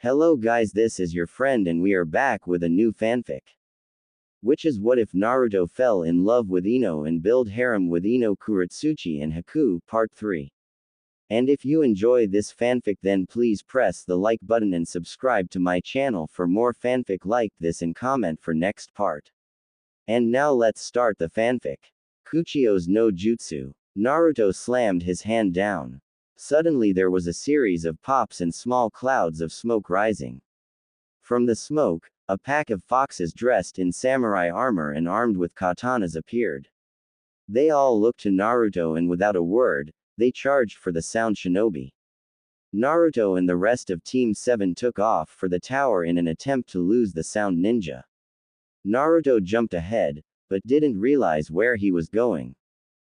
Hello guys, this is your friend and we are back with a new fanfic. Which is what if Naruto fell in love with Ino and build harem with Ino, Kurotsuchi and Haku, part 3. And if you enjoy this fanfic then please press the like button and subscribe to my channel for more fanfic like this and comment for next part. And now let's start the fanfic. Kuchio's no jutsu. Naruto slammed his hand down. Suddenly there was a series of pops and small clouds of smoke rising. From the smoke, a pack of foxes dressed in samurai armor and armed with katanas appeared. They all looked to Naruto and without a word, they charged for the sound shinobi. Naruto and the rest of Team 7 took off for the tower in an attempt to lose the sound ninja. Naruto jumped ahead, but didn't realize where he was going.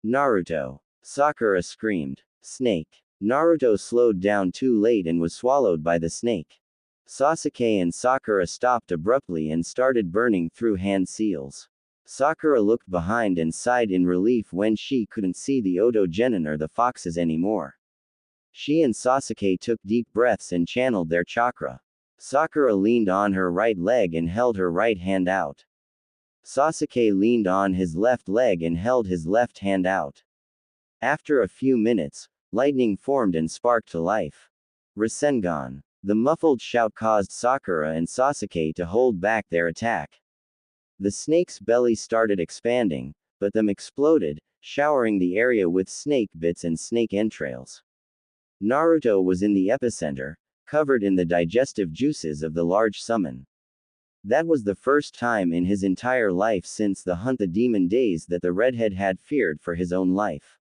Naruto! Sakura screamed. Snake! Naruto slowed down too late and was swallowed by the snake. Sasuke and Sakura stopped abruptly and started burning through hand seals. Sakura looked behind and sighed in relief when she couldn't see the Oto Genin or the foxes anymore. She and Sasuke took deep breaths and channeled their chakra. Sakura leaned on her right leg and held her right hand out. Sasuke leaned on his left leg and held his left hand out. After a few minutes, lightning formed and sparked to life. Rasengan. The muffled shout caused Sakura and Sasuke to hold back their attack. The snake's belly started expanding, but them exploded, showering the area with snake bits and snake entrails. Naruto was in the epicenter, covered in the digestive juices of the large summon. That was the first time in his entire life since the Hunt the Demon days that the redhead had feared for his own life.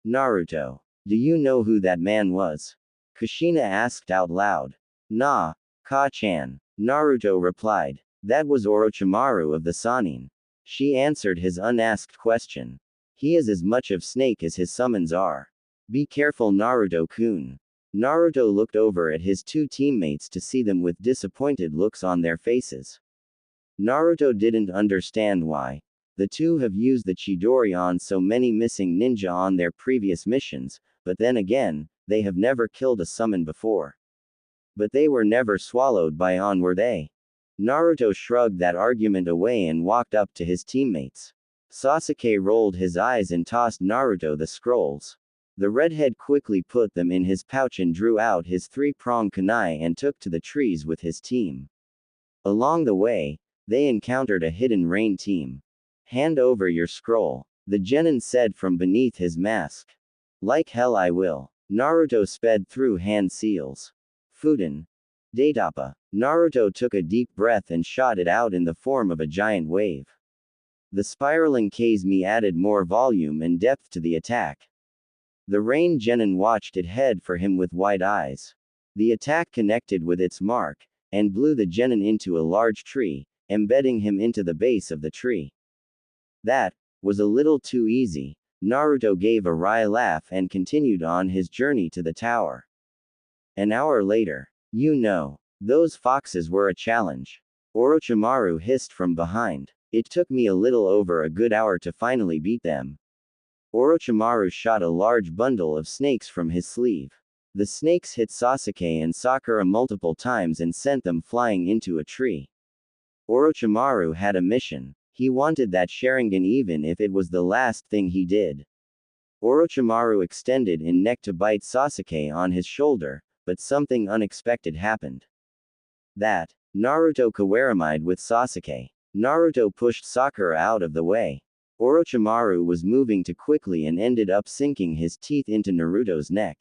Naruto. Do you know who that man was? Kushina asked out loud. Nah, Ka-chan. Naruto replied. That was Orochimaru of the Sannin. She answered his unasked question. He is as much of snake as his summons are. Be careful Naruto-kun. Naruto looked over at his two teammates to see them with disappointed looks on their faces. Naruto didn't understand why. The two have used the Chidori on so many missing ninja on their previous missions, but then again, they have never killed a summon before. But they were never swallowed by on, were they? Naruto shrugged that argument away and walked up to his teammates. Sasuke rolled his eyes and tossed Naruto the scrolls. The redhead quickly put them in his pouch and drew out his three-pronged kunai and took to the trees with his team. Along the way, they encountered a hidden rain team. Hand over your scroll, the genin said from beneath his mask. Like hell I will. Naruto sped through hand seals. Fuden. Datapa. Naruto took a deep breath and shot it out in the form of a giant wave. The spiraling Kazemi added more volume and depth to the attack. The rain genin watched it head for him with wide eyes. The attack connected with its mark, and blew the genin into a large tree, embedding him into the base of the tree. That was a little too easy. Naruto gave a wry laugh and continued on his journey to the tower. An hour later. You know, those foxes were a challenge. Orochimaru hissed from behind. It took me a little over a good hour to finally beat them. Orochimaru shot a large bundle of snakes from his sleeve. The snakes hit Sasuke and Sakura multiple times and sent them flying into a tree. Orochimaru had a mission. He wanted that Sharingan even if it was the last thing he did. Orochimaru extended in neck to bite Sasuke on his shoulder, but something unexpected happened. That. Naruto kawaramide with Sasuke. Naruto pushed Sakura out of the way. Orochimaru was moving too quickly and ended up sinking his teeth into Naruto's neck.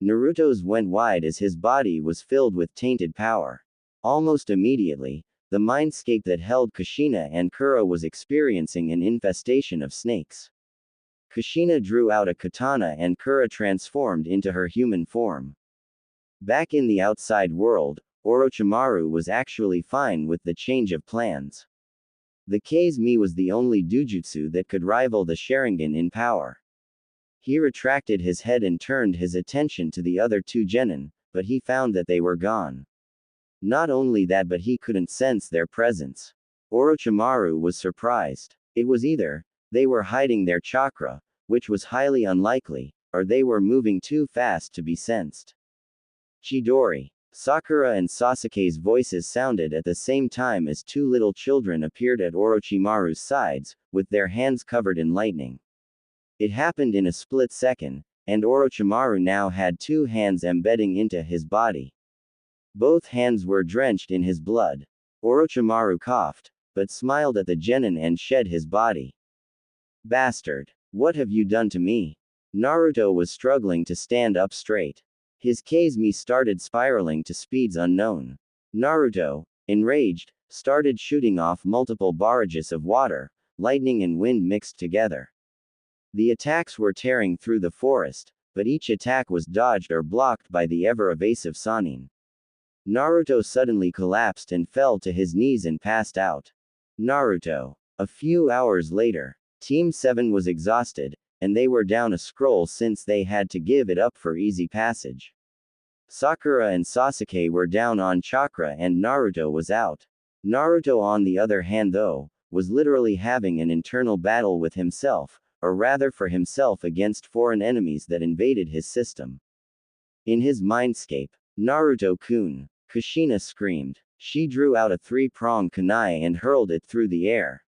Naruto's went wide as his body was filled with tainted power. Almost immediately, the mindscape that held Kushina and Kuro was experiencing an infestation of snakes. Kushina drew out a katana and Kuro transformed into her human form. Back in the outside world, Orochimaru was actually fine with the change of plans. The Kazemi was the only dojutsu that could rival the Sharingan in power. He retracted his head and turned his attention to the other two genin, but he found that they were gone. Not only that, but he couldn't sense their presence. Orochimaru was surprised. It was either they were hiding their chakra, which was highly unlikely, or they were moving too fast to be sensed. Chidori. Sakura and Sasuke's voices sounded at the same time as two little children appeared at Orochimaru's sides, with their hands covered in lightning. It happened in a split second, and Orochimaru now had two hands embedding into his body. Both hands were drenched in his blood. Orochimaru coughed, but smiled at the genin and shed his body. Bastard! What have you done to me? Naruto was struggling to stand up straight. His Kazemi started spiraling to speeds unknown. Naruto, enraged, started shooting off multiple barrages of water, lightning and wind mixed together. The attacks were tearing through the forest, but each attack was dodged or blocked by the ever-evasive Sannin. Naruto suddenly collapsed and fell to his knees and passed out. Naruto. A few hours later, Team 7 was exhausted, and they were down a scroll since they had to give it up for easy passage. Sakura and Sasuke were down on chakra and Naruto was out. Naruto, on the other hand, though, was literally having an internal battle with himself, or rather for himself against foreign enemies that invaded his system. In his mindscape, Naruto-kun, Kushina screamed. She drew out a three-pronged kunai and hurled it through the air.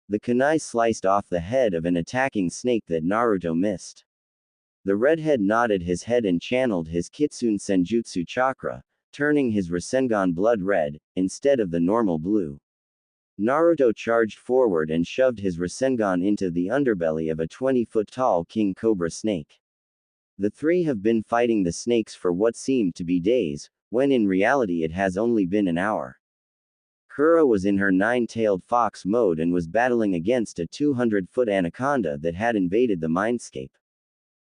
The kunai sliced off the head of an attacking snake that Naruto missed. The redhead nodded his head and channeled his Kitsune Senjutsu chakra, turning his Rasengan blood red, instead of the normal blue. Naruto charged forward and shoved his Rasengan into the underbelly of a 20-foot-tall king cobra snake. The three have been fighting the snakes for what seemed to be days, when in reality it has only been an hour. Kura was in her nine-tailed fox mode and was battling against a 200-foot anaconda that had invaded the mindscape.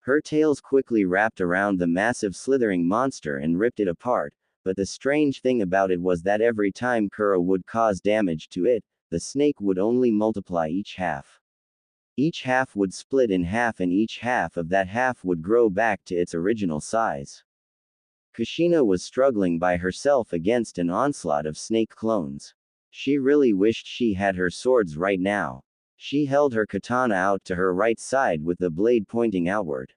Her tails quickly wrapped around the massive slithering monster and ripped it apart, but the strange thing about it was that every time Kura would cause damage to it, the snake would only multiply each half. Each half would split in half and each half of that half would grow back to its original size. Kushina was struggling by herself against an onslaught of snake clones. She really wished she had her swords right now. She held her katana out to her right side with the blade pointing outward.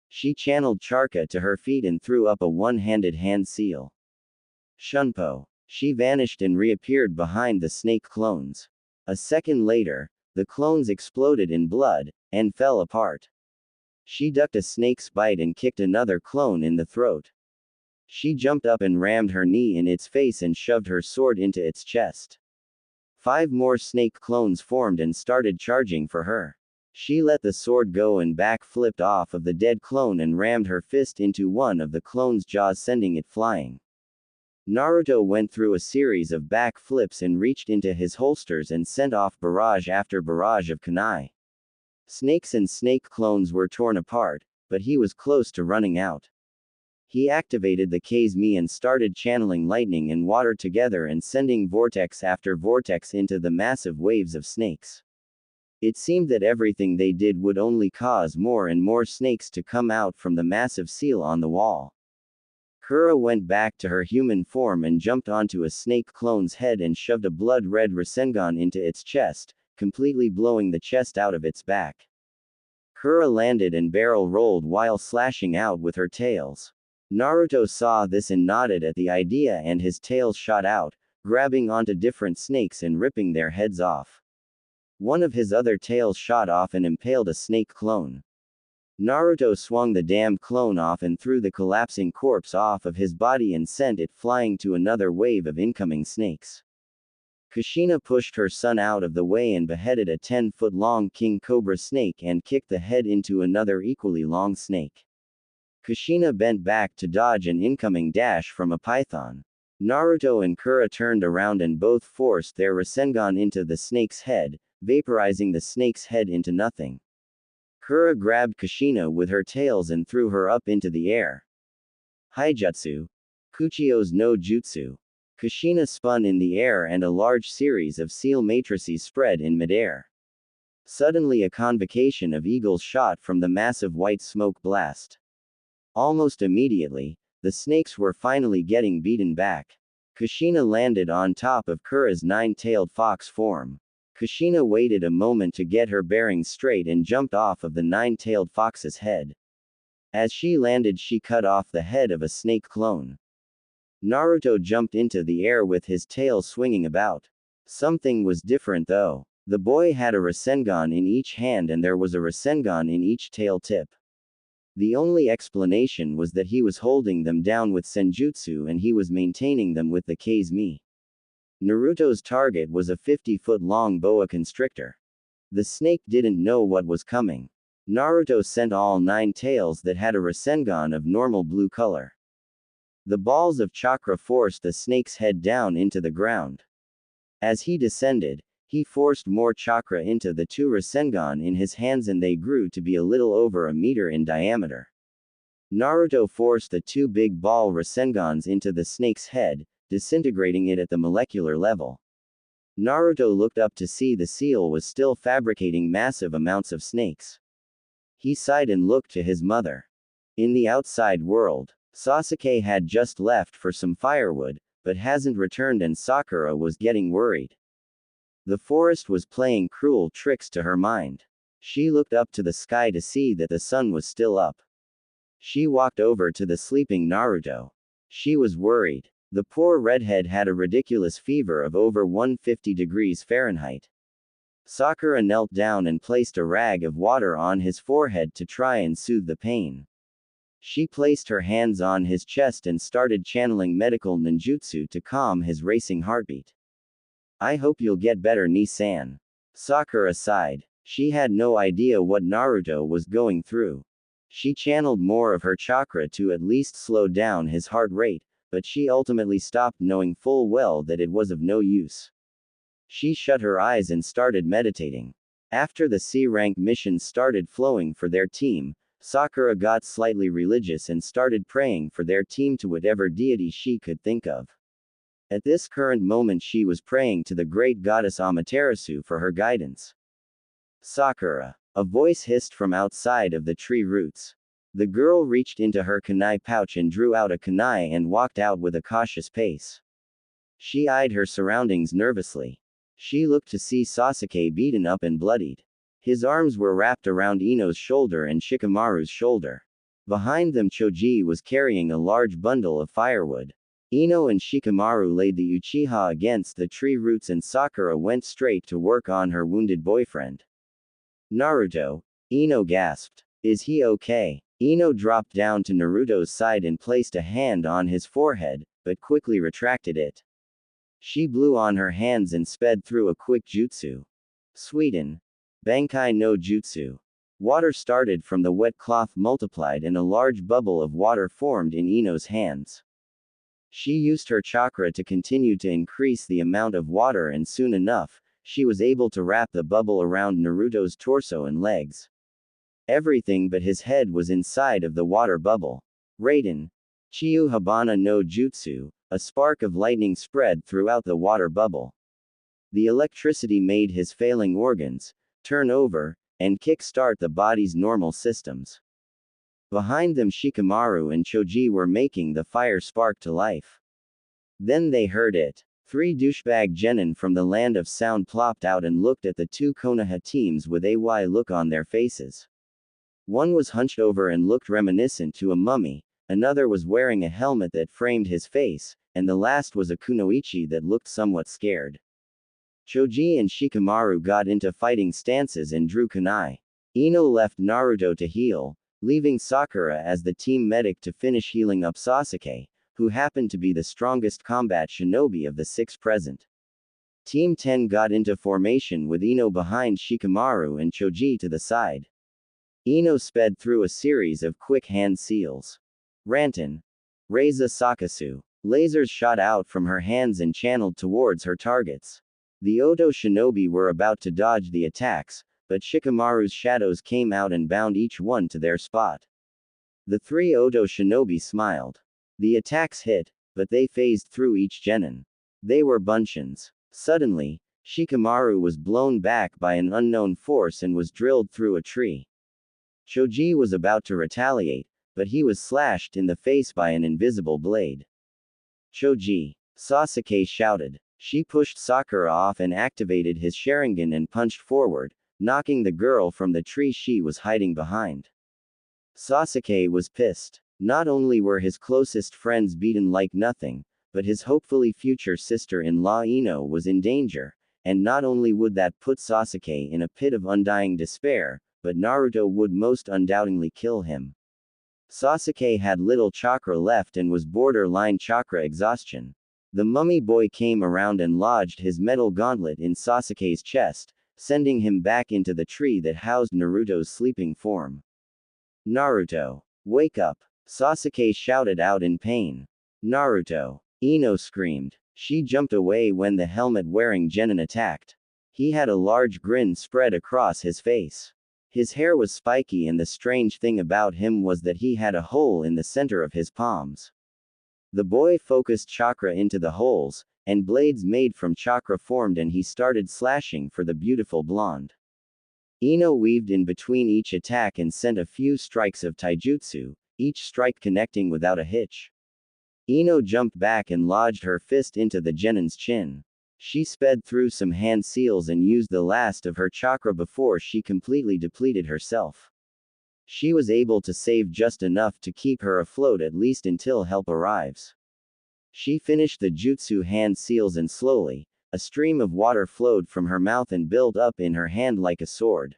She channeled Charka to her feet and threw up a one-handed hand seal. Shunpo. She vanished and reappeared behind the snake clones. A second later, the clones exploded in blood, and fell apart. She ducked a snake's bite and kicked another clone in the throat. She jumped up and rammed her knee in its face and shoved her sword into its chest. 5 more snake clones formed and started charging for her. She let the sword go and back-flipped off of the dead clone and rammed her fist into one of the clone's jaws, sending it flying. Naruto went through a series of back flips and reached into his holsters and sent off barrage after barrage of kunai. Snakes and snake clones were torn apart, but he was close to running out. He activated the Kazemi and started channeling lightning and water together and sending vortex after vortex into the massive waves of snakes. It seemed that everything they did would only cause more and more snakes to come out from the massive seal on the wall. Kura went back to her human form and jumped onto a snake clone's head and shoved a blood-red Rasengan into its chest, completely blowing the chest out of its back. Kura landed and barrel rolled while slashing out with her tails. Naruto saw this and nodded at the idea, and his tails shot out, grabbing onto different snakes and ripping their heads off. One of his other tails shot off and impaled a snake clone. Naruto swung the damned clone off and threw the collapsing corpse off of his body and sent it flying to another wave of incoming snakes. Kushina pushed her son out of the way and beheaded a 10-foot-long king cobra snake and kicked the head into another equally long snake. Kushina bent back to dodge an incoming dash from a python. Naruto and Kura turned around and both forced their Rasengan into the snake's head, vaporizing the snake's head into nothing. Kura grabbed Kushina with her tails and threw her up into the air. Haijutsu. Kuchio's no jutsu. Kushina spun in the air and a large series of seal matrices spread in midair. Suddenly a convocation of eagles shot from the massive white smoke blast. Almost immediately, the snakes were finally getting beaten back. Kushina landed on top of Kura's 9-tailed fox form. Kushina waited a moment to get her bearings straight and jumped off of the 9-tailed fox's head. As she landed, she cut off the head of a snake clone. Naruto jumped into the air with his tail swinging about. Something was different though. The boy had a Rasengan in each hand and there was a Rasengan in each tail tip. The only explanation was that he was holding them down with Senjutsu and he was maintaining them with the Kazemi. Naruto's target was a 50-foot-long boa constrictor. The snake didn't know what was coming. Naruto sent all 9 tails that had a Rasengan of normal blue color. The balls of chakra forced the snake's head down into the ground. As he descended, he forced more chakra into the 2 Rasengan in his hands and they grew to be a little over a meter in diameter. Naruto forced the 2 big ball Rasengans into the snake's head, disintegrating it at the molecular level. Naruto looked up to see the seal was still fabricating massive amounts of snakes. He sighed and looked to his mother. In the outside world, Sasuke had just left for some firewood, but hasn't returned and Sakura was getting worried. The forest was playing cruel tricks to her mind. She looked up to the sky to see that the sun was still up. She walked over to the sleeping Naruto. She was worried. The poor redhead had a ridiculous fever of over 150 degrees Fahrenheit. Sakura knelt down and placed a rag of water on his forehead to try and soothe the pain. She placed her hands on his chest and started channeling medical ninjutsu to calm his racing heartbeat. I hope you'll get better, Ni-san. Sakura sighed. She had no idea what Naruto was going through. She channeled more of her chakra to at least slow down his heart rate, but she ultimately stopped knowing full well that it was of no use. She shut her eyes and started meditating. After the C-rank missions started flowing for their team, Sakura got slightly religious and started praying for their team to whatever deity she could think of. At this current moment she was praying to the great goddess Amaterasu for her guidance. Sakura. A voice hissed from outside of the tree roots. The girl reached into her kunai pouch and drew out a kunai and walked out with a cautious pace. She eyed her surroundings nervously. She looked to see Sasuke beaten up and bloodied. His arms were wrapped around Ino's shoulder and Shikamaru's shoulder. Behind them Choji was carrying a large bundle of firewood. Ino and Shikamaru laid the Uchiha against the tree roots and Sakura went straight to work on her wounded boyfriend. Naruto. Ino gasped. Is he okay? Ino dropped down to Naruto's side and placed a hand on his forehead, but quickly retracted it. She blew on her hands and sped through a quick jutsu. Suiden. Bankai no jutsu. Water started from the wet cloth multiplied and a large bubble of water formed in Ino's hands. She used her chakra to continue to increase the amount of water and soon enough, she was able to wrap the bubble around Naruto's torso and legs. Everything but his head was inside of the water bubble. Raiden. Chiyu Habana no Jutsu, a spark of lightning spread throughout the water bubble. The electricity made his failing organs turn over and kick-start the body's normal systems. Behind them Shikamaru and Choji were making the fire spark to life. Then they heard it. 3 douchebag genin from the land of sound plopped out and looked at the 2 Konoha teams with a look on their faces. One was hunched over and looked reminiscent to a mummy, another was wearing a helmet that framed his face, and the last was a kunoichi that looked somewhat scared. Choji and Shikamaru got into fighting stances and drew kunai. Ino left Naruto to heal, leaving Sakura as the team medic to finish healing up Sasuke, who happened to be the strongest combat shinobi of the 6 present. Team 10 got into formation with Ino behind Shikamaru and Choji to the side. Ino sped through a series of quick hand seals. Rantan. Reiza Sakasu. Lasers shot out from her hands and channeled towards her targets. The Oto shinobi were about to dodge the attacks, but Shikamaru's shadows came out and bound each one to their spot. The 3 Oto shinobi smiled. The attacks hit, but they phased through each genin. They were bunchins. Suddenly, Shikamaru was blown back by an unknown force and was drilled through a tree. Choji was about to retaliate, but he was slashed in the face by an invisible blade. Choji! Sasuke shouted. She pushed Sakura off and activated his Sharingan and punched forward, knocking the girl from the tree she was hiding behind. Sasuke was pissed. Not only were his closest friends beaten like nothing, but his hopefully future sister-in-law Ino was in danger, and not only would that put Sasuke in a pit of undying despair, but Naruto would most undoubtedly kill him. Sasuke had little chakra left and was borderline chakra exhaustion. The mummy boy came around and lodged his metal gauntlet in Sasuke's chest, sending him back into the tree that housed Naruto's sleeping form. Naruto, wake up! Sasuke shouted out in pain. Naruto! Ino screamed. She jumped away when the helmet-wearing genin attacked. He had a large grin spread across his face. His hair was spiky and the strange thing about him was that he had a hole in the center of his palms. The boy focused chakra into the holes, and blades made from chakra formed and he started slashing for the beautiful blonde. Ino weaved in between each attack and sent a few strikes of taijutsu, each strike connecting without a hitch. Ino jumped back and lodged her fist into the genin's chin. She sped through some hand seals and used the last of her chakra before she completely depleted herself. She was able to save just enough to keep her afloat at least until help arrives. She finished the jutsu hand seals and slowly, a stream of water flowed from her mouth and built up in her hand like a sword.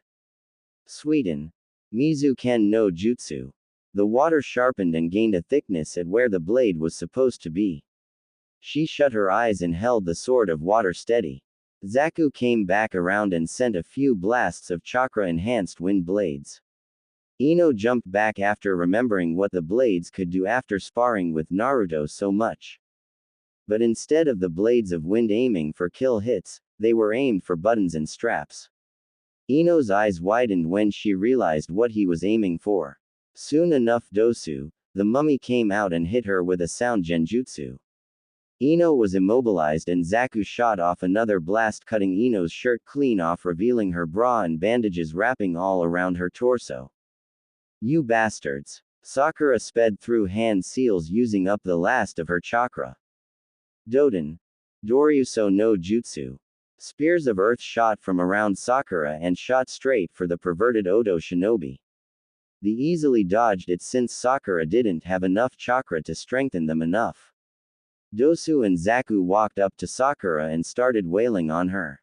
Suiten. Mizu Ken no Jutsu. The water sharpened and gained a thickness at where the blade was supposed to be. She shut her eyes and held the sword of water steady. Zaku came back around and sent a few blasts of chakra-enhanced wind blades. Ino jumped back after remembering what the blades could do after sparring with Naruto so much. But instead of the blades of wind aiming for kill hits, they were aimed for buttons and straps. Ino's eyes widened when she realized what he was aiming for. Soon enough Dosu, the mummy came out and hit her with a sound genjutsu. Ino was immobilized and Zaku shot off another blast cutting Ino's shirt clean off revealing her bra and bandages wrapping all around her torso. You bastards! Sakura sped through hand seals using up the last of her chakra. Doden. Doryuso no Jutsu. Spears of earth shot from around Sakura and shot straight for the perverted Odo shinobi. They easily dodged it since Sakura didn't have enough chakra to strengthen them enough. Dosu and Zaku walked up to Sakura and started wailing on her.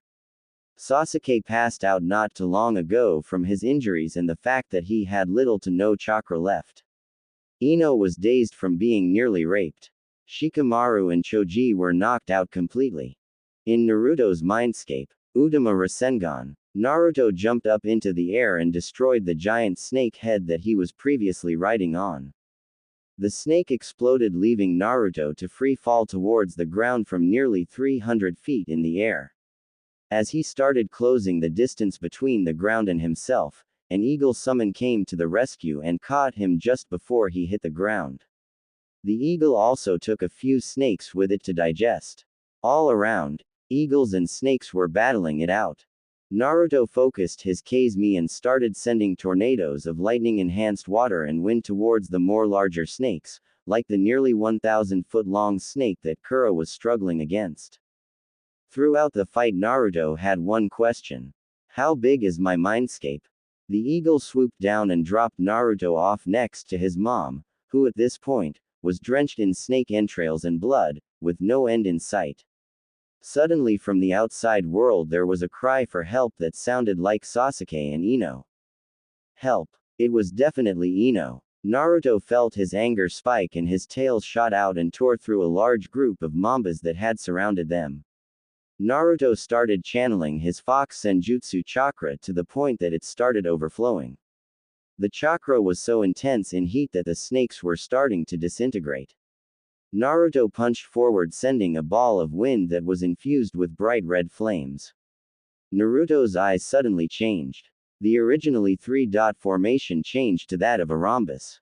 Sasuke passed out not too long ago from his injuries and the fact that he had little to no chakra left. Ino was dazed from being nearly raped. Shikamaru and Choji were knocked out completely. In Naruto's mindscape, Udama Rasengan, Naruto jumped up into the air and destroyed the giant snake head that he was previously riding on. The snake exploded leaving Naruto to free fall towards the ground from nearly 300 feet in the air. As he started closing the distance between the ground and himself, an eagle summon came to the rescue and caught him just before he hit the ground. The eagle also took a few snakes with it to digest. All around, eagles and snakes were battling it out. Naruto focused his Kazemi and started sending tornadoes of lightning-enhanced water and wind towards the more larger snakes, like the nearly 1,000-foot-long snake that Kuro was struggling against. Throughout the fight Naruto had one question. How big is my mindscape? The eagle swooped down and dropped Naruto off next to his mom, who at this point, was drenched in snake entrails and blood, with no end in sight. Suddenly from the outside world there was a cry for help that sounded like Sasuke and Ino. Help! It was definitely Ino. Naruto felt his anger spike and his tail shot out and tore through a large group of mambas that had surrounded them. Naruto started channeling his Fox Senjutsu chakra to the point that it started overflowing. The chakra was so intense in heat that the snakes were starting to disintegrate. Naruto punched forward sending a ball of wind that was infused with bright red flames. Naruto's eyes suddenly changed. The originally three-dot formation changed to that of a rhombus.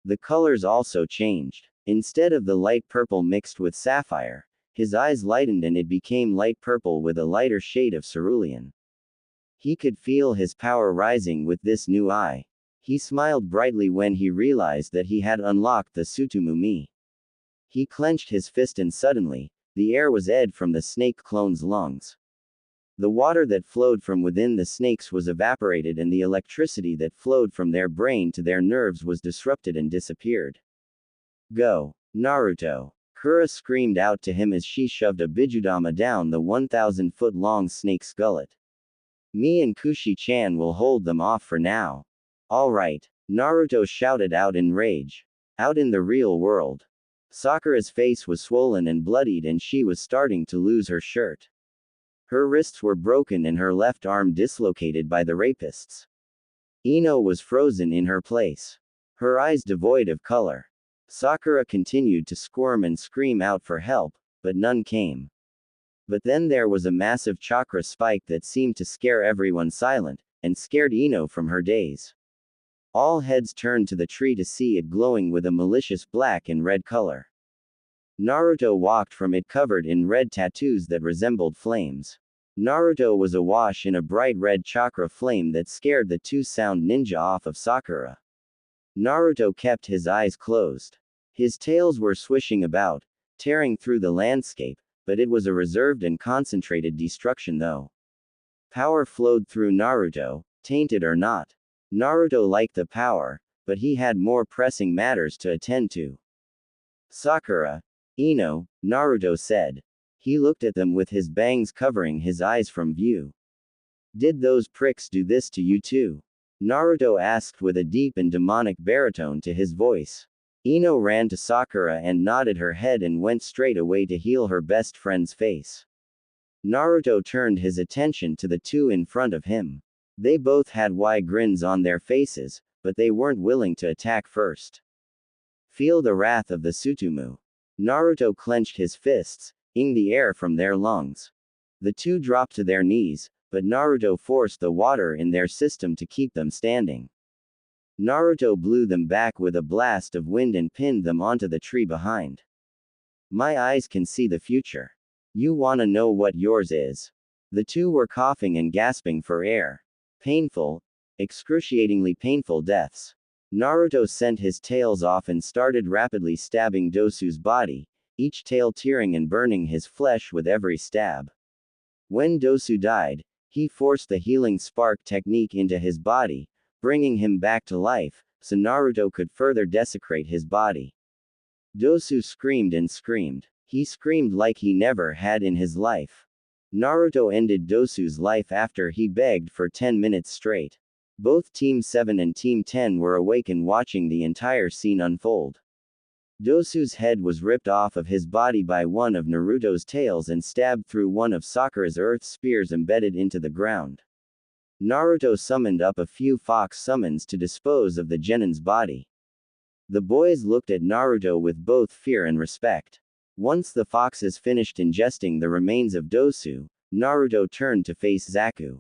The colors also changed. Instead of the light purple mixed with sapphire, his eyes lightened and it became light purple with a lighter shade of cerulean. He could feel his power rising with this new eye. He smiled brightly when he realized that he had unlocked the Tsutomu. He clenched his fist and suddenly, the air was edged from the snake clone's lungs. The water that flowed from within the snakes was evaporated and the electricity that flowed from their brain to their nerves was disrupted and disappeared. Go, Naruto. Kura screamed out to him as she shoved a Bijudama down the 1,000-foot-long snake's gullet. Me and Kushi-chan will hold them off for now. Alright, Naruto shouted out in rage. Out in the real world, Sakura's face was swollen and bloodied and she was starting to lose her shirt. Her wrists were broken and her left arm dislocated by the rapists. Ino was frozen in her place, her eyes devoid of color. Sakura continued to squirm and scream out for help, but none came. But then there was a massive chakra spike that seemed to scare everyone silent, and scared Ino from her daze. All heads turned to the tree to see it glowing with a malicious black and red color. Naruto walked from it covered in red tattoos that resembled flames. Naruto was awash in a bright red chakra flame that scared the two-sound ninja off of Sakura. Naruto kept his eyes closed. His tails were swishing about, tearing through the landscape, but it was a reserved and concentrated destruction though. Power flowed through Naruto, tainted or not. Naruto liked the power, but he had more pressing matters to attend to. Sakura, Ino, Naruto said. He looked at them with his bangs covering his eyes from view. Did those pricks do this to you too? Naruto asked with a deep and demonic baritone to his voice. Ino ran to Sakura and nodded her head and went straight away to heal her best friend's face. Naruto turned his attention to the two in front of him. They both had wide grins on their faces, but they weren't willing to attack first. Feel the wrath of the Tsutomu. Naruto clenched his fists, ing the air from their lungs. The two dropped to their knees, but Naruto forced the water in their system to keep them standing. Naruto blew them back with a blast of wind and pinned them onto the tree behind. My eyes can see the future. You wanna know what yours is? The two were coughing and gasping for air. Painful, excruciatingly painful deaths. Naruto sent his tails off and started rapidly stabbing Dosu's body, each tail tearing and burning his flesh with every stab. When Dosu died, he forced the healing spark technique into his body, bringing him back to life, so Naruto could further desecrate his body. Dosu screamed and screamed. He screamed like he never had in his life. Naruto ended Dosu's life after he begged for 10 minutes straight. Both Team 7 and Team 10 were awake and watching the entire scene unfold. Dosu's head was ripped off of his body by one of Naruto's tails and stabbed through one of Sakura's earth spears embedded into the ground. Naruto summoned up a few fox summons to dispose of the genin's body. The boys looked at Naruto with both fear and respect. Once the foxes finished ingesting the remains of Dosu, Naruto turned to face Zaku.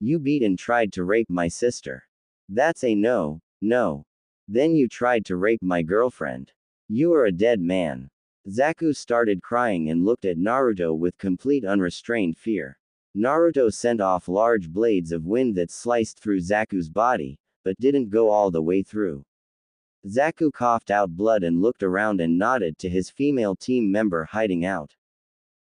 You beat and tried to rape my sister. That's a no, no. Then you tried to rape my girlfriend. You are a dead man. Zaku started crying and looked at Naruto with complete unrestrained fear. Naruto sent off large blades of wind that sliced through Zaku's body, but didn't go all the way through. Zaku coughed out blood and looked around and nodded to his female team member hiding out.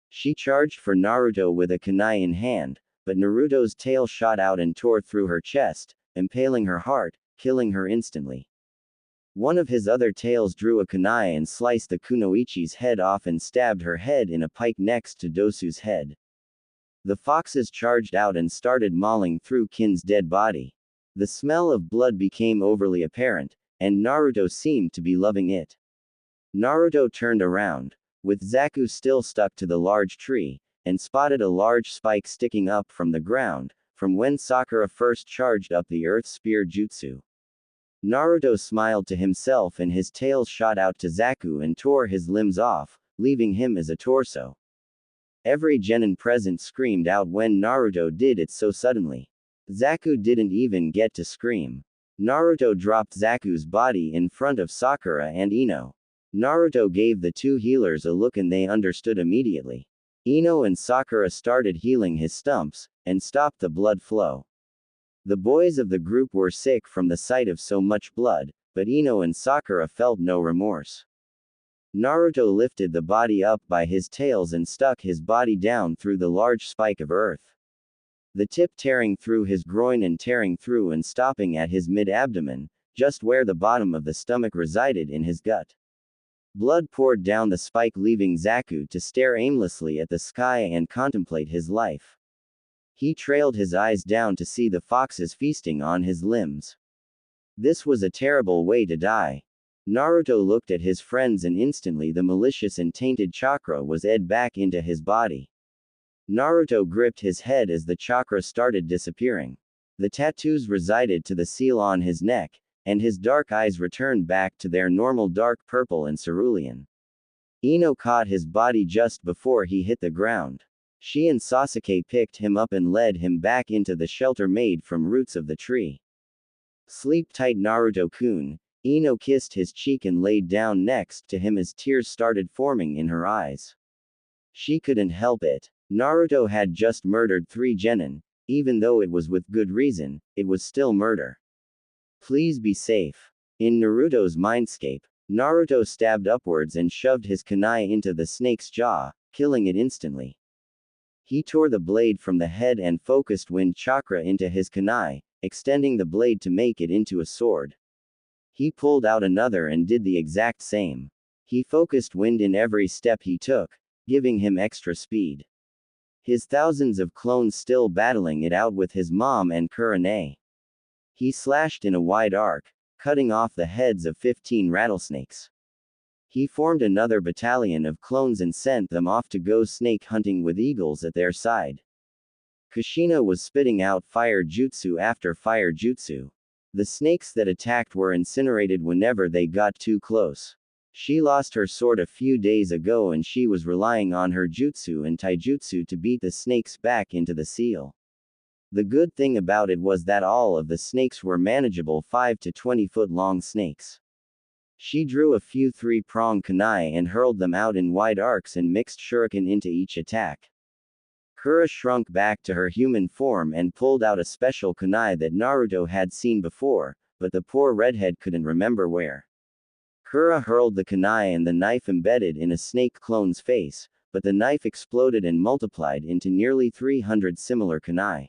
She charged for Naruto with a kunai in hand, but Naruto's tail shot out and tore through her chest, impaling her heart, killing her instantly. One of his other tails drew a kunai and sliced the kunoichi's head off and stabbed her head in a pike next to Dosu's head. The foxes charged out and started mauling through Kin's dead body. The smell of blood became overly apparent, and Naruto seemed to be loving it. Naruto turned around, with Zaku still stuck to the large tree, and spotted a large spike sticking up from the ground, from when Sakura first charged up the earth spear jutsu. Naruto smiled to himself and his tail shot out to Zaku and tore his limbs off, leaving him as a torso. Every genin present screamed out when Naruto did it so suddenly. Zaku didn't even get to scream. Naruto dropped Zaku's body in front of Sakura and Ino. Naruto gave the two healers a look and they understood immediately. Ino and Sakura started healing his stumps, and stopped the blood flow. The boys of the group were sick from the sight of so much blood, but Ino and Sakura felt no remorse. Naruto lifted the body up by his tails and stuck his body down through the large spike of earth. The tip tearing through his groin and tearing through and stopping at his mid-abdomen, just where the bottom of the stomach resided in his gut. Blood poured down the spike, leaving Zaku to stare aimlessly at the sky and contemplate his life. He trailed his eyes down to see the foxes feasting on his limbs. This was a terrible way to die. Naruto looked at his friends and instantly the malicious and tainted chakra was ed back into his body. Naruto gripped his head as the chakra started disappearing. The tattoos resided to the seal on his neck, and his dark eyes returned back to their normal dark purple and cerulean. Ino caught his body just before he hit the ground. She and Sasuke picked him up and led him back into the shelter made from roots of the tree. Sleep tight, Naruto-kun. Ino kissed his cheek and laid down next to him as tears started forming in her eyes. She couldn't help it. Naruto had just murdered 3 genin. Even though it was with good reason, it was still murder. Please be safe. In Naruto's mindscape, Naruto stabbed upwards and shoved his kunai into the snake's jaw, killing it instantly. He tore the blade from the head and focused wind chakra into his kunai, extending the blade to make it into a sword. He pulled out another and did the exact same. He focused wind in every step he took, giving him extra speed. His thousands of clones still battling it out with his mom and Kurane. He slashed in a wide arc, cutting off the heads of 15 rattlesnakes. He formed another battalion of clones and sent them off to go snake hunting with eagles at their side. Kushina was spitting out fire jutsu after fire jutsu. The snakes that attacked were incinerated whenever they got too close. She lost her sword a few days ago and she was relying on her jutsu and taijutsu to beat the snakes back into the seal. The good thing about it was that all of the snakes were manageable 5 to 20 foot long snakes. She drew a few 3-prong kunai and hurled them out in wide arcs and mixed shuriken into each attack. Kura shrunk back to her human form and pulled out a special kunai that Naruto had seen before, but the poor redhead couldn't remember where. Kura hurled the kunai and the knife embedded in a snake clone's face, but the knife exploded and multiplied into nearly 300 similar kunai.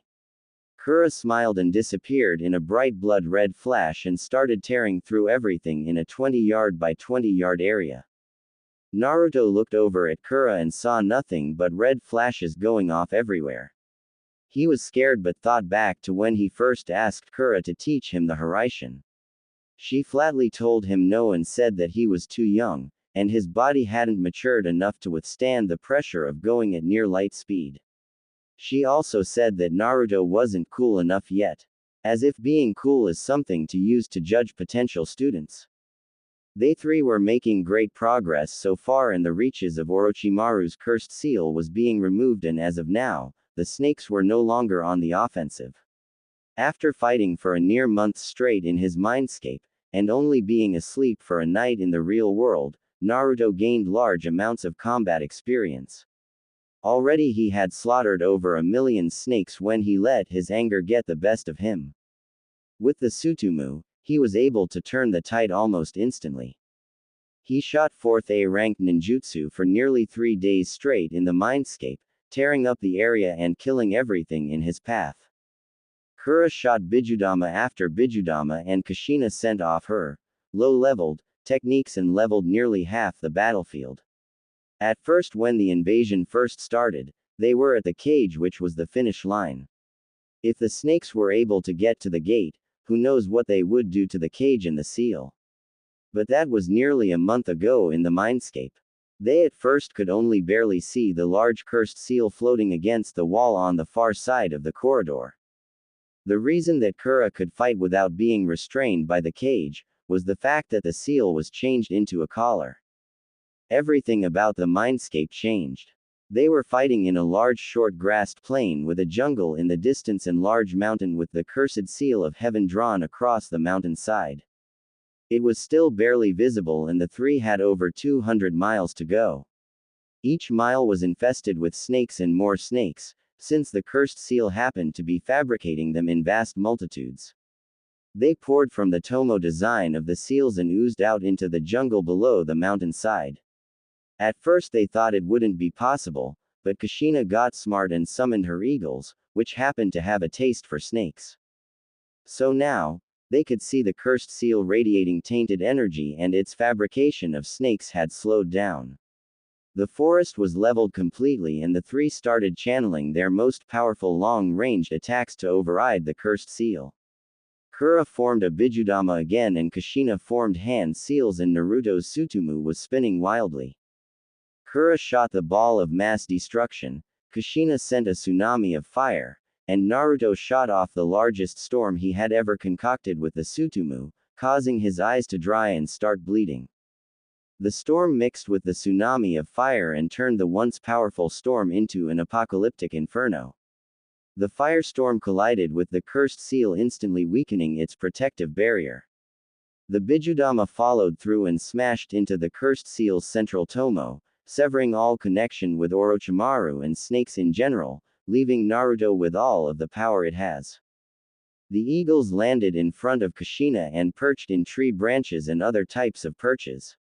Kura smiled and disappeared in a bright blood-red flash and started tearing through everything in a 20-yard by 20-yard area. Naruto looked over at Kura and saw nothing but red flashes going off everywhere. He was scared but thought back to when he first asked Kura to teach him the Haraishin. She flatly told him no and said that he was too young, and his body hadn't matured enough to withstand the pressure of going at near light speed. She also said that Naruto wasn't cool enough yet. As if being cool is something to use to judge potential students. They 3 were making great progress so far and the reaches of Orochimaru's cursed seal was being removed and as of now, the snakes were no longer on the offensive. After fighting for a near month straight in his mindscape, and only being asleep for a night in the real world, Naruto gained large amounts of combat experience. Already he had slaughtered over 1 million snakes when he let his anger get the best of him. With the Tsutomu, he was able to turn the tide almost instantly. He shot 4th A-ranked ninjutsu for nearly 3 days straight in the mindscape, tearing up the area and killing everything in his path. Kura shot Bijudama after Bijudama and Kushina sent off her low-leveled techniques and leveled nearly half the battlefield. At first when the invasion first started, they were at the cage which was the finish line. If the snakes were able to get to the gate, who knows what they would do to the cage and the seal. But that was nearly a month ago in the mindscape. They at first could only barely see the large cursed seal floating against the wall on the far side of the corridor. The reason that Kura could fight without being restrained by the cage, was the fact that the seal was changed into a collar. Everything about the mindscape changed. They were fighting in a large short-grassed plain with a jungle in the distance and large mountain with the cursed seal of heaven drawn across the mountainside. It was still barely visible and the 3 had over 200 miles to go. Each mile was infested with snakes and more snakes, since the cursed seal happened to be fabricating them in vast multitudes. They poured from the Tomo design of the seals and oozed out into the jungle below the mountainside. At first they thought it wouldn't be possible, but Kushina got smart and summoned her eagles, which happened to have a taste for snakes. So now, They could see the cursed seal radiating tainted energy, and its fabrication of snakes had slowed down. The forest was leveled completely, and the three started channeling their most powerful long-ranged attacks to override the cursed seal. Kura formed a Bijudama again, and Kushina formed hand seals, and Naruto's Tsutomu was spinning wildly. Kura shot the ball of mass destruction, Kushina sent a tsunami of fire, and Naruto shot off the largest storm he had ever concocted with the Tsutomu, causing his eyes to dry and start bleeding. The storm mixed with the tsunami of fire and turned the once powerful storm into an apocalyptic inferno. The firestorm collided with the cursed seal, instantly weakening its protective barrier. The Bijudama followed through and smashed into the cursed seal's central tomo, severing all connection with Orochimaru and snakes in general, leaving Naruto with all of the power it has. The eagles landed in front of Kushina and perched in tree branches and other types of perches.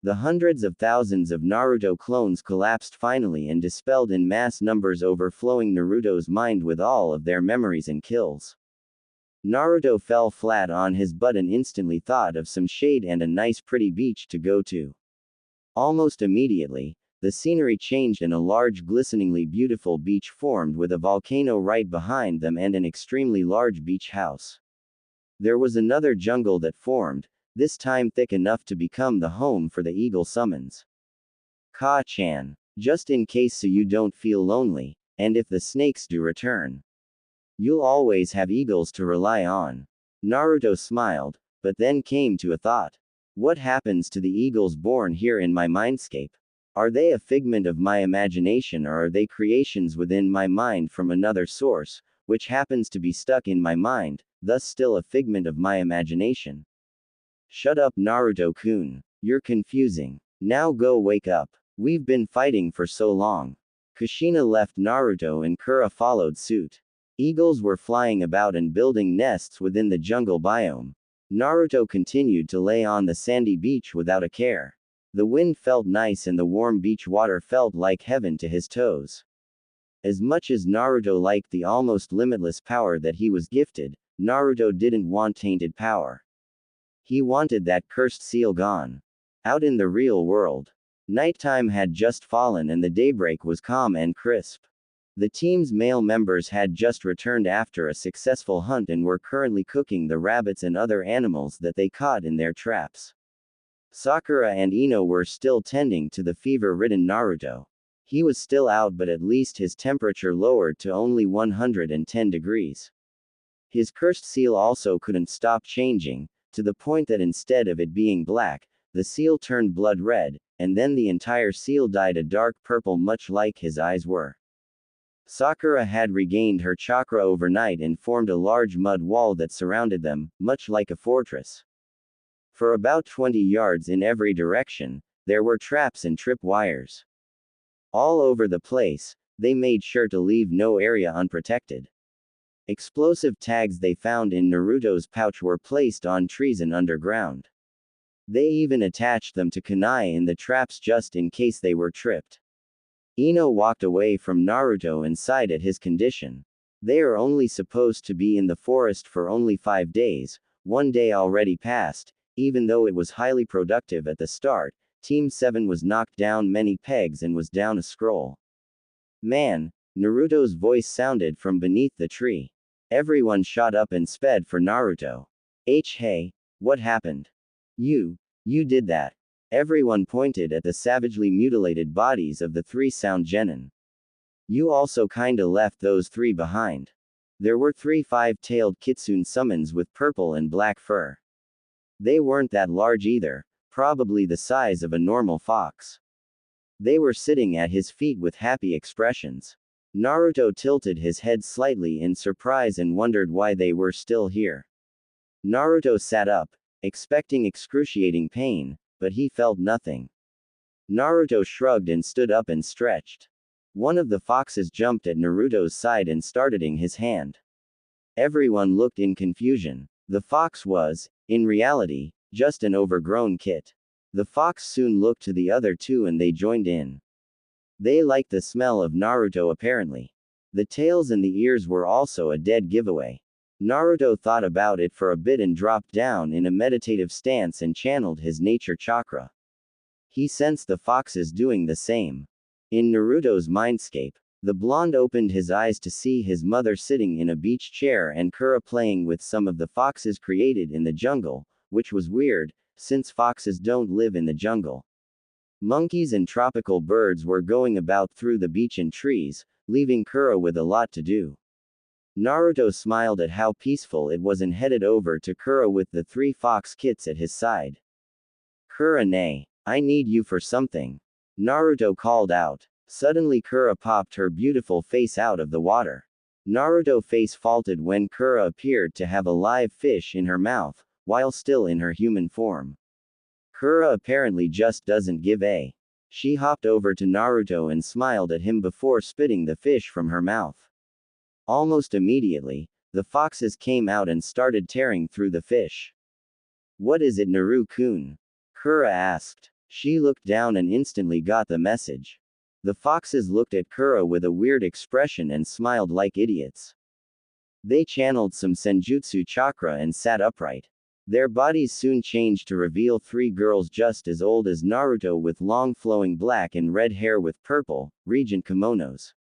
The hundreds of thousands of Naruto clones collapsed finally and dispelled in mass numbers, overflowing Naruto's mind with all of their memories and kills. Naruto fell flat on his butt and instantly thought of some shade and a nice pretty beach to go to. Almost immediately, the scenery changed and a large glisteningly beautiful beach formed with a volcano right behind them and an extremely large beach house. There was another jungle that formed, this time thick enough to become the home for the eagle summons. Ka-chan. Just in case so you don't feel lonely, and if the snakes do return, you'll always have eagles to rely on. Naruto smiled, but then came to a thought. What happens to the eagles born here in my mindscape? Are they a figment of my imagination, or are they creations within my mind from another source, which happens to be stuck in my mind, thus still a figment of my imagination? Shut up, Naruto-kun. You're confusing. Now go wake up. We've been fighting for so long. Kushina left Naruto and Kura followed suit. Eagles were flying about and building nests within the jungle biome. Naruto continued to lay on the sandy beach without a care. The wind felt nice and the warm beach water felt like heaven to his toes. As much as Naruto liked the almost limitless power that he was gifted, Naruto didn't want tainted power. He wanted that cursed seal gone. Out in the real world, nighttime had just fallen and the daybreak was calm and crisp. The team's male members had just returned after a successful hunt and were currently cooking the rabbits and other animals that they caught in their traps. Sakura and Ino were still tending to the fever-ridden Naruto. He was still out, but at least his temperature lowered to only 110 degrees. His cursed seal also couldn't stop changing, to the point that instead of it being black, the seal turned blood red, and then the entire seal dyed a dark purple, much like his eyes were. Sakura had regained her chakra overnight and formed a large mud wall that surrounded them, much like a fortress. For about 20 yards in every direction, there were traps and trip wires. All over the place, they made sure to leave no area unprotected. Explosive tags they found in Naruto's pouch were placed on trees and underground. They even attached them to kunai in the traps just in case they were tripped. Ino walked away from Naruto and sighed at his condition. They are only supposed to be in the forest for only 5 days, 1 day already passed. Even though it was highly productive at the start, Team 7 was knocked down many pegs and was down a scroll. Man, Naruto's voice sounded from beneath the tree. Everyone shot up and sped for Naruto. Hey, what happened? You did that. Everyone pointed at the savagely mutilated bodies of the 3 sound genin. You also kinda left those 3 behind. There were 3 5-tailed kitsune summons with purple and black fur. They weren't that large either, probably the size of a normal fox. They were sitting at his feet with happy expressions. Naruto tilted his head slightly in surprise and wondered why they were still here. Naruto sat up, expecting excruciating pain, but he felt nothing. Naruto shrugged and stood up and stretched. One of the foxes jumped at Naruto's side and started ing his hand. Everyone looked in confusion. The fox was, in reality, just an overgrown kit. The fox soon looked to the other 2 and they joined in. They liked the smell of Naruto apparently. The tails and the ears were also a dead giveaway. Naruto thought about it for a bit and dropped down in a meditative stance and channeled his nature chakra. He sensed the foxes doing the same. In Naruto's mindscape, the blonde opened his eyes to see his mother sitting in a beach chair and Kura playing with some of the foxes created in the jungle, which was weird, since foxes don't live in the jungle. Monkeys and tropical birds were going about through the beach and trees, leaving Kura with a lot to do. Naruto smiled at how peaceful it was and headed over to Kura with the 3 fox kits at his side. Kura-ne, I need you for something. Naruto called out. Suddenly Kura popped her beautiful face out of the water. Naruto's face faltered when Kura appeared to have a live fish in her mouth, while still in her human form. Kura apparently just doesn't give a. She hopped over to Naruto and smiled at him before spitting the fish from her mouth. Almost immediately, the foxes came out and started tearing through the fish. What is it, Naru-kun? Kura asked. She looked down and instantly got the message. The foxes looked at Kura with a weird expression and smiled like idiots. They channeled some senjutsu chakra and sat upright. Their bodies soon changed to reveal 3 girls just as old as Naruto with long flowing black and red hair with purple, regent kimonos.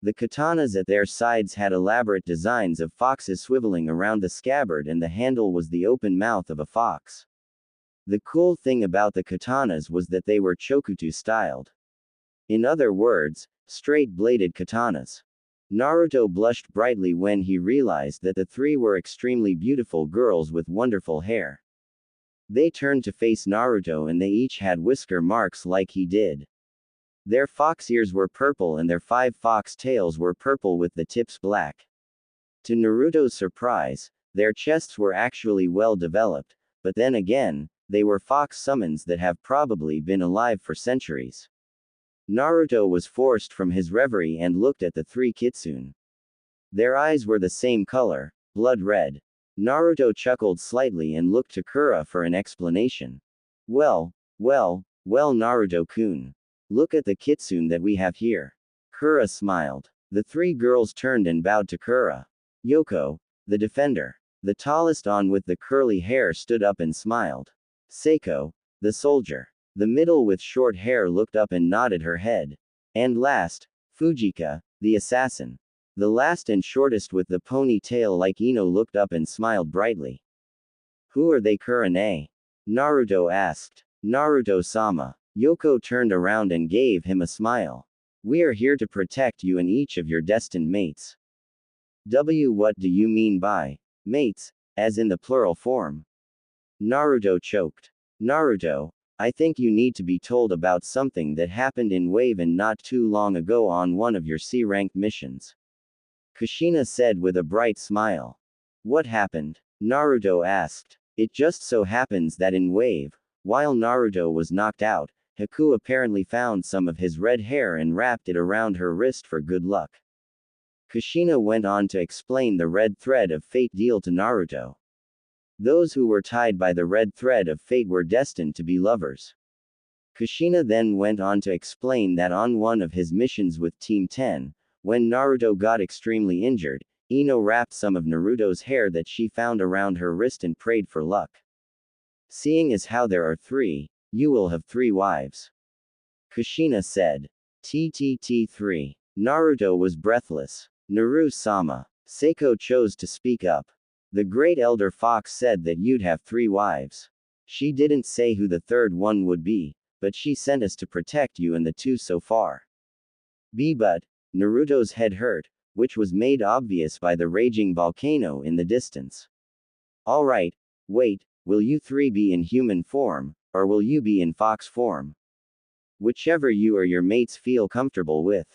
The katanas at their sides had elaborate designs of foxes swiveling around the scabbard and the handle was the open mouth of a fox. The cool thing about the katanas was that they were chokuto styled. In other words, straight-bladed katanas. Naruto blushed brightly when he realized that the 3 were extremely beautiful girls with wonderful hair. They turned to face Naruto and they each had whisker marks like he did. Their fox ears were purple and their 5 fox tails were purple with the tips black. To Naruto's surprise, their chests were actually well developed, but then again, they were fox summons that have probably been alive for centuries. Naruto was forced from his reverie and looked at the 3 kitsune. Their eyes were the same color, blood red. Naruto chuckled slightly and looked to Kura for an explanation. Well, Naruto-kun. Look at the kitsune that we have here. Kura smiled. The 3 girls turned and bowed to Kura. Yoko, the defender. The tallest on with the curly hair stood up and smiled. Seiko, the soldier. The middle with short hair looked up and nodded her head. And last, Fujika, the assassin. The last and shortest with the ponytail like Ino looked up and smiled brightly. Who are they, Kura-ne? Naruto asked. Naruto-sama. Yoko turned around and gave him a smile. We are here to protect you and each of your destined mates. What do you mean by mates, as in the plural form? Naruto choked. Naruto, I think you need to be told about something that happened in Wave and not too long ago on one of your C-ranked missions. Kushina said with a bright smile. What happened? Naruto asked. It just so happens that in Wave, while Naruto was knocked out, Haku apparently found some of his red hair and wrapped it around her wrist for good luck. Kushina went on to explain the red thread of fate deal to Naruto. Those who were tied by the red thread of fate were destined to be lovers. Kushina then went on to explain that on one of his missions with Team 10, when Naruto got extremely injured, Ino wrapped some of Naruto's hair that she found around her wrist and prayed for luck. Seeing as how there are 3, you will have 3 wives. Kushina said. TTT3. Naruto was breathless. Naru-sama. Seiko chose to speak up. The great elder fox said that you'd have 3 wives. She didn't say who the 3rd one would be, but she sent us to protect you and the 2 so far. But, Naruto's head hurt, which was made obvious by the raging volcano in the distance. Alright, wait, will you 3 be in human form, or will you be in fox form? Whichever you or your mates feel comfortable with.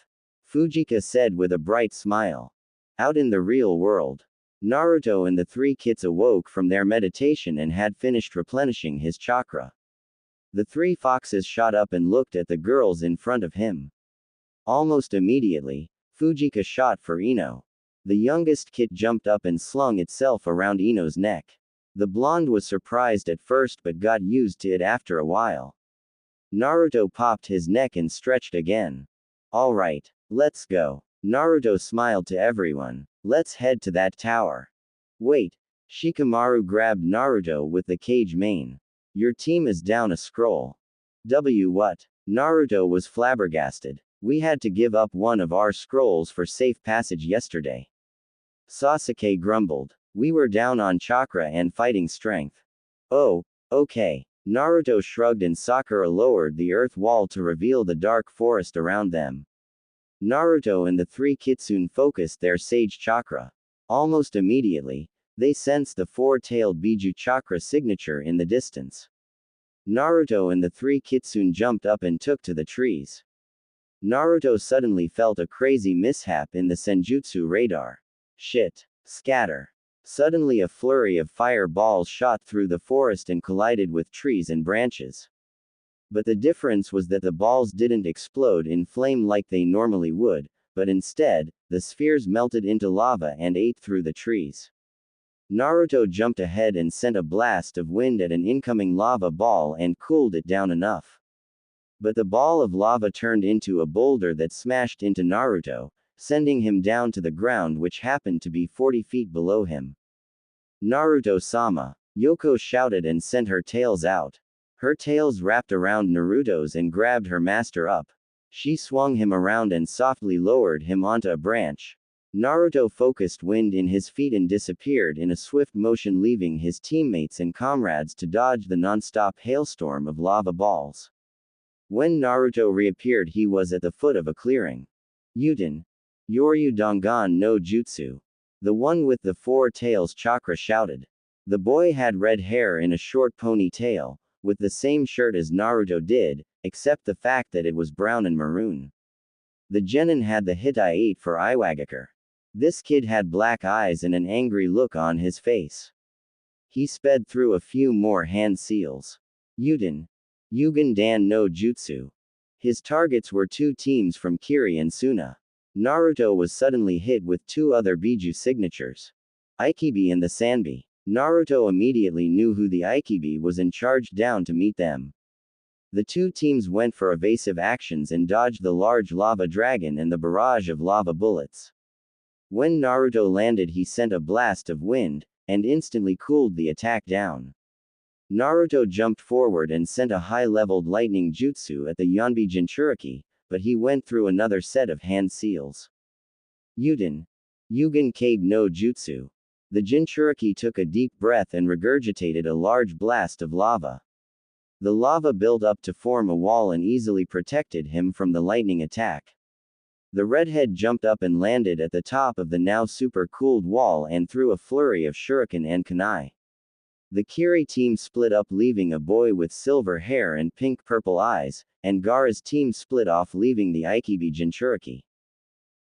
Fujika said with a bright smile. Out in the real world, Naruto and the 3 kits awoke from their meditation and had finished replenishing his chakra. The 3 foxes shot up and looked at the girls in front of him. Almost immediately, Fujika shot for Ino. The youngest kit jumped up and slung itself around Ino's neck. The blonde was surprised at first but got used to it after a while. Naruto popped his neck and stretched again. Alright, let's go. Naruto smiled to everyone. Let's head to that tower. Wait. Shikamaru grabbed Naruto with the cage mane. Your team is down a scroll. What? Naruto was flabbergasted. We had to give up one of our scrolls for safe passage yesterday. Sasuke grumbled. We were down on chakra and fighting strength. Oh, okay. Naruto shrugged and Sakura lowered the earth wall to reveal the dark forest around them. Naruto and the three kitsune focused their sage chakra. Almost immediately, they sensed the four-tailed Biju chakra signature in the distance. Naruto and the three kitsune jumped up and took to the trees. Naruto suddenly felt a crazy mishap in the senjutsu radar. Shit. Scatter. Suddenly a flurry of fireballs shot through the forest and collided with trees and branches. But the difference was that the balls didn't explode in flame like they normally would, but instead, the spheres melted into lava and ate through the trees. Naruto jumped ahead and sent a blast of wind at an incoming lava ball and cooled it down enough. But the ball of lava turned into a boulder that smashed into Naruto, sending him down to the ground, which happened to be 40 feet below him. Naruto-sama, Yoko shouted and sent her tails out. Her tails wrapped around Naruto's and grabbed her master up. She swung him around and softly lowered him onto a branch. Naruto focused wind in his feet and disappeared in a swift motion, leaving his teammates and comrades to dodge the non-stop hailstorm of lava balls. When Naruto reappeared, he was at the foot of a clearing. Yuten. Yoryu Dangan no Jutsu. The one with the four tails chakra shouted. The boy had red hair in a short ponytail, with the same shirt as Naruto did, except the fact that it was brown and maroon. The genin had the hit I ate for Iwagakure. This kid had black eyes and an angry look on his face. He sped through a few more hand seals. Yuten. Yugen Dan no Jutsu. His targets were two teams from Kiri and Suna. Naruto was suddenly hit with two other Biju signatures. Ikibi and the Sanbi. Naruto immediately knew who the Ikibi was and charged down to meet them. The two teams went for evasive actions and dodged the large lava dragon and the barrage of lava bullets. When Naruto landed, he sent a blast of wind, and instantly cooled the attack down. Naruto jumped forward and sent a high-leveled lightning jutsu at the Yanbi Jinchuriki, but he went through another set of hand seals. Yuten. Yugen Kabe no Jutsu. The Jinchuriki took a deep breath and regurgitated a large blast of lava. The lava built up to form a wall and easily protected him from the lightning attack. The redhead jumped up and landed at the top of the now super-cooled wall and threw a flurry of shuriken and kunai. The Kiri team split up, leaving a boy with silver hair and pink-purple eyes, and Gaara's team split off, leaving the Ikibi Jinchuriki.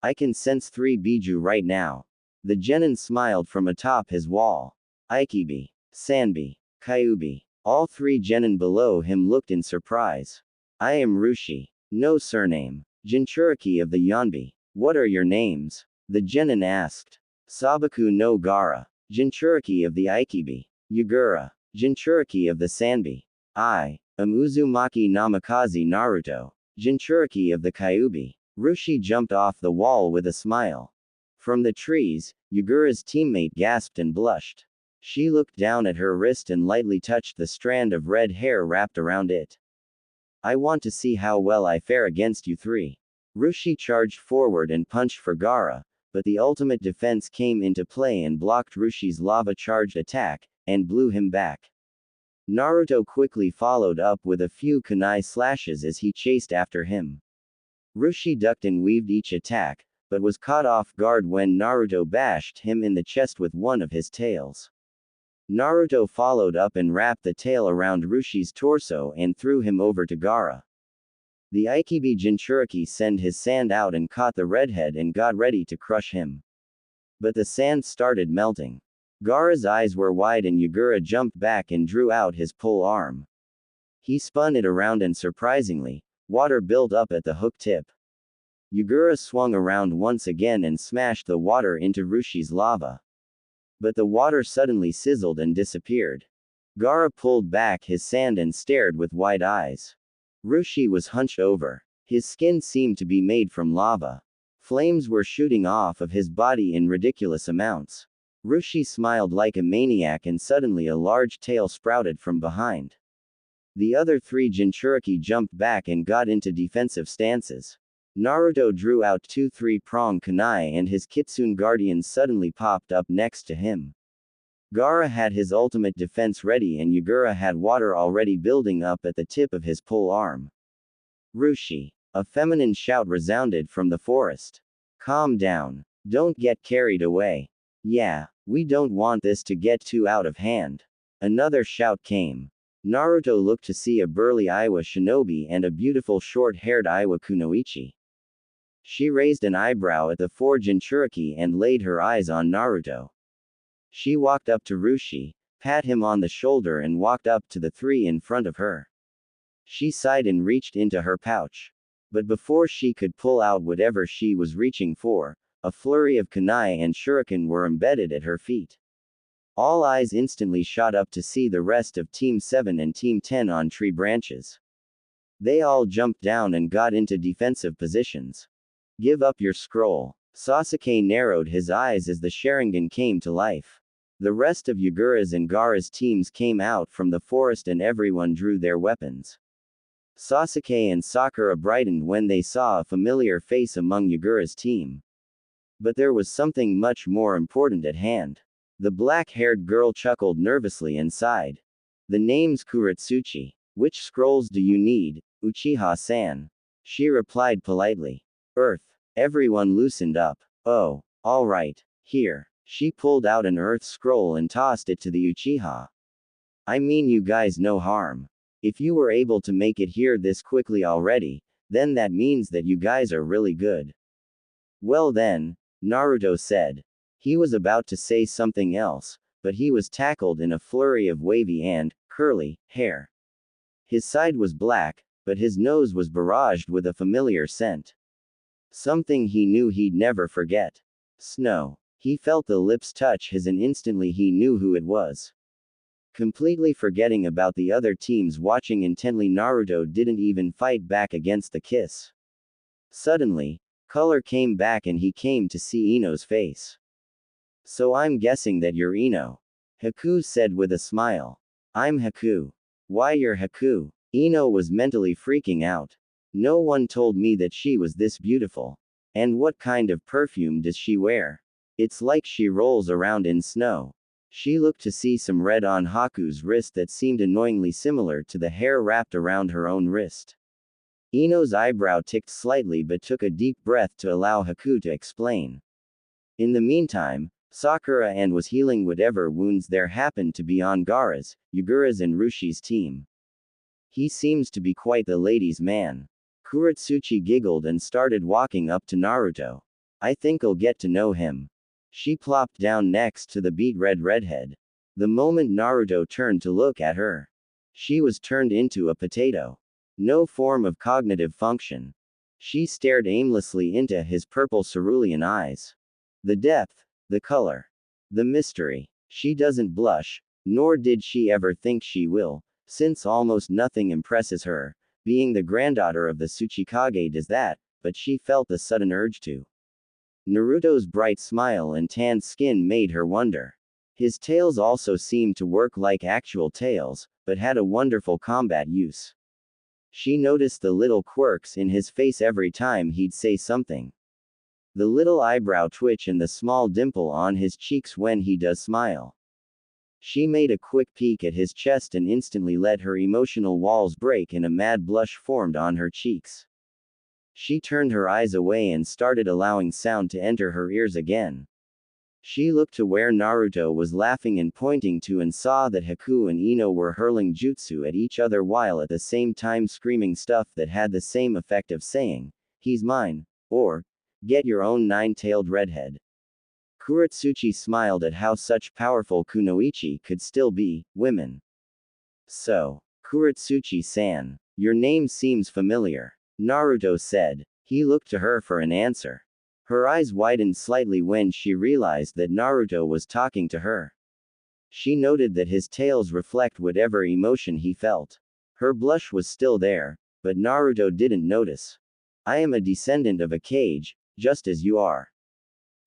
I can sense 3 Biju right now. The genin smiled from atop his wall. Ikibi, Sanbi, Kyuubi. All 3 genin below him looked in surprise. I am Rushi. No surname. Jinchuriki of the Yanbi. What are your names? The genin asked. Sabaku no Gaara. Jinchuriki of the Ikibi. Yagura. Jinchuriki of the Sanbi. I am Uzumaki Namikaze Naruto. Jinchuriki of the Kyuubi. Rushi jumped off the wall with a smile. From the trees, Yagura's teammate gasped and blushed. She looked down at her wrist and lightly touched the strand of red hair wrapped around it. I want to see how well I fare against you 3. Rushi charged forward and punched for Gaara, but the ultimate defense came into play and blocked Rushi's lava-charged attack, and blew him back. Naruto quickly followed up with a few kunai slashes as he chased after him. Rushi ducked and weaved each attack, but was caught off guard when Naruto bashed him in the chest with one of his tails. Naruto followed up and wrapped the tail around Rushi's torso and threw him over to Gaara. The Ikibi Jinchuriki sent his sand out and caught the redhead and got ready to crush him. But the sand started melting. Gaara's eyes were wide and Yagura jumped back and drew out his pole arm. He spun it around and surprisingly, water built up at the hook tip. Yagura swung around once again and smashed the water into Rushi's lava. But the water suddenly sizzled and disappeared. Gaara pulled back his sand and stared with wide eyes. Rushi was hunched over. His skin seemed to be made from lava. Flames were shooting off of his body in ridiculous amounts. Rushi smiled like a maniac and suddenly a large tail sprouted from behind. The other three Jinchuriki jumped back and got into defensive stances. Naruto drew out two three-prong kunai and his Kitsune guardians suddenly popped up next to him. Gaara had his ultimate defense ready and Yagura had water already building up at the tip of his pole arm. Rushi! A feminine shout resounded from the forest. Calm down. Don't get carried away. Yeah, we don't want this to get too out of hand. Another shout came. Naruto looked to see a burly Iwa shinobi and a beautiful short-haired Iwa kunoichi. She raised an eyebrow at the four Jinchuriki and laid her eyes on Naruto. She walked up to Rushi, pat him on the shoulder and walked up to the three in front of her. She sighed and reached into her pouch. But before she could pull out whatever she was reaching for, a flurry of kunai and shuriken were embedded at her feet. All eyes instantly shot up to see the rest of Team 7 and Team 10 on tree branches. They all jumped down and got into defensive positions. Give up your scroll. Sasuke narrowed his eyes as the Sharingan came to life. The rest of Yagura's and Gaara's teams came out from the forest and everyone drew their weapons. Sasuke and Sakura brightened when they saw a familiar face among Yagura's team. But there was something much more important at hand. The black-haired girl chuckled nervously and sighed. The name's Kurotsuchi. Which scrolls do you need, Uchiha-san? She replied politely. Earth. Everyone loosened up. Oh, all right. Here. She pulled out an earth scroll and tossed it to the Uchiha. I mean, you guys no harm. If you were able to make it here this quickly already, then that means that you guys are really good. Well then, Naruto said. He was about to say something else, but he was tackled in a flurry of wavy and curly hair. His side was black, but his nose was barraged with a familiar scent. Something he knew he'd never forget. Snow. He felt the lips touch his and instantly he knew who it was. Completely forgetting about the other teams watching intently, Naruto didn't even fight back against the kiss. Suddenly, color came back and he came to see Ino's face. So I'm guessing that you're Ino. Haku said with a smile. I'm Haku. Why you're Haku? Ino was mentally freaking out. No one told me that she was this beautiful. And what kind of perfume does she wear? It's like she rolls around in snow. She looked to see some red on Haku's wrist that seemed annoyingly similar to the hair wrapped around her own wrist. Ino's eyebrow ticked slightly but took a deep breath to allow Haku to explain. In the meantime, Sakura and was healing whatever wounds there happened to be on Gaara's, Yagura's and Rushi's team. He seems to be quite the ladies' man. Kurotsuchi giggled and started walking up to Naruto. I think I'll get to know him. She plopped down next to the beet red redhead. The moment Naruto turned to look at her, she was turned into a potato. No form of cognitive function. She stared aimlessly into his purple cerulean eyes. The depth, the color, the mystery. She doesn't blush, nor did she ever think she will, since almost nothing impresses her. Being the granddaughter of the Tsuchikage does that, but she felt the sudden urge to. Naruto's bright smile and tanned skin made her wonder. His tails also seemed to work like actual tails, but had a wonderful combat use. She noticed the little quirks in his face every time he'd say something. The little eyebrow twitch and the small dimple on his cheeks when he does smile. She made a quick peek at his chest and instantly let her emotional walls break and a mad blush formed on her cheeks. She turned her eyes away and started allowing sound to enter her ears again. She looked to where Naruto was laughing and pointing to and saw that Haku and Ino were hurling jutsu at each other while at the same time screaming stuff that had the same effect of saying, "He's mine," or, "Get your own nine-tailed redhead." Kurotsuchi smiled at how such powerful kunoichi could still be women. So, Kurotsuchi-san, your name seems familiar, Naruto said. He looked to her for an answer. Her eyes widened slightly when she realized that Naruto was talking to her. She noted that his tails reflect whatever emotion he felt. Her blush was still there, but Naruto didn't notice. I am a descendant of a cage, just as you are.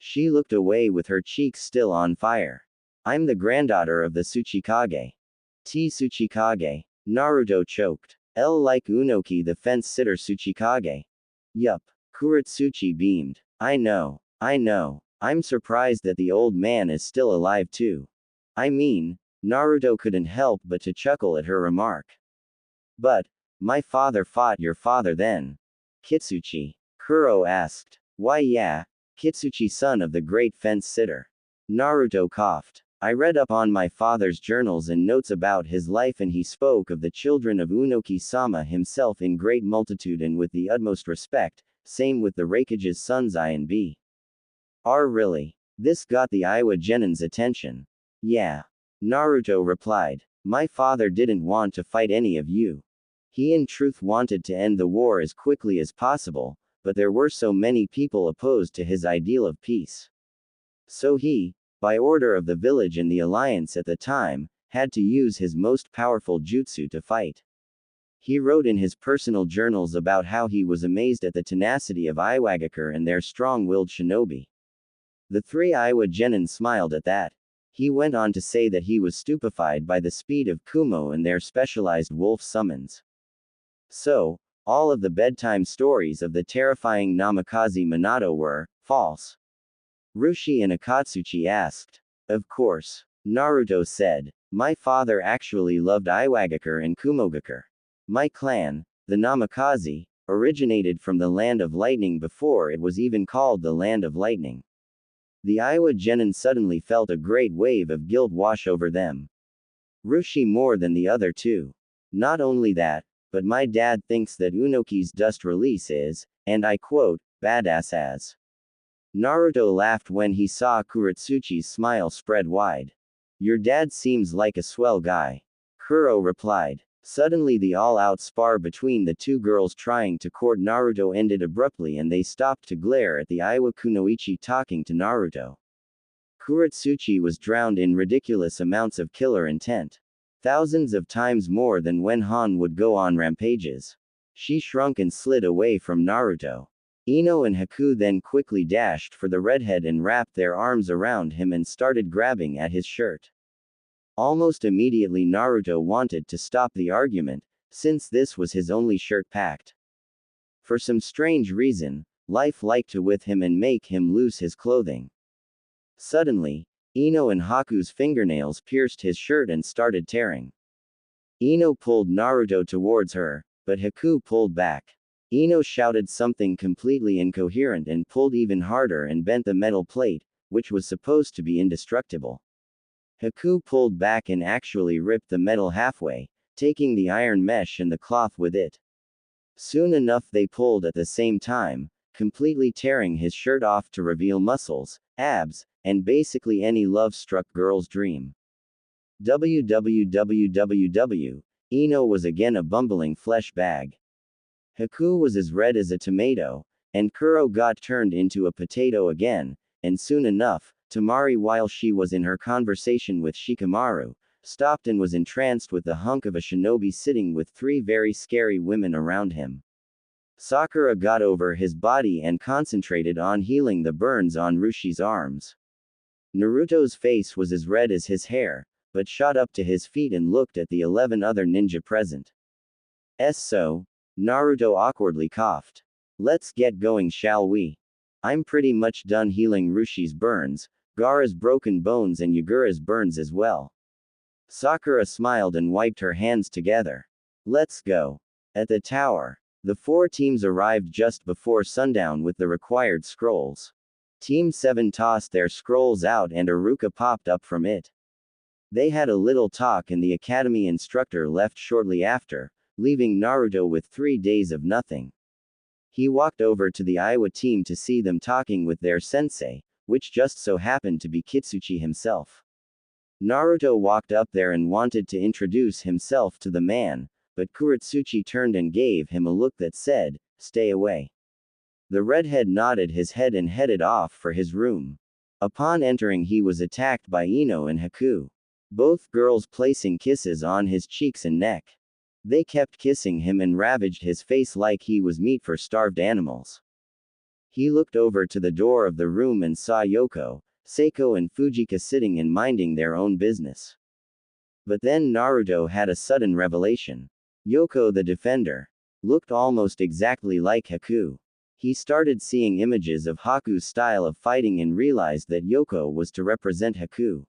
She looked away with her cheeks still on fire. I'm the granddaughter of the Tsuchikage. T. Tsuchikage. Naruto choked. L like Unoki the fence-sitter Tsuchikage. Yup. Kurotsuchi beamed. I know. I'm surprised that the old man is still alive too. I mean, Naruto couldn't help but to chuckle at her remark. But, my father fought your father then. Kitsuchi. Kuro asked. Why yeah, Kitsuchi son of the great fence-sitter. Naruto coughed. I read up on my father's journals and notes about his life, and he spoke of the children of Unoki-sama himself in great multitude and with the utmost respect, same with the Raikage's sons I and B. R. Really? This got the Iowa Genin's attention. Yeah. Naruto replied. My father didn't want to fight any of you. He in truth wanted to end the war as quickly as possible, but there were so many people opposed to his ideal of peace. So he, by order of the village and the alliance at the time, had to use his most powerful jutsu to fight. He wrote in his personal journals about how he was amazed at the tenacity of Iwagakure and their strong-willed shinobi. The three Iowa Genin smiled at that. He went on to say that he was stupefied by the speed of Kumo and their specialized wolf summons. So, all of the bedtime stories of the terrifying Namikaze Minato were false. Rushi and Akatsuchi asked. Of course. Naruto said. My father actually loved Iwagakure and Kumogakure. My clan, the Namikaze, originated from the Land of Lightning before it was even called the Land of Lightning. The Iowa Genin suddenly felt a great wave of guilt wash over them. Rushi more than the other two. Not only that, but my dad thinks that Unoki's dust release is, and I quote, badass as. Naruto laughed when he saw Kurotsuchi's smile spread wide. Your dad seems like a swell guy. Kuro replied. Suddenly the all-out spar between the two girls trying to court Naruto ended abruptly and they stopped to glare at the Iowa Kunoichi talking to Naruto. Kurotsuchi was drowned in ridiculous amounts of killer intent. Thousands of times more than when Han would go on rampages. She shrunk and slid away from Naruto. Ino and Haku then quickly dashed for the redhead and wrapped their arms around him and started grabbing at his shirt. Almost immediately Naruto wanted to stop the argument, since this was his only shirt packed. For some strange reason, life liked to with him and make him lose his clothing. Suddenly, Ino and Haku's fingernails pierced his shirt and started tearing. Ino pulled Naruto towards her, but Haku pulled back. Ino shouted something completely incoherent and pulled even harder and bent the metal plate, which was supposed to be indestructible. Haku pulled back and actually ripped the metal halfway, taking the iron mesh and the cloth with it. Soon enough they pulled at the same time, completely tearing his shirt off to reveal muscles, abs, and basically any love-struck girl's dream. WWWWW. Ino was again a bumbling flesh bag. Haku was as red as a tomato, and Kuro got turned into a potato again, and soon enough, Tamari, while she was in her conversation with Shikamaru, stopped and was entranced with the hunk of a shinobi sitting with three very scary women around him. Sakura got over his body and concentrated on healing the burns on Rushi's arms. Naruto's face was as red as his hair, but shot up to his feet and looked at the 11 other ninja present. So, Naruto awkwardly coughed. Let's get going, shall we? I'm pretty much done healing Rushi's burns, Gaara's broken bones and Yagura's burns as well. Sakura smiled and wiped her hands together. Let's go. At the tower, the four teams arrived just before sundown with the required scrolls. Team 7 tossed their scrolls out and Iruka popped up from it. They had a little talk and the academy instructor left shortly after, leaving Naruto with 3 days of nothing. He walked over to the Iowa team to see them talking with their sensei, which just so happened to be Kitsuchi himself. Naruto walked up there and wanted to introduce himself to the man, but Kurotsuchi turned and gave him a look that said, "Stay away." The redhead nodded his head and headed off for his room. Upon entering he was attacked by Ino and Haku. Both girls placing kisses on his cheeks and neck. They kept kissing him and ravaged his face like he was meat for starved animals. He looked over to the door of the room and saw Yoko, Seiko and Fujika sitting and minding their own business. But then Naruto had a sudden revelation. Yoko the defender looked almost exactly like Haku. He started seeing images of Haku's style of fighting and realized that Yoko was to represent Haku.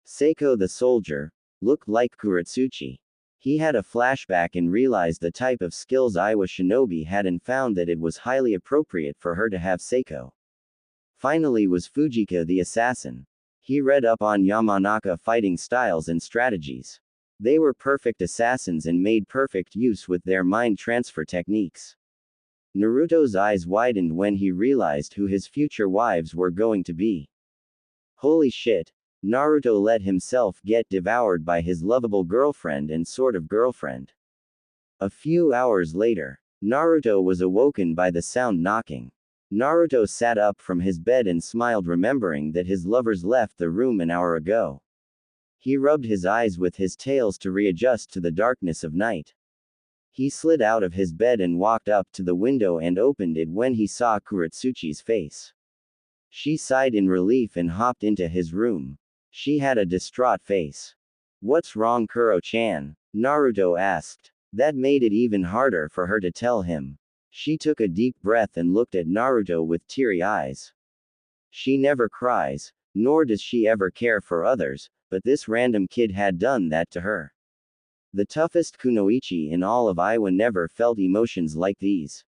Seiko the soldier looked like kurotsuchi. He had a flashback and realized the type of skills Iwa Shinobi had and found that it was highly appropriate for her to have Seiko. Finally was Fujika the assassin. He read up on Yamanaka fighting styles and strategies. They were perfect assassins and made perfect use with their mind transfer techniques. Naruto's eyes widened when he realized who his future wives were going to be. Holy shit! Naruto let himself get devoured by his lovable girlfriend and sort of girlfriend. A few hours later, Naruto was awoken by the sound knocking. Naruto sat up from his bed and smiled, remembering that his lovers left the room an hour ago. He rubbed his eyes with his tails to readjust to the darkness of night. He slid out of his bed and walked up to the window and opened it when he saw Kurotsuchi's face. She sighed in relief and hopped into his room. She had a distraught face. "What's wrong, Kuro-chan?" Naruto asked. That made it even harder for her to tell him. She took a deep breath and looked at Naruto with teary eyes. She never cries, nor does she ever care for others, but this random kid had done that to her. The toughest kunoichi in all of Iwa never felt emotions like these.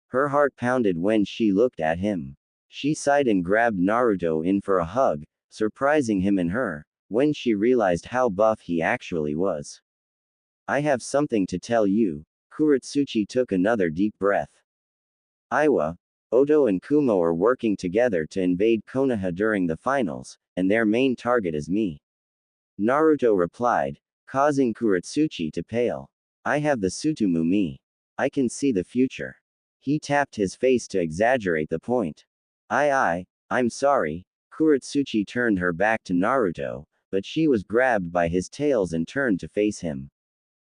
Her heart pounded when she looked at him. She sighed and grabbed Naruto in for a hug, surprising him and her, when she realized how buff he actually was. "I have something to tell you." Kurotsuchi took another deep breath. "Iwa, Oto and Kumo are working together to invade Konoha during the finals, and their main target is me." Naruto replied, causing Kurotsuchi to pale. "I have the Tsutomu me. I can see the future." He tapped his face to exaggerate the point. I'm sorry." Kurotsuchi turned her back to Naruto, but she was grabbed by his tails and turned to face him.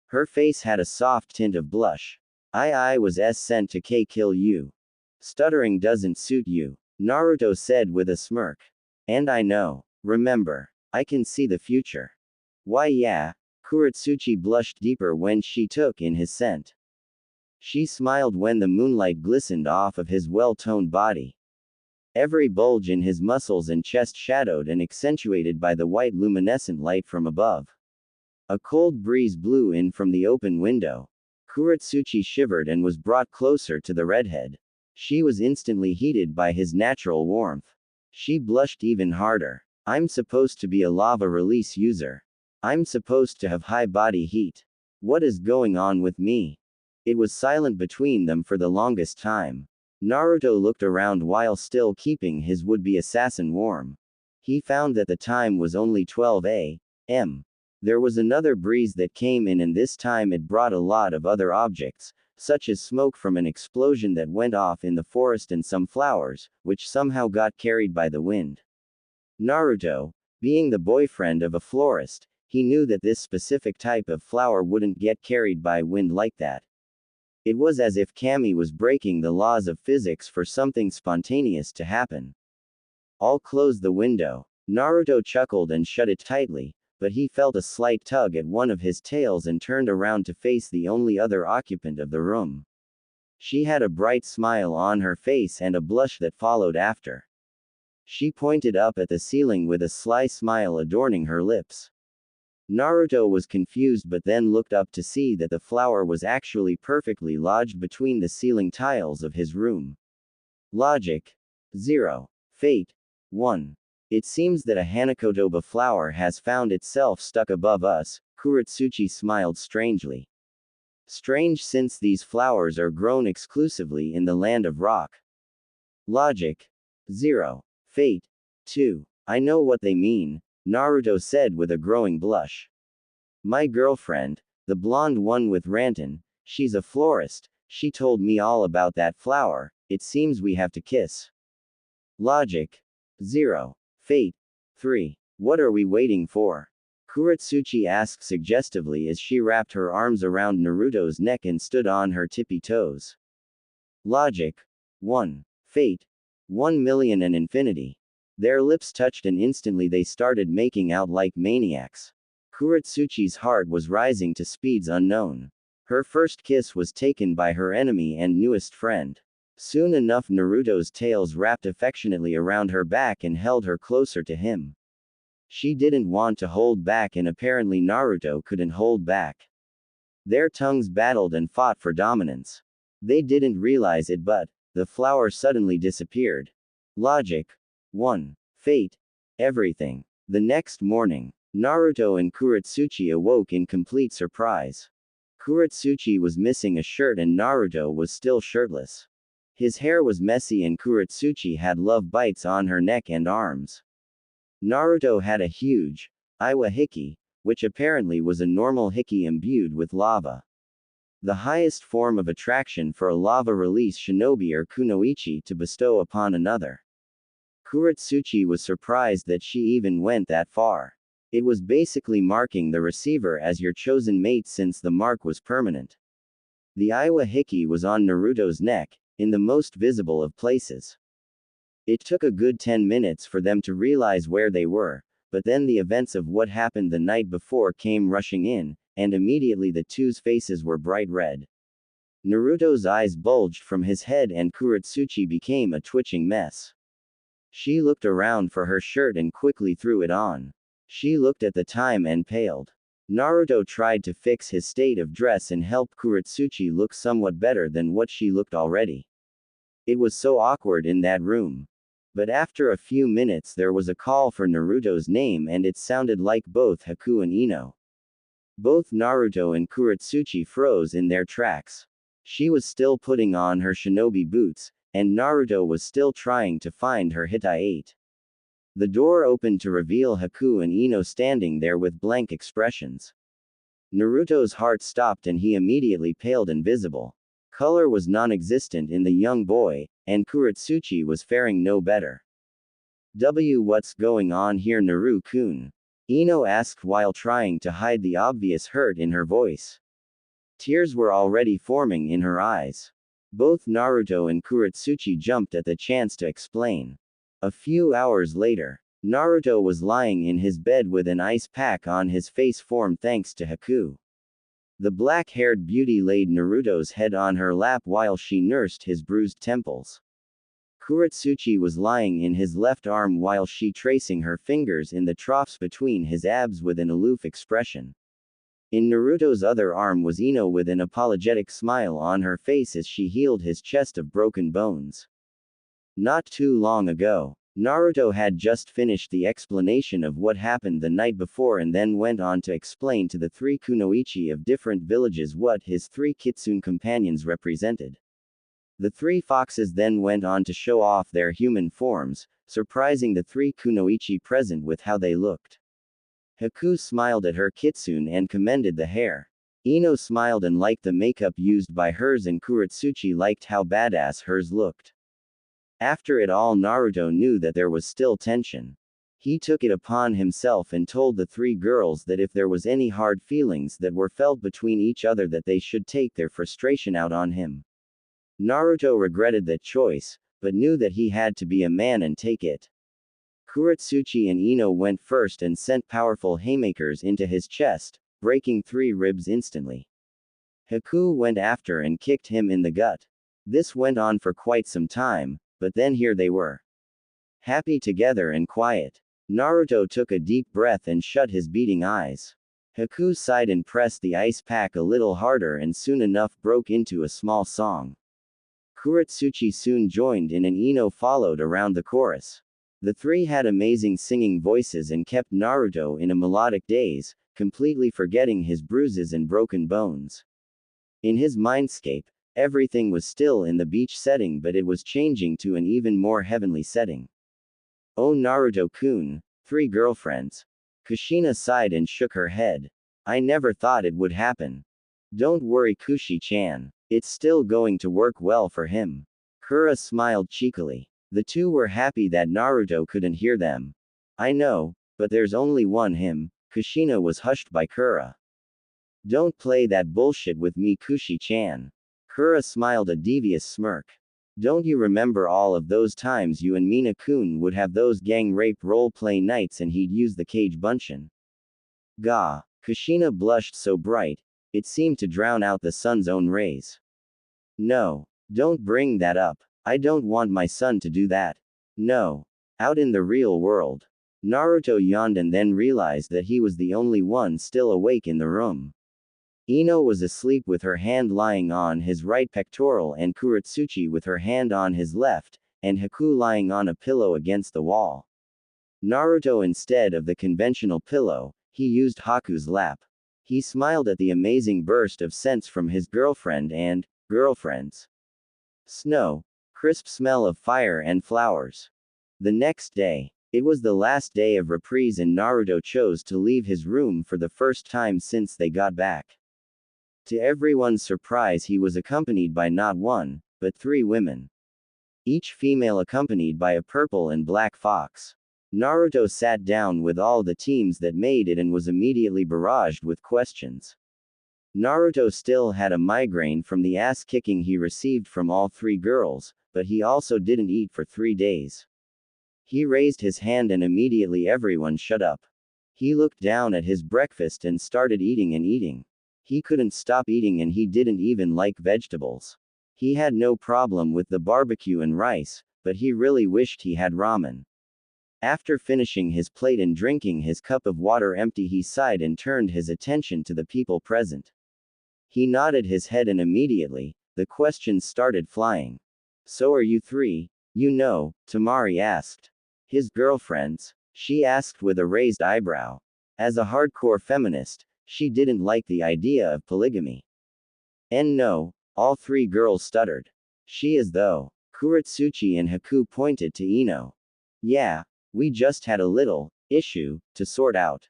Her face had a soft tint of blush. I was sent to kill you. Stuttering doesn't suit you," Naruto said with a smirk. "And I know. Remember, I can see the future." "Why yeah." Kurotsuchi blushed deeper when she took in his scent. She smiled when the moonlight glistened off of his well-toned body. Every bulge in his muscles and chest shadowed and accentuated by the white luminescent light from above. A cold breeze blew in from the open window. Kurotsuchi shivered and was brought closer to the redhead. She was instantly heated by his natural warmth. She blushed even harder. "I'm supposed to be a lava release user. I'm supposed to have high body heat. What is going on with me?" It was silent between them for the longest time. Naruto looked around while still keeping his would-be assassin warm. He found that the time was only 12 a.m. There was another breeze that came in, and this time it brought a lot of other objects, such as smoke from an explosion that went off in the forest and some flowers, which somehow got carried by the wind. Naruto, being the boyfriend of a florist, he knew that this specific type of flower wouldn't get carried by wind like that. It was as if Kami was breaking the laws of physics for something spontaneous to happen. "I'll close the window." Naruto chuckled and shut it tightly, but he felt a slight tug at one of his tails and turned around to face the only other occupant of the room. She had a bright smile on her face and a blush that followed after. She pointed up at the ceiling with a sly smile adorning her lips. Naruto was confused but then looked up to see that the flower was actually perfectly lodged between the ceiling tiles of his room. Logic 0. Fate 1. It seems that a Hanakotoba flower has found itself stuck above us. Kurotsuchi smiled strangely. Strange, since these flowers are grown exclusively in the land of rock. Logic 0. Fate 2. I know what they mean, Naruto said with a growing blush. My girlfriend, the blonde one with Rantan, she's a florist, she told me all about that flower, it seems we have to kiss. Logic 0. Fate 3. What are we waiting for? Kurotsuchi asked suggestively as she wrapped her arms around Naruto's neck and stood on her tippy toes. Logic 1. Fate. 1,000,000 and infinity. Their lips touched and instantly they started making out like maniacs. Kurotsuchi's heart was rising to speeds unknown. Her first kiss was taken by her enemy and newest friend. Soon enough Naruto's tails wrapped affectionately around her back and held her closer to him. She didn't want to hold back and apparently Naruto couldn't hold back. Their tongues battled and fought for dominance. They didn't realize it but, the flower suddenly disappeared. Logic. 1. Fate. Everything. The next morning, Naruto and Kurotsuchi awoke in complete surprise. Kurotsuchi was missing a shirt and Naruto was still shirtless. His hair was messy and Kurotsuchi had love bites on her neck and arms. Naruto had a huge, Iwa hiki, which apparently was a normal hiki imbued with lava. The highest form of attraction for a lava-release shinobi or kunoichi to bestow upon another. Kurotsuchi was surprised that she even went that far. It was basically marking the receiver as your chosen mate since the mark was permanent. The Iwa hiki was on Naruto's neck, in the most visible of places. It took a good 10 minutes for them to realize where they were, but then the events of what happened the night before came rushing in, and immediately the two's faces were bright red. Naruto's eyes bulged from his head and Kurotsuchi became a twitching mess. She looked around for her shirt and quickly threw it on. She looked at the time and paled. Naruto tried to fix his state of dress and help Kurotsuchi look somewhat better than what she looked already. It was so awkward in that room. But after a few minutes there was a call for Naruto's name and it sounded like both Haku and Ino. Both Naruto and Kurotsuchi froze in their tracks. She was still putting on her shinobi boots, and Naruto was still trying to find her Hitai-8. The door opened to reveal Haku and Ino standing there with blank expressions. Naruto's heart stopped and he immediately paled invisible. Color was non-existent in the young boy, and Kurotsuchi was faring no better. What's going on here Naru-kun? Ino asked while trying to hide the obvious hurt in her voice. Tears were already forming in her eyes. Both Naruto and Kurotsuchi jumped at the chance to explain. A few hours later, Naruto was lying in his bed with an ice pack on his face formed thanks to Haku. The black-haired beauty laid Naruto's head on her lap while she nursed his bruised temples. Kurotsuchi was lying in his left arm while she tracing her fingers in the troughs between his abs with an aloof expression. In Naruto's other arm was Ino with an apologetic smile on her face as she healed his chest of broken bones. Not too long ago, Naruto had just finished the explanation of what happened the night before and then went on to explain to the three kunoichi of different villages what his three kitsune companions represented. The three foxes then went on to show off their human forms, surprising the three kunoichi present with how they looked. Haku smiled at her kitsune and commended the hair. Ino smiled and liked the makeup used by hers and Kurotsuchi liked how badass hers looked. After it all Naruto knew that there was still tension. He took it upon himself and told the three girls that if there was any hard feelings that were felt between each other that they should take their frustration out on him. Naruto regretted that choice, but knew that he had to be a man and take it. Kurotsuchi and Ino went first and sent powerful haymakers into his chest, breaking 3 ribs instantly. Haku went after and kicked him in the gut. This went on for quite some time, but then here they were. Happy together and quiet. Naruto took a deep breath and shut his beating eyes. Haku sighed and pressed the ice pack a little harder and soon enough broke into a small song. Kurotsuchi soon joined in and Ino followed around the chorus. The three had amazing singing voices and kept Naruto in a melodic daze, completely forgetting his bruises and broken bones. In his mindscape, everything was still in the beach setting but it was changing to an even more heavenly setting. Oh Naruto-kun, 3 girlfriends. Kushina sighed and shook her head. I never thought it would happen. Don't worry Kushi-chan. It's still going to work well for him. Kura smiled cheekily. The two were happy that Naruto couldn't hear them. I know, but there's only one him. Kushina was hushed by Kura. Don't play that bullshit with me Kushi-chan. Kura smiled a devious smirk. Don't you remember all of those times you and Mina-kun would have those gang rape role-play nights and he'd use the cage bunshin? Gah. Kushina blushed so bright, it seemed to drown out the sun's own rays. No. Don't bring that up. I don't want my son to do that. No. Out in the real world. Naruto yawned and then realized that he was the only one still awake in the room. Ino was asleep with her hand lying on his right pectoral and Kurotsuchi with her hand on his left, and Haku lying on a pillow against the wall. Naruto, instead of the conventional pillow, he used Haku's lap. He smiled at the amazing burst of scents from his girlfriend and girlfriends. Snow, crisp smell of fire and flowers. The next day. It was the last day of reprise and Naruto chose to leave his room for the first time since they got back. To everyone's surprise, he was accompanied by not one, but 3 women. Each female accompanied by a purple and black fox. Naruto sat down with all the teams that made it and was immediately barraged with questions. Naruto still had a migraine from the ass-kicking he received from all 3 girls, but he also didn't eat for 3 days. He raised his hand and immediately everyone shut up. He looked down at his breakfast and started eating and eating. He couldn't stop eating and he didn't even like vegetables. He had no problem with the barbecue and rice, but he really wished he had ramen. After finishing his plate and drinking his cup of water empty, he sighed and turned his attention to the people present. He nodded his head and immediately, the questions started flying. So are you 3? You know, Tamari asked. His girlfriends? She asked with a raised eyebrow. As a hardcore feminist, she didn't like the idea of polygamy. And no, all 3 girls stuttered. She is though. Kurotsuchi and Haku pointed to Ino. Yeah, we just had a little issue to sort out.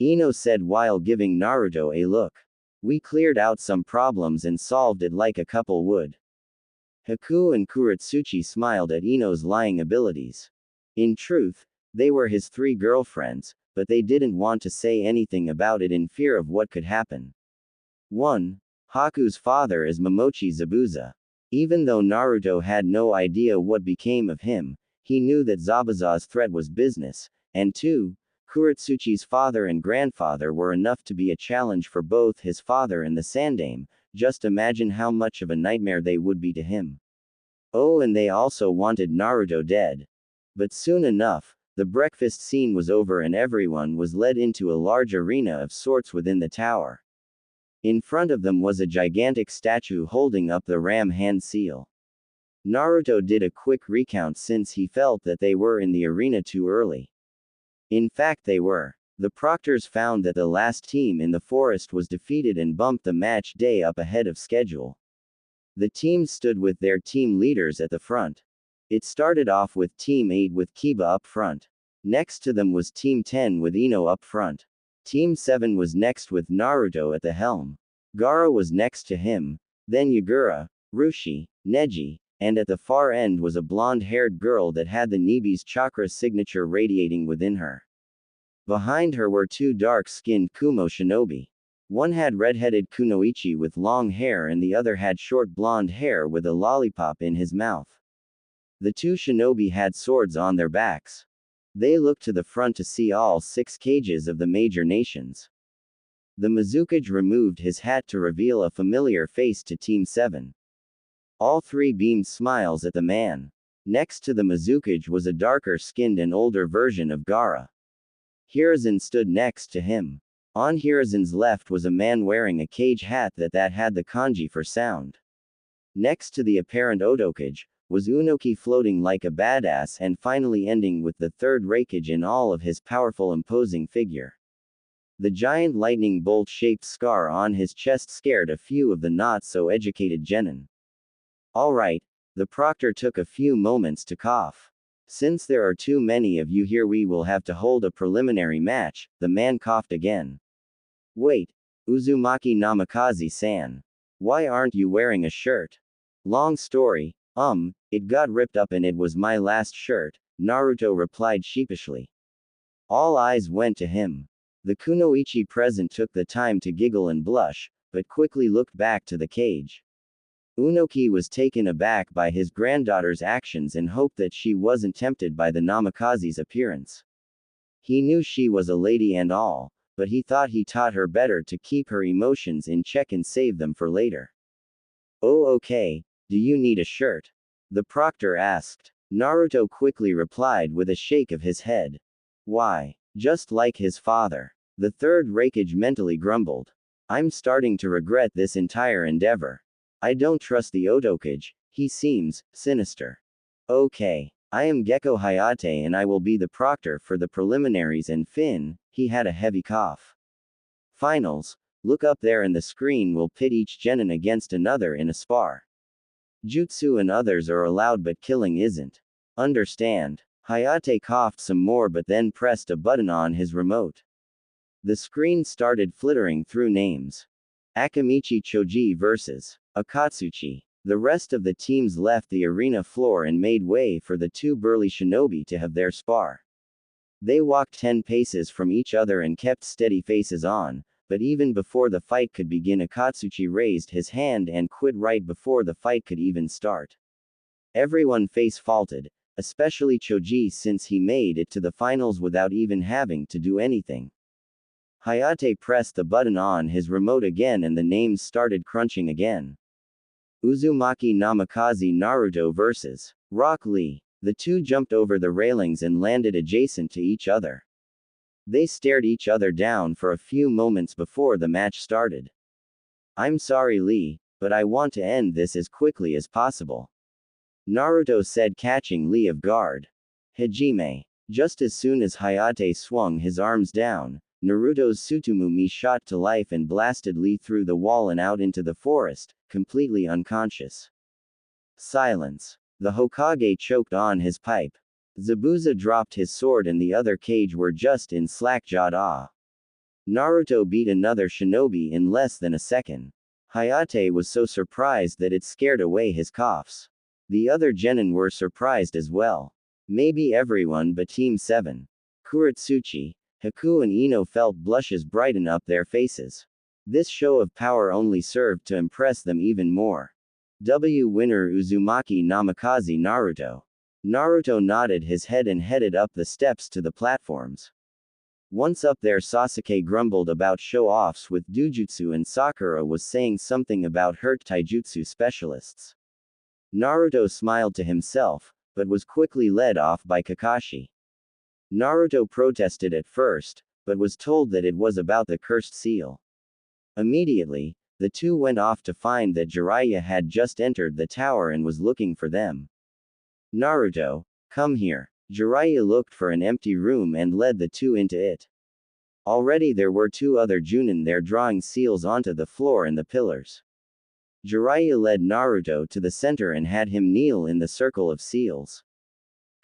Ino said while giving Naruto a look. We cleared out some problems and solved it like a couple would. Haku and Kurotsuchi smiled at Ino's lying abilities. In truth, they were his 3 girlfriends, but they didn't want to say anything about it in fear of what could happen. 1. Haku's father is Momochi Zabuza. Even though Naruto had no idea what became of him, he knew that Zabuza's threat was business, and 2. Kurotsuchi's father and grandfather were enough to be a challenge for both his father and the Sandame. Just imagine how much of a nightmare they would be to him. Oh, and they also wanted Naruto dead. But soon enough, the breakfast scene was over and everyone was led into a large arena of sorts within the tower. In front of them was a gigantic statue holding up the ram hand seal. Naruto did a quick recount since he felt that they were in the arena too early. In fact, they were. The proctors found that the last team in the forest was defeated and bumped the match day up ahead of schedule. The teams stood with their team leaders at the front. It started off with Team 8 with Kiba up front. Next to them was Team 10 with Ino up front. Team 7 was next with Naruto at the helm. Gaara was next to him, then Yagura, Rushi, Neji, and at the far end was a blonde-haired girl that had the Nibi's chakra signature radiating within her. Behind her were 2 dark-skinned Kumo shinobi. One had red-headed kunoichi with long hair and the other had short blonde hair with a lollipop in his mouth. The 2 shinobi had swords on their backs. They looked to the front to see all 6 cages of the major nations. The Mizukage removed his hat to reveal a familiar face to Team 7. All 3 beamed smiles at the man. Next to the Mizukage was a darker-skinned and older version of Gaara. Hiruzen stood next to him. On Hiruzen's left was a man wearing a cage hat that had the kanji for sound. Next to the apparent Otokage, was Unoki floating like a badass and finally ending with the 3rd Raikage in all of his powerful imposing figure. The giant lightning bolt-shaped scar on his chest scared a few of the not-so-educated genin. Alright, the proctor took a few moments to cough. Since there are too many of you here, we will have to hold a preliminary match, the man coughed again. Wait, Uzumaki Namikaze-san. Why aren't you wearing a shirt? Long story, it got ripped up and it was my last shirt, Naruto replied sheepishly. All eyes went to him. The kunoichi present took the time to giggle and blush, but quickly looked back to the cage. Unoki was taken aback by his granddaughter's actions and hoped that she wasn't tempted by the Namikaze's appearance. He knew she was a lady and all, but he thought he taught her better to keep her emotions in check and save them for later. Oh, okay, do you need a shirt? The proctor asked. Naruto quickly replied with a shake of his head. Why? Just like his father. The third Raikage mentally grumbled. I'm starting to regret this entire endeavor. I don't trust the Otokage, he seems sinister. Okay. I am Gecko Hayate and I will be the proctor for the preliminaries and Finn, he had a heavy cough. Finals, look up there and the screen will pit each genin against another in a spar. Jutsu and others are allowed but killing isn't. Understand? Hayate coughed some more but then pressed a button on his remote. The screen started flittering through names. Akamichi Choji vs. Akatsuchi. The rest of the teams left the arena floor and made way for the two burly shinobi to have their spar. They walked 10 paces from each other and kept steady faces on, but even before the fight could begin Akatsuchi raised his hand and quit right before the fight could even start. Everyone face faulted, especially Choji since he made it to the finals without even having to do anything. Hayate pressed the button on his remote again and the names started crunching again. Uzumaki Namikaze Naruto vs. Rock Lee. The two jumped over the railings and landed adjacent to each other. They stared each other down for a few moments before the match started. I'm sorry Lee, but I want to end this as quickly as possible. Naruto said, catching Lee off guard. Hajime. Just as soon as Hayate swung his arms down, Naruto's Tsutomu shot to life and blasted Lee through the wall and out into the forest, completely unconscious. Silence. The Hokage choked on his pipe. Zabuza dropped his sword and the other Kage were just in slack-jawed awe. Naruto beat another shinobi in less than a second. Hayate was so surprised that it scared away his coughs. The other genin were surprised as well. Maybe everyone but Team 7. Kurotsuchi, Haku and Ino felt blushes brighten up their faces. This show of power only served to impress them even more. Winner Uzumaki Namikaze Naruto. Naruto nodded his head and headed up the steps to the platforms. Once up there, Sasuke grumbled about show-offs with Dujutsu and Sakura was saying something about hurt taijutsu specialists. Naruto smiled to himself, but was quickly led off by Kakashi. Naruto protested at first, but was told that it was about the cursed seal. Immediately, the two went off to find that Jiraiya had just entered the tower and was looking for them. Naruto, come here. Jiraiya looked for an empty room and led the two into it. Already there were two other Junin there drawing seals onto the floor and the pillars. Jiraiya led Naruto to the center and had him kneel in the circle of seals.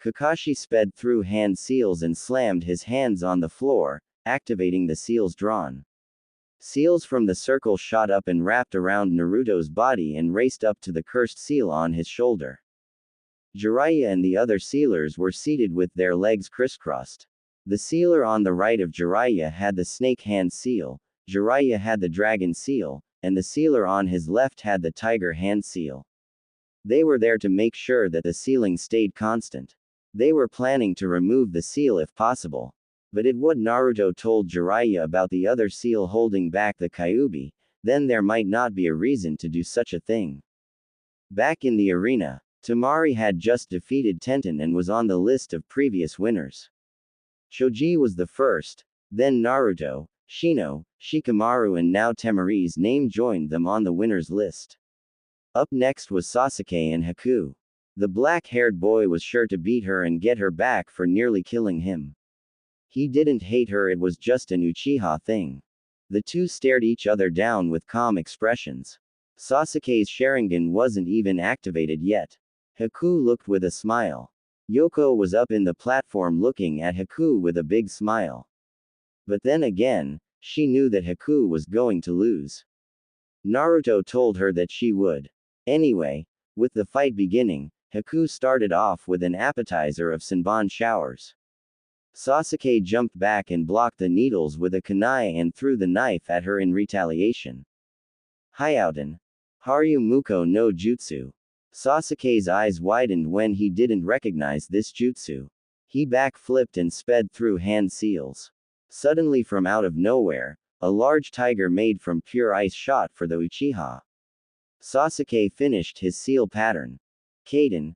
Kakashi sped through hand seals and slammed his hands on the floor, activating the seals drawn. Seals from the circle shot up and wrapped around Naruto's body and raced up to the cursed seal on his shoulder. Jiraiya and the other sealers were seated with their legs crisscrossed. The sealer on the right of Jiraiya had the snake hand seal, Jiraiya had the dragon seal, and the sealer on his left had the tiger hand seal. They were there to make sure that the sealing stayed constant. They were planning to remove the seal if possible. But it what Naruto told Jiraiya about the other seal holding back the Kyuubi, then there might not be a reason to do such a thing. Back in the arena, Temari had just defeated Tenten and was on the list of previous winners. Choji was the first, then Naruto, Shino, Shikamaru and now Temari's name joined them on the winners list. Up next was Sasuke and Haku. The black-haired boy was sure to beat her and get her back for nearly killing him. He didn't hate her, it was just an Uchiha thing. The two stared each other down with calm expressions. Sasuke's Sharingan wasn't even activated yet. Haku looked with a smile. Yoko was up in the platform looking at Haku with a big smile. But then again, she knew that Haku was going to lose. Naruto told her that she would. Anyway, with the fight beginning, Haku started off with an appetizer of Senbon showers. Sasuke jumped back and blocked the needles with a kunai and threw the knife at her in retaliation. Hyouden. Haryu Muko no Jutsu. Sasuke's eyes widened when he didn't recognize this jutsu. He backflipped and sped through hand seals. Suddenly from out of nowhere, a large tiger made from pure ice shot for the Uchiha. Sasuke finished his seal pattern. Kaden.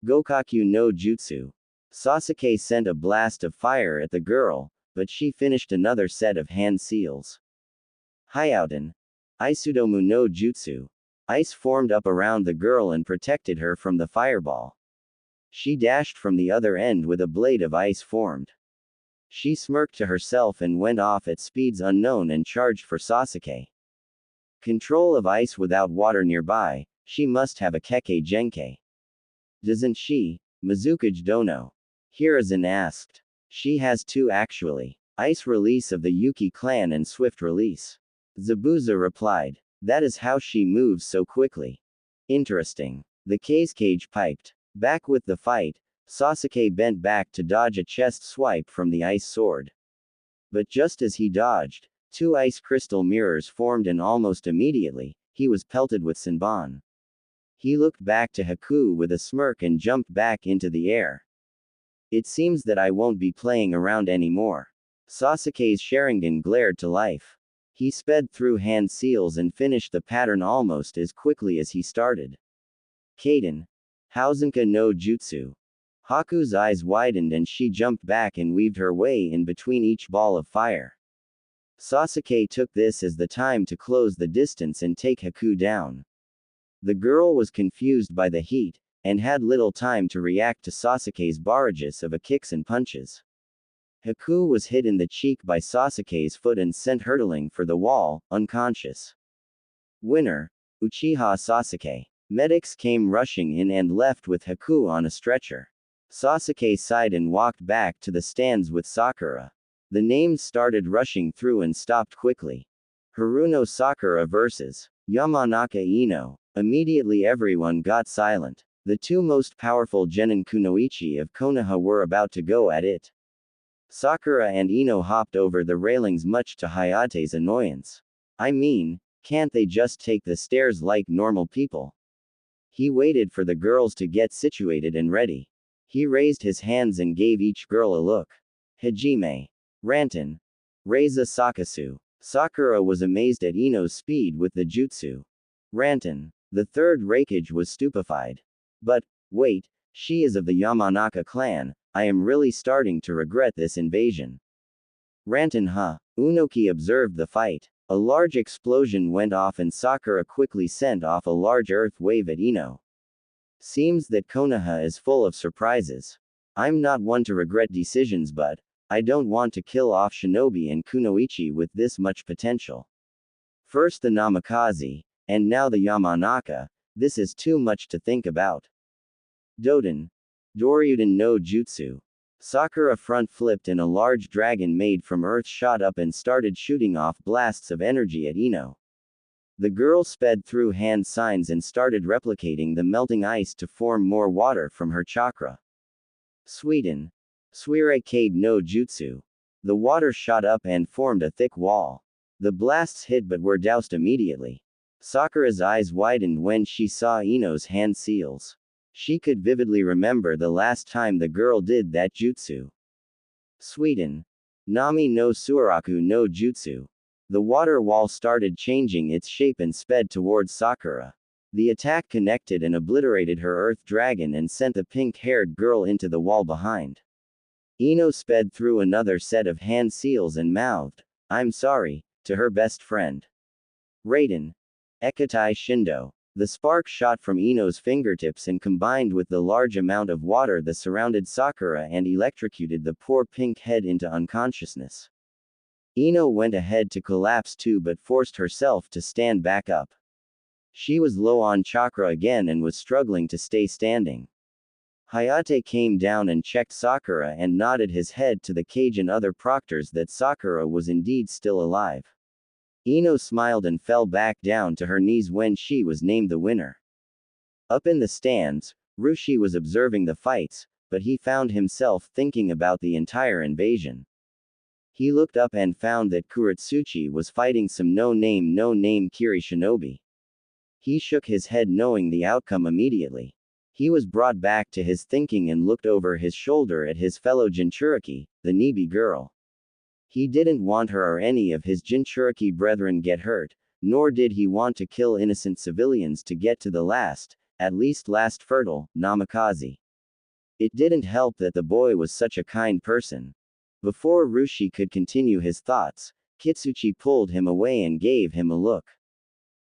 Gokaku no Jutsu. Sasuke sent a blast of fire at the girl, but she finished another set of hand seals. Hyouten. Isudomu no Jutsu. Ice formed up around the girl and protected her from the fireball. She dashed from the other end with a blade of ice formed. She smirked to herself and went off at speeds unknown and charged for Sasuke. Control of ice without water nearby, she must have a Kekkei Genkai. Doesn't she? Mizukage Dono. Hiruzen asked. She has two actually. Ice release of the Yuki clan and swift release. Zabuza replied. That is how she moves so quickly. Interesting. The Kazekage piped. Back with the fight, Sasuke bent back to dodge a chest swipe from the ice sword. But just as he dodged, two ice crystal mirrors formed and almost immediately, he was pelted with Senbon. He looked back to Haku with a smirk and jumped back into the air. It seems that I won't be playing around anymore. Sasuke's Sharingan glared to life. He sped through hand seals and finished the pattern almost as quickly as he started. Kaden. Hausenka no Jutsu. Haku's eyes widened and she jumped back and weaved her way in between each ball of fire. Sasuke took this as the time to close the distance and take Haku down. The girl was confused by the heat, and had little time to react to Sasuke's barrages of kicks and punches. Haku was hit in the cheek by Sasuke's foot and sent hurtling for the wall, unconscious. Winner. Uchiha Sasuke. Medics came rushing in and left with Haku on a stretcher. Sasuke sighed and walked back to the stands with Sakura. The names started rushing through and stopped quickly. Haruno Sakura vs. Yamanaka Ino. Immediately everyone got silent. The two most powerful genin kunoichi of Konoha were about to go at it. Sakura and Ino hopped over the railings much to Hayate's annoyance. I mean, can't they just take the stairs like normal people? He waited for the girls to get situated and ready. He raised his hands and gave each girl a look. Hajime. Ranton. Reiza Sakasu. Sakura was amazed at Ino's speed with the jutsu. Ranton. The third Raikage was stupefied. But, wait, she is of the Yamanaka clan, I am really starting to regret this invasion. Ranton Unoki observed the fight. A large explosion went off and Sakura quickly sent off a large earth wave at Ino. Seems that Konoha is full of surprises. I'm not one to regret decisions, but I don't want to kill off shinobi and kunoichi with this much potential. First the Namikaze, and now the Yamanaka, this is too much to think about. Doden. Doryuden no Jutsu. Sakura front flipped and a large dragon made from earth shot up and started shooting off blasts of energy at Ino. The girl sped through hand signs and started replicating the melting ice to form more water from her chakra. Sweden. Suire Kage no Jutsu. The water shot up and formed a thick wall. The blasts hit but were doused immediately. Sakura's eyes widened when she saw Ino's hand seals. She could vividly remember the last time the girl did that jutsu. Sweden. Nami no Suiraku no Jutsu. The water wall started changing its shape and sped towards Sakura. The attack connected and obliterated her earth dragon and sent the pink-haired girl into the wall behind. Ino sped through another set of hand seals and mouthed, "I'm sorry," to her best friend. Raiden. Ekatai Shindo. The spark shot from Ino's fingertips and combined with the large amount of water that surrounded Sakura and electrocuted the poor pink head into unconsciousness. Ino went ahead to collapse too but forced herself to stand back up. She was low on chakra again and was struggling to stay standing. Hayate came down and checked Sakura and nodded his head to the cage and other proctors that Sakura was indeed still alive. Ino smiled and fell back down to her knees when she was named the winner. Up in the stands, Rushi was observing the fights, but he found himself thinking about the entire invasion. He looked up and found that Kurotsuchi was fighting some no-name Kiri shinobi. He shook his head knowing the outcome immediately. He was brought back to his thinking and looked over his shoulder at his fellow Jinchuriki, the Nibi girl. He didn't want her or any of his Jinchuriki brethren get hurt, nor did he want to kill innocent civilians to get to the last, at least last fertile, namikaze. It didn't help that the boy was such a kind person. Before Rushi could continue his thoughts, Kitsuchi pulled him away and gave him a look.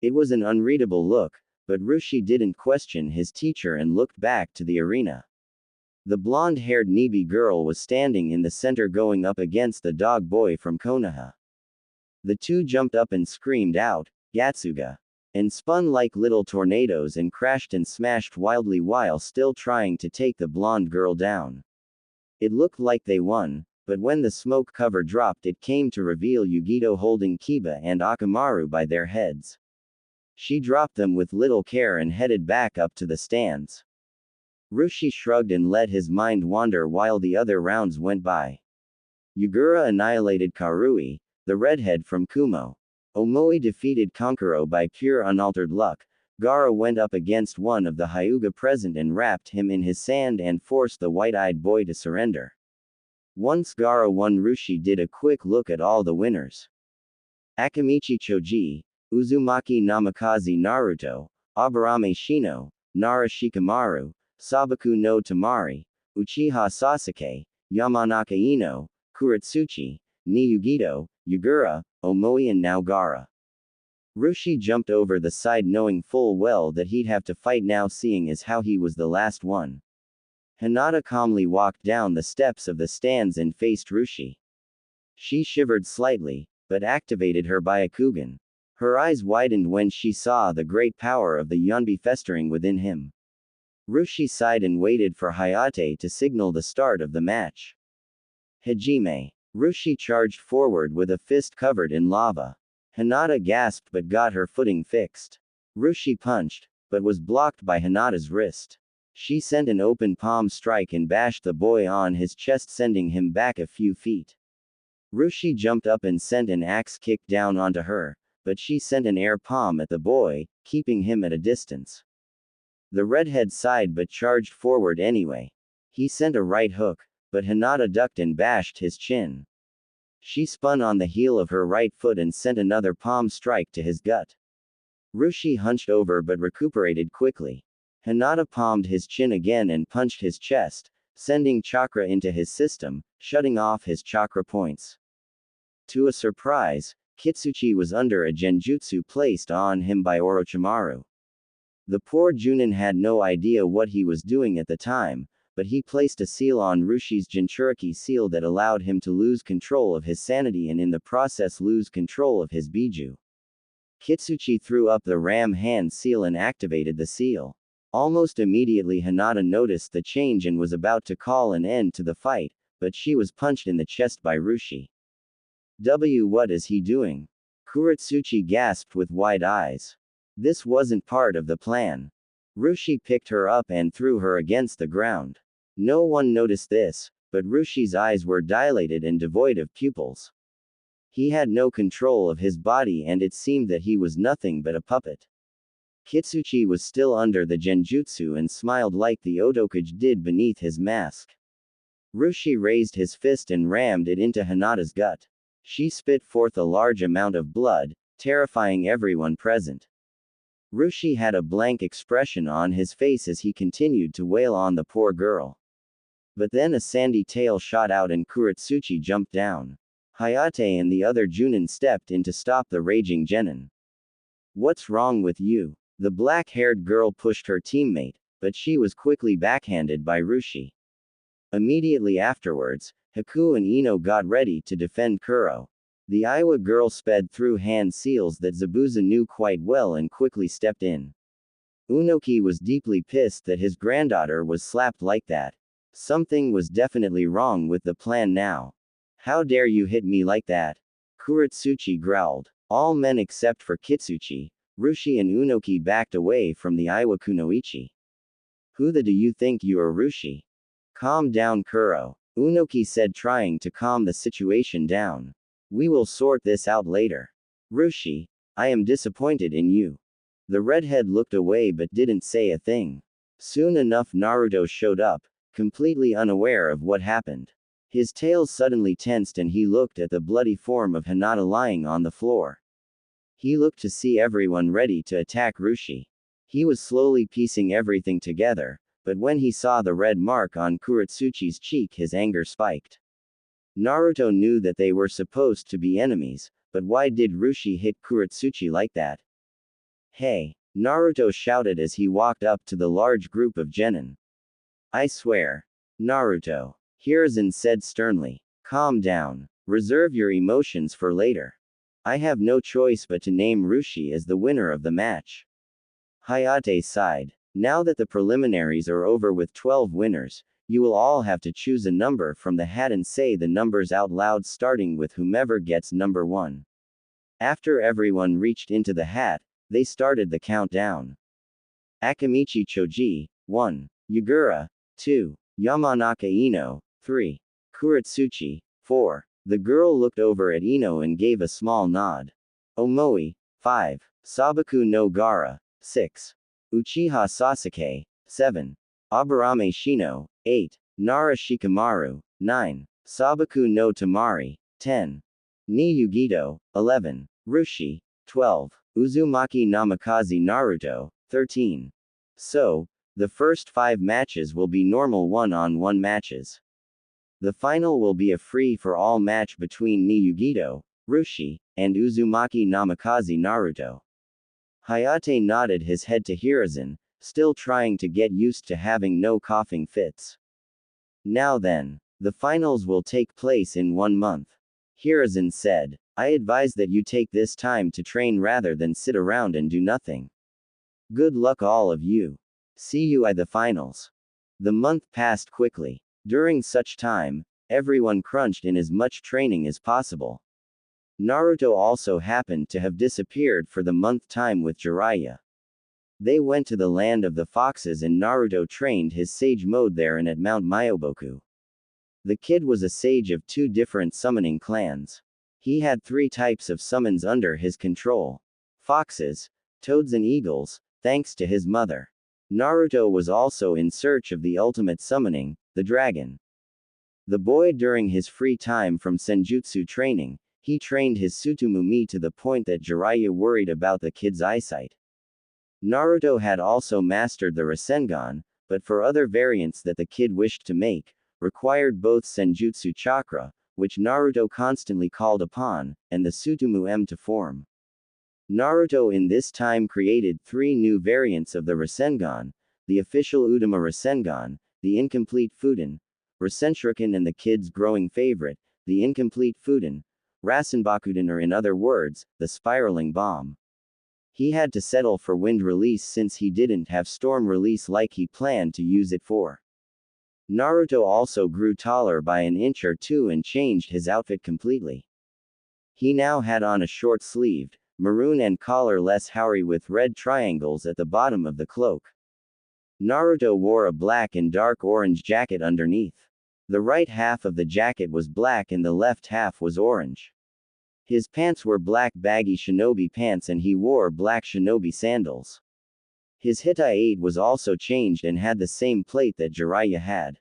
It was an unreadable look, but Rushi didn't question his teacher and looked back to the arena. The blonde-haired Nibi girl was standing in the center going up against the dog boy from Konoha. The two jumped up and screamed out, "Yatsuga!" and spun like little tornadoes and crashed and smashed wildly while still trying to take the blonde girl down. It looked like they won, but when the smoke cover dropped it came to reveal Yugito holding Kiba and Akamaru by their heads. She dropped them with little care and headed back up to the stands. Rushi shrugged and let his mind wander while the other rounds went by. Yugura annihilated Karui, the redhead from Kumo. Omoi defeated Kankuro by pure unaltered luck. Gaara went up against one of the Hyuga present and wrapped him in his sand and forced the white-eyed boy to surrender. Once Gaara won, Rushi did a quick look at all the winners. Akamichi Choji, Uzumaki Namikaze Naruto, Aburame Shino, Nara Shikamaru, Sabaku no Tamari, Uchiha Sasuke, Yamanaka Ino, Kurotsuchi, Ni Yugito, Yugura, Omoi and now Gaara. Rushi jumped over the side knowing full well that he'd have to fight now seeing as how he was the last one. Hinata calmly walked down the steps of the stands and faced Rushi. She shivered slightly, but activated her Byakugan. Her eyes widened when she saw the great power of the Yonbi festering within him. Rushi sighed and waited for Hayate to signal the start of the match. Hajime. Rushi charged forward with a fist covered in lava. Hinata gasped but got her footing fixed. Rushi punched, but was blocked by Hinata's wrist. She sent an open palm strike and bashed the boy on his chest sending him back a few feet. Rushi jumped up and sent an axe kick down onto her, but she sent an air palm at the boy, keeping him at a distance. The redhead sighed but charged forward anyway. He sent a right hook, but Hinata ducked and bashed his chin. She spun on the heel of her right foot and sent another palm strike to his gut. Rushi hunched over but recuperated quickly. Hinata palmed his chin again and punched his chest, sending chakra into his system, shutting off his chakra points. To a surprise, Kitsuchi was under a genjutsu placed on him by Orochimaru. The poor Junin had no idea what he was doing at the time, but he placed a seal on Rushi's Jinchuriki seal that allowed him to lose control of his sanity and in the process lose control of his Biju. Kitsuchi threw up the ram hand seal and activated the seal. Almost immediately Hinata noticed the change and was about to call an end to the fight, but she was punched in the chest by Rushi. What is he doing? Kurotsuchi gasped with wide eyes. This wasn't part of the plan. Rushi picked her up and threw her against the ground. No one noticed this, but Rushi's eyes were dilated and devoid of pupils. He had no control of his body and it seemed that he was nothing but a puppet. Kitsuchi was still under the genjutsu and smiled like the Otokage did beneath his mask. Rushi raised his fist and rammed it into Hinata's gut. She spit forth a large amount of blood, terrifying everyone present. Rushi had a blank expression on his face as he continued to wail on the poor girl. But then a sandy tail shot out and Kurotsuchi jumped down. Hayate and the other Junin stepped in to stop the raging genin. What's wrong with you? The black-haired girl pushed her teammate, but she was quickly backhanded by Rushi. Immediately afterwards, Haku and Ino got ready to defend Kuro. The Iowa girl sped through hand seals that Zabuza knew quite well and quickly stepped in. Unoki was deeply pissed that his granddaughter was slapped like that. Something was definitely wrong with the plan now. How dare you hit me like that? Kurotsuchi growled. All men except for Kitsuchi, Rushi and Unoki backed away from the Iowa kunoichi. Who the do you think you are, Rushi? Calm down, Kuro. Unoki said, trying to calm the situation down. We will sort this out later. Rushi, I am disappointed in you. The redhead looked away but didn't say a thing. Soon enough Naruto showed up, completely unaware of what happened. His tail suddenly tensed and he looked at the bloody form of Hinata lying on the floor. He looked to see everyone ready to attack Rushi. He was slowly piecing everything together, but when he saw the red mark on Kurotsuchi's cheek his anger spiked. Naruto knew that they were supposed to be enemies, but why did Rushi hit Kurotsuchi like that? Hey! Naruto shouted as he walked up to the large group of genin. I swear. Naruto. Hiruzen said sternly. Calm down. Reserve your emotions for later. I have no choice but to name Rushi as the winner of the match. Hayate sighed. Now that the preliminaries are over with 12 winners, you will all have to choose a number from the hat and say the numbers out loud starting with whomever gets number 1. After everyone reached into the hat, they started the countdown. Akamichi Choji, 1. Yagura, 2. Yamanaka Ino, 3. Kurotsuchi, 4. The girl looked over at Ino and gave a small nod. Omoi, 5. Sabaku no Gara, 6. Uchiha Sasuke, 7. Aburame Shino, 8. Nara Shikamaru, 9. Sabaku no Tamari, 10. Ni Yugito, 11. Rushi, 12. Uzumaki Namikaze Naruto, 13. So, the first 5 matches will be normal one-on-one matches. The final will be a free-for-all match between Ni Yugito, Rushi, and Uzumaki Namikaze Naruto. Hayate nodded his head to Hiruzen, still trying to get used to having no coughing fits. Now then, the finals will take place in 1 month. Hiruzen said, I advise that you take this time to train rather than sit around and do nothing. Good luck all of you. See you at the finals. The month passed quickly. During such time, everyone crunched in as much training as possible. Naruto also happened to have disappeared for the month time with Jiraiya. They went to the land of the foxes and Naruto trained his sage mode there and at Mount Myoboku. The kid was a sage of 2 different summoning clans. He had 3 types of summons under his control. Foxes, toads and eagles, thanks to his mother. Naruto was also in search of the ultimate summoning, the dragon. The boy during his free time from senjutsu training, he trained his Tsutomu to the point that Jiraiya worried about the kid's eyesight. Naruto had also mastered the Rasengan, but for other variants that the kid wished to make, required both senjutsu chakra, which Naruto constantly called upon, and the Tsutomu to form. Naruto in this time created 3 new variants of the Rasengan, the official Udama Rasengan, the incomplete Fuden, Rasenshuriken and the kid's growing favorite, the incomplete Fuden, Rasenbakuden or in other words, the spiraling bomb. He had to settle for wind release since he didn't have storm release like he planned to use it for. Naruto also grew taller by an inch or 2 and changed his outfit completely. He now had on a short-sleeved, maroon and collar-less houri with red triangles at the bottom of the cloak. Naruto wore a black and dark orange jacket underneath. The right half of the jacket was black and the left half was orange. His pants were black baggy shinobi pants and he wore black shinobi sandals. His Hitai was also changed and had the same plate that Jiraiya had.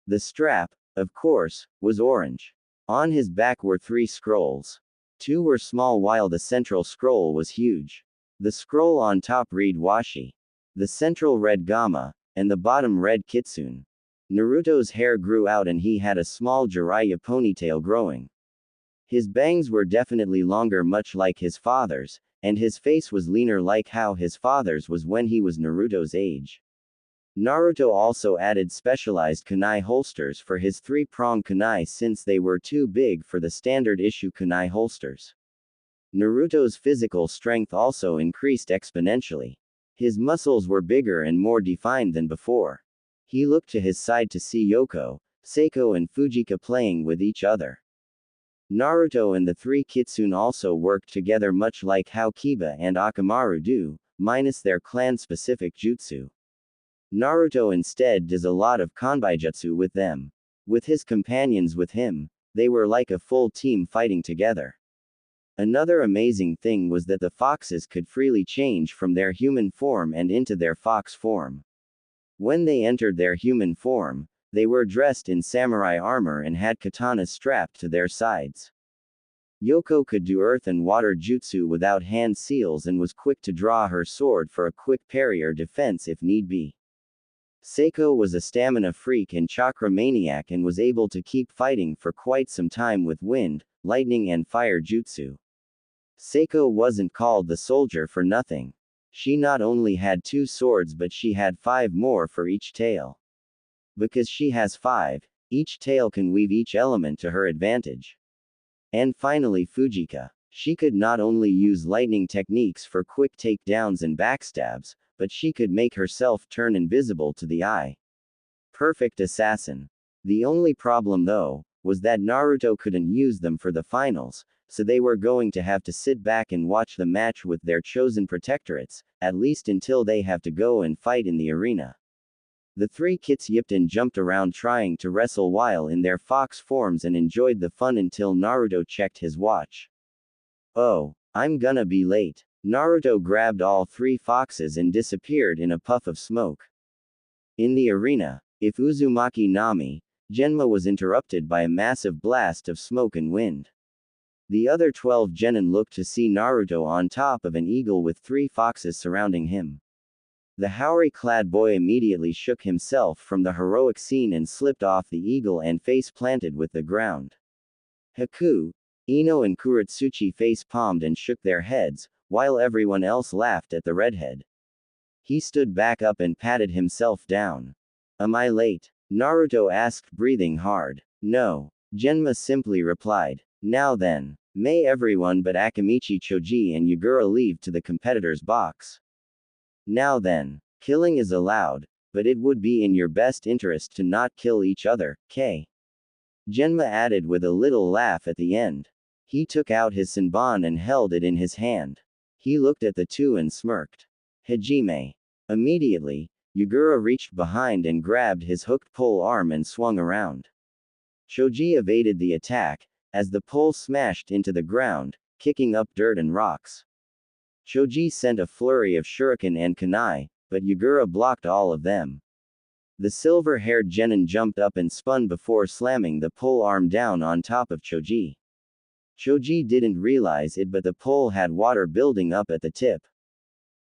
The strap, of course, was orange. On his back were 3 scrolls. 2 were small while the central scroll was huge. The scroll on top read Washi. The central read Gamma, and the bottom read Kitsune. Naruto's hair grew out and he had a small Jiraiya ponytail growing. His bangs were definitely longer much like his father's, and his face was leaner like how his father's was when he was Naruto's age. Naruto also added specialized kunai holsters for his 3-prong kunai since they were too big for the standard issue kunai holsters. Naruto's physical strength also increased exponentially. His muscles were bigger and more defined than before. He looked to his side to see Yoko, Seiko and Fujika playing with each other. Naruto and the 3 Kitsune also worked together much like how Kiba and Akamaru do, minus their clan-specific jutsu. Naruto instead does a lot of kanbaijutsu with them. With his companions with him, they were like a full team fighting together. Another amazing thing was that the foxes could freely change from their human form and into their fox form. When they entered their human form, they were dressed in samurai armor and had katanas strapped to their sides. Yoko could do earth and water jutsu without hand seals and was quick to draw her sword for a quick parry or defense if need be. Seiko was a stamina freak and chakra maniac and was able to keep fighting for quite some time with wind, lightning and fire jutsu. Seiko wasn't called the soldier for nothing. She not only had 2 swords but she had 5 more for each tail. Because she has 5, each tail can weave each element to her advantage. And finally Fujika. She could not only use lightning techniques for quick takedowns and backstabs, but she could make herself turn invisible to the eye. Perfect assassin. The only problem though, was that Naruto couldn't use them for the finals, so they were going to have to sit back and watch the match with their chosen protectorates, at least until they have to go and fight in the arena. The 3 kits yipped and jumped around trying to wrestle while in their fox forms and enjoyed the fun until Naruto checked his watch. Oh, I'm gonna be late. Naruto grabbed all 3 foxes and disappeared in a puff of smoke. In the arena, if Uzumaki Nami, Genma was interrupted by a massive blast of smoke and wind. The other 12 genin looked to see Naruto on top of an eagle with 3 foxes surrounding him. The Haori-clad boy immediately shook himself from the heroic scene and slipped off the eagle and face planted with the ground. Haku, Ino and Kurotsuchi face-palmed and shook their heads, while everyone else laughed at the redhead. He stood back up and patted himself down. Am I late? Naruto asked, breathing hard. No. Genma simply replied. Now then, may everyone but Akamichi Choji and Yagura leave to the competitor's box. Now then, killing is allowed, but it would be in your best interest to not kill each other, K. Genma added with a little laugh at the end. He took out his senbon and held it in his hand. He looked at the 2 and smirked. Hajime. Immediately, Yagura reached behind and grabbed his hooked pole arm and swung around. Choji evaded the attack, as the pole smashed into the ground, kicking up dirt and rocks. Choji sent a flurry of shuriken and kunai, but Yagura blocked all of them. The silver-haired genin jumped up and spun before slamming the pole arm down on top of Choji. Choji didn't realize it, but the pole had water building up at the tip.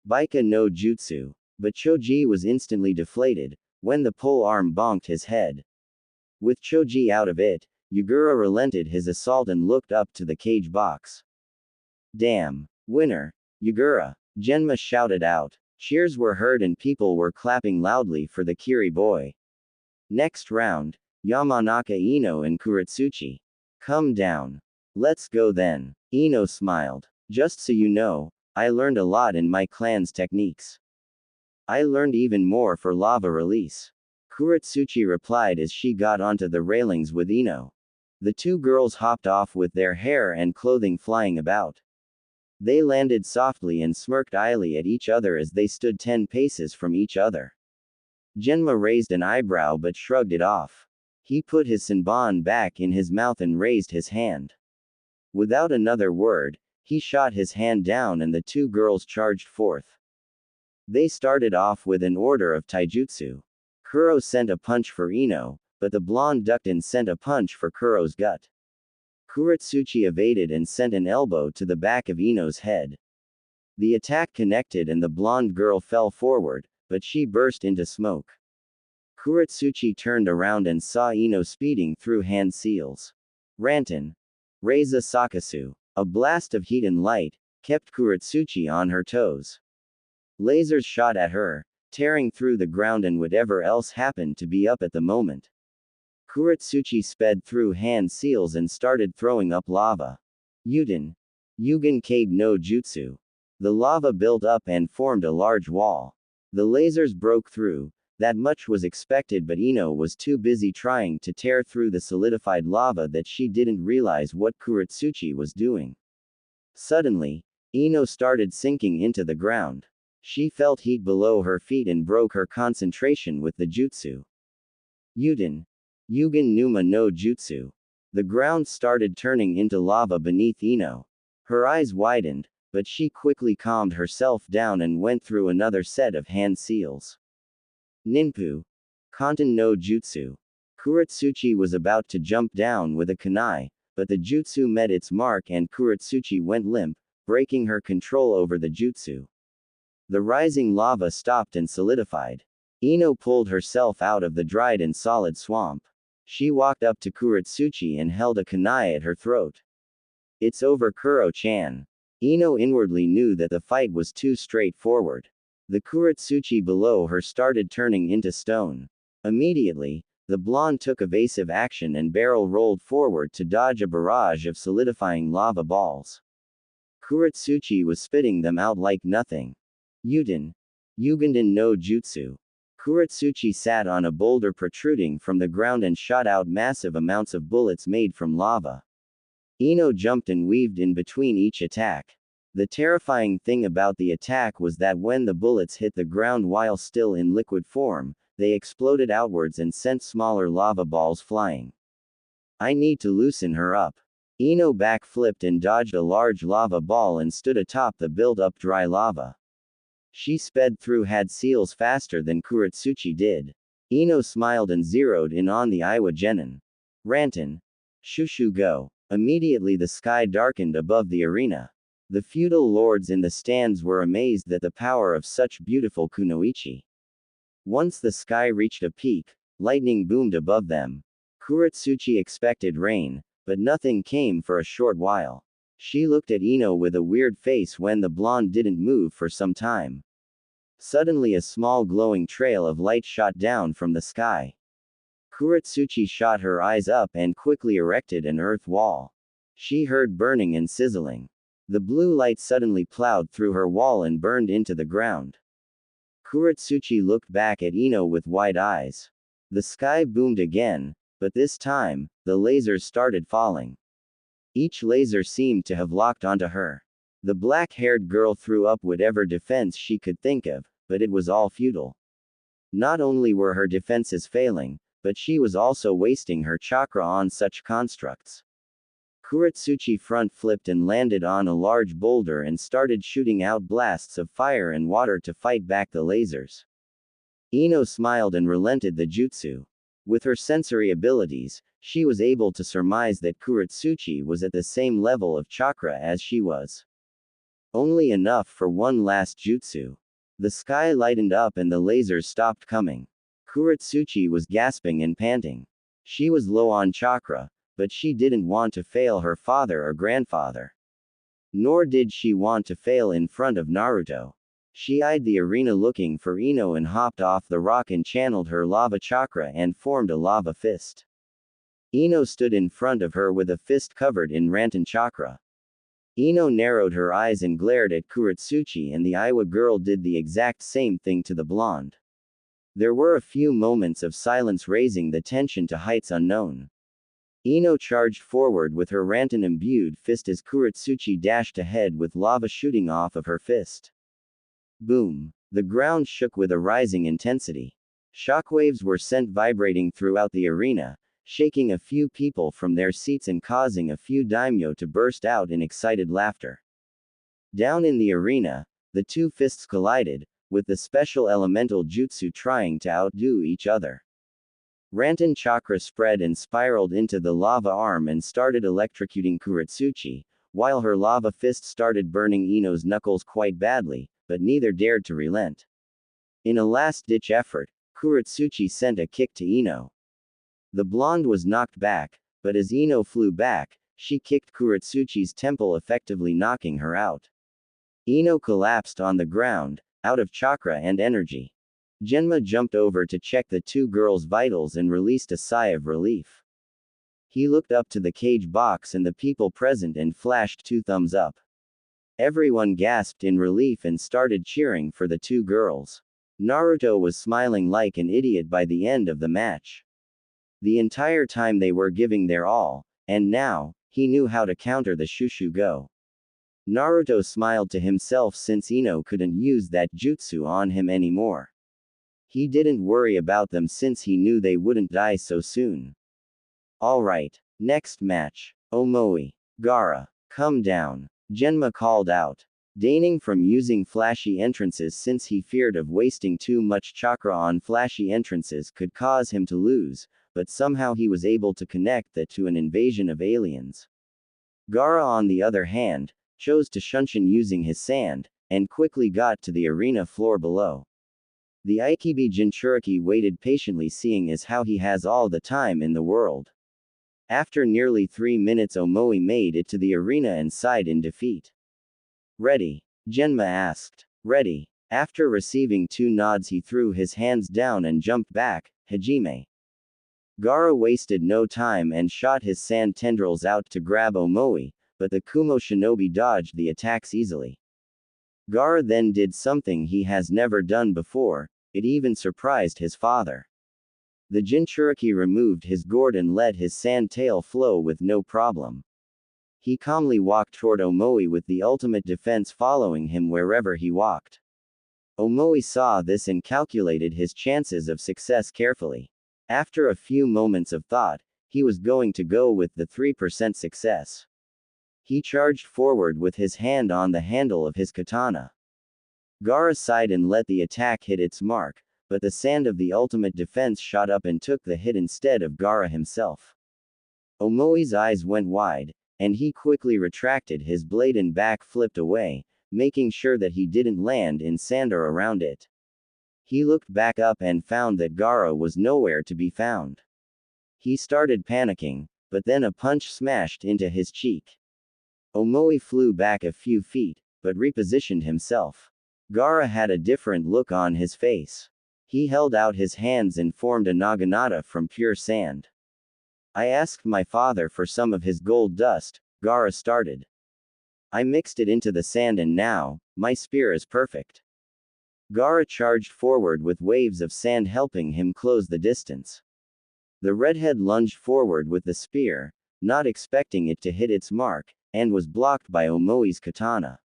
Baika no jutsu. But Choji was instantly deflated, when the pole arm bonked his head. With Choji out of it, Yagura relented his assault and looked up to the cage box. Damn. Winner. Yagura. Genma shouted out. Cheers were heard and people were clapping loudly for the Kiri boy. Next round, Yamanaka Ino and Kurotsuchi. Come down. Let's go then. Ino smiled. Just so you know, I learned a lot in my clan's techniques. I learned even more for lava release. Kurotsuchi replied as she got onto the railings with Ino. The 2 girls hopped off with their hair and clothing flying about. They landed softly and smirked idly at each other as they stood 10 paces from each other. Genma raised an eyebrow but shrugged it off. He put his senbon back in his mouth and raised his hand. Without another word, he shot his hand down and the 2 girls charged forth. They started off with an order of taijutsu. Kuro sent a punch for Ino, but the blonde ducked and sent a punch for Kuro's gut. Kurotsuchi evaded and sent an elbow to the back of Ino's head. The attack connected and the blonde girl fell forward, but she burst into smoke. Kurotsuchi turned around and saw Ino speeding through hand seals. Rantan. Reiza Sakasu. A blast of heat and light kept Kurotsuchi on her toes. Lasers shot at her, tearing through the ground and whatever else happened to be up at the moment. Kurotsuchi sped through hand seals and started throwing up lava. Yugen Kage no Jutsu. The lava built up and formed a large wall. The lasers broke through, that much was expected, but Ino was too busy trying to tear through the solidified lava that she didn't realize what Kurotsuchi was doing. Suddenly, Ino started sinking into the ground. She felt heat below her feet and broke her concentration with the jutsu. Yugen Numa no Jutsu. The ground started turning into lava beneath Ino. Her eyes widened, but she quickly calmed herself down and went through another set of hand seals. Ninpu. Kanten no Jutsu. Kurotsuchi was about to jump down with a kunai, but the jutsu met its mark and Kurotsuchi went limp, breaking her control over the jutsu. The rising lava stopped and solidified. Ino pulled herself out of the dried and solid swamp. She walked up to Kurotsuchi and held a kunai at her throat. It's over, Kuro-chan. Ino inwardly knew that the fight was too straightforward. The Kurotsuchi below her started turning into stone. Immediately, the blonde took evasive action and barrel rolled forward to dodge a barrage of solidifying lava balls. Kurotsuchi was spitting them out like nothing. Uganden no Jutsu. Kurotsuchi sat on a boulder protruding from the ground and shot out massive amounts of bullets made from lava. Ino jumped and weaved in between each attack. The terrifying thing about the attack was that when the bullets hit the ground while still in liquid form, they exploded outwards and sent smaller lava balls flying. I need to loosen her up. Ino backflipped and dodged a large lava ball and stood atop the built-up dry lava. She sped through had seals faster than Kurotsuchi did. Ino smiled and zeroed in on the Iwa Genin. Rantan. Shushu go. Immediately the sky darkened above the arena. The feudal lords in the stands were amazed at the power of such beautiful kunoichi. Once the sky reached a peak, lightning boomed above them. Kurotsuchi expected rain, but nothing came for a short while. She looked at Ino with a weird face when the blonde didn't move for some time. Suddenly a small glowing trail of light shot down from the sky. Kurotsuchi shot her eyes up and quickly erected an earth wall. She heard burning and sizzling. The blue light suddenly plowed through her wall and burned into the ground. Kurotsuchi looked back at Ino with wide eyes. The sky boomed again, but this time, the lasers started falling. Each laser seemed to have locked onto her. The black-haired girl threw up whatever defense she could think of, but it was all futile. Not only were her defenses failing, but she was also wasting her chakra on such constructs. Kurotsuchi front flipped and landed on a large boulder and started shooting out blasts of fire and water to fight back the lasers. Ino smiled and relented the jutsu. With her sensory abilities, she was able to surmise that Kurotsuchi was at the same level of chakra as she was. Only enough for one last jutsu. The sky lightened up and the lasers stopped coming. Kurotsuchi was gasping and panting. She was low on chakra, but she didn't want to fail her father or grandfather. Nor did she want to fail in front of Naruto. She eyed the arena looking for Ino and hopped off the rock and channeled her lava chakra and formed a lava fist. Ino stood in front of her with a fist covered in Rantan chakra. Ino narrowed her eyes and glared at Kurotsuchi, and the Iwa girl did the exact same thing to the blonde. There were a few moments of silence, raising the tension to heights unknown. Ino charged forward with her Rantan-imbued fist as Kurotsuchi dashed ahead with lava shooting off of her fist. Boom! The ground shook with a rising intensity. Shockwaves were sent vibrating throughout the arena, shaking a few people from their seats and causing a few daimyo to burst out in excited laughter. Down in the arena, the two fists collided, with the special elemental jutsu trying to outdo each other. Rantan chakra spread and spiraled into the lava arm and started electrocuting Kurotsuchi, while her lava fist started burning Ino's knuckles quite badly, but neither dared to relent. In a last-ditch effort, Kurotsuchi sent a kick to Ino. The blonde was knocked back, but as Ino flew back, she kicked Kurotsuchi's temple, effectively knocking her out. Ino collapsed on the ground, out of chakra and energy. Genma jumped over to check the two girls' vitals and released a sigh of relief. He looked up to the cage box and the people present and flashed two thumbs up. Everyone gasped in relief and started cheering for the two girls. Naruto was smiling like an idiot by the end of the match. The entire time they were giving their all, and now, he knew how to counter the Shushu Go. Naruto smiled to himself since Ino couldn't use that jutsu on him anymore. He didn't worry about them since he knew they wouldn't die so soon. Alright, next match. Omoi. Gaara. Come down. Genma called out, deigning from using flashy entrances since he feared of wasting too much chakra on flashy entrances could cause him to lose, but somehow he was able to connect that to an invasion of aliens. Gaara, on the other hand, chose to shunshin using his sand, and quickly got to the arena floor below. The Ikibi Jinchuriki waited patiently, seeing as how he has all the time in the world. After nearly 3 minutes, Omoi made it to the arena and sighed in defeat. Ready? Genma asked. Ready. After receiving 2 nods, he threw his hands down and jumped back. Hajime. Gaara wasted no time and shot his sand tendrils out to grab Omoi, but the Kumo shinobi dodged the attacks easily. Gaara then did something he has never done before, it even surprised his father. The Jinchuriki removed his gourd and let his sand tail flow with no problem. He calmly walked toward Omoi with the ultimate defense following him wherever he walked. Omoi saw this and calculated his chances of success carefully. After a few moments of thought, he was going to go with the 3% success. He charged forward with his hand on the handle of his katana. Gaara sighed and let the attack hit its mark, but the sand of the ultimate defense shot up and took the hit instead of Gaara himself. Omoi's eyes went wide, and he quickly retracted his blade and back flipped away, making sure that he didn't land in sand or around it. He looked back up and found that Gaara was nowhere to be found. He started panicking, but then a punch smashed into his cheek. Omoi flew back a few feet, but repositioned himself. Gaara had a different look on his face. He held out his hands and formed a naginata from pure sand. I asked my father for some of his gold dust, Gaara started. I mixed it into the sand and now, my spear is perfect. Gaara charged forward with waves of sand helping him close the distance. The redhead lunged forward with the spear, not expecting it to hit its mark, and was blocked by Omoi's katana.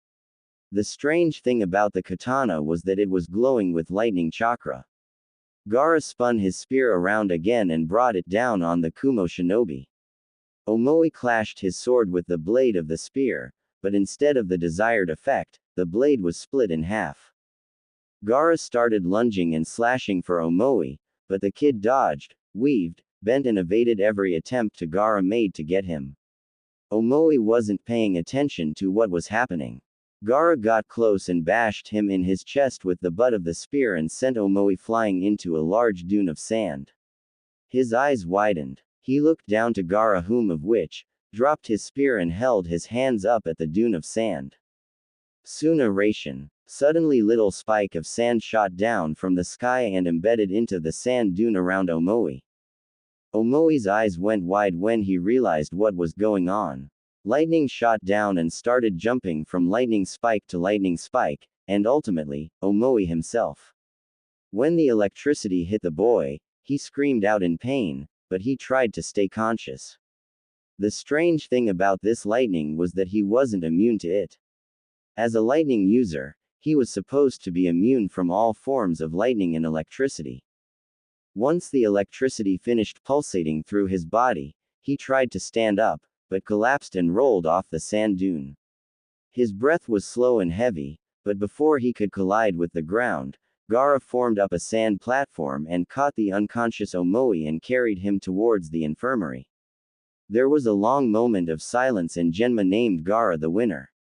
The strange thing about the katana was that it was glowing with lightning chakra. Gaara spun his spear around again and brought it down on the Kumo shinobi. Omoi clashed his sword with the blade of the spear, but instead of the desired effect, the blade was split in half. Gaara started lunging and slashing for Omoi, but the kid dodged, weaved, bent and evaded every attempt to Gaara made to get him. Omoi wasn't paying attention to what was happening. Gaara got close and bashed him in his chest with the butt of the spear and sent Omoi flying into a large dune of sand. His eyes widened. He looked down to Gaara, whom of which, dropped his spear and held his hands up at the dune of sand. Soon suddenly little spike of sand shot down from the sky and embedded into the sand dune around Omoi. Omoi's eyes went wide when he realized what was going on. Lightning shot down and started jumping from lightning spike to lightning spike, and ultimately, Omoi himself. When the electricity hit the boy, he screamed out in pain, but he tried to stay conscious. The strange thing about this lightning was that he wasn't immune to it. As a lightning user, he was supposed to be immune from all forms of lightning and electricity. Once the electricity finished pulsating through his body, he tried to stand up, but collapsed and rolled off the sand dune. His breath was slow and heavy, but before he could collide with the ground, Gaara formed up a sand platform and caught the unconscious Omoi and carried him towards the infirmary. There was a long moment of silence and Genma named Gaara the winner.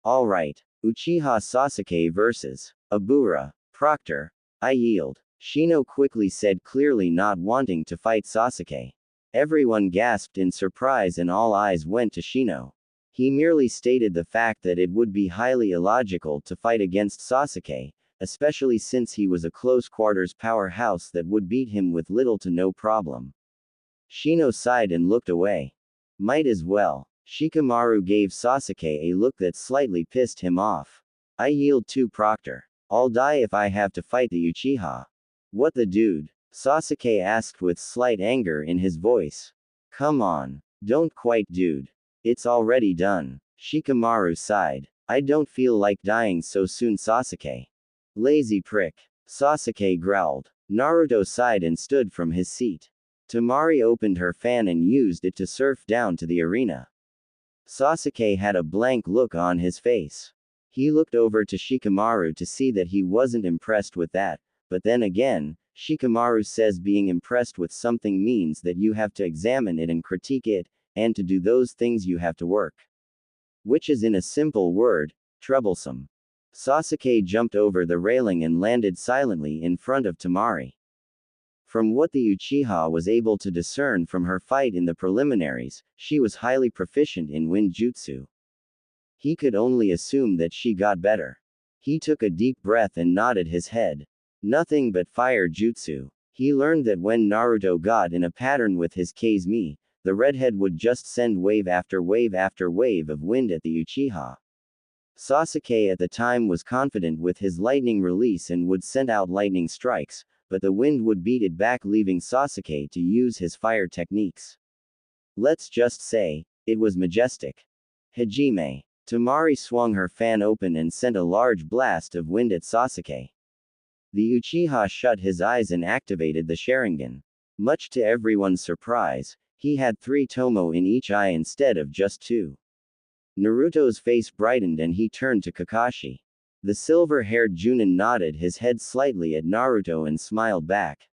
Alright, Uchiha Sasuke vs. Abura, Proctor, I yield. Shino quickly said, clearly not wanting to fight Sasuke. Everyone gasped in surprise and all eyes went to Shino. He merely stated the fact that it would be highly illogical to fight against Sasuke, especially since he was a close-quarters powerhouse that would beat him with little to no problem. Shino sighed and looked away. Might as well. Shikamaru gave Sasuke a look that slightly pissed him off. I yield to Proctor. I'll die if I have to fight the Uchiha. What the dude? Sasuke asked with slight anger in his voice. Come on. Don't quite, dude. It's already done. Shikamaru sighed. I don't feel like dying so soon, Sasuke. Lazy prick. Sasuke growled. Naruto sighed and stood from his seat. Temari opened her fan and used it to surf down to the arena. Sasuke had a blank look on his face. He looked over to Shikamaru to see that he wasn't impressed with that, but then again, Shikamaru says being impressed with something means that you have to examine it and critique it, and to do those things you have to work. Which is in a simple word, troublesome. Sasuke jumped over the railing and landed silently in front of Temari. From what the Uchiha was able to discern from her fight in the preliminaries, she was highly proficient in wind jutsu. He could only assume that she got better. He took a deep breath and nodded his head. Nothing but fire jutsu. He learned that when Naruto got in a pattern with his Kazemi, the redhead would just send wave after wave after wave of wind at the Uchiha. Sasuke at the time was confident with his lightning release and would send out lightning strikes, but the wind would beat it back, leaving Sasuke to use his fire techniques. Let's just say, it was majestic. Hajime. Temari swung her fan open and sent a large blast of wind at Sasuke. The Uchiha shut his eyes and activated the Sharingan. Much to everyone's surprise, he had 3 tomo in each eye instead of just 2. Naruto's face brightened and he turned to Kakashi. The silver-haired Junin nodded his head slightly at Naruto and smiled back.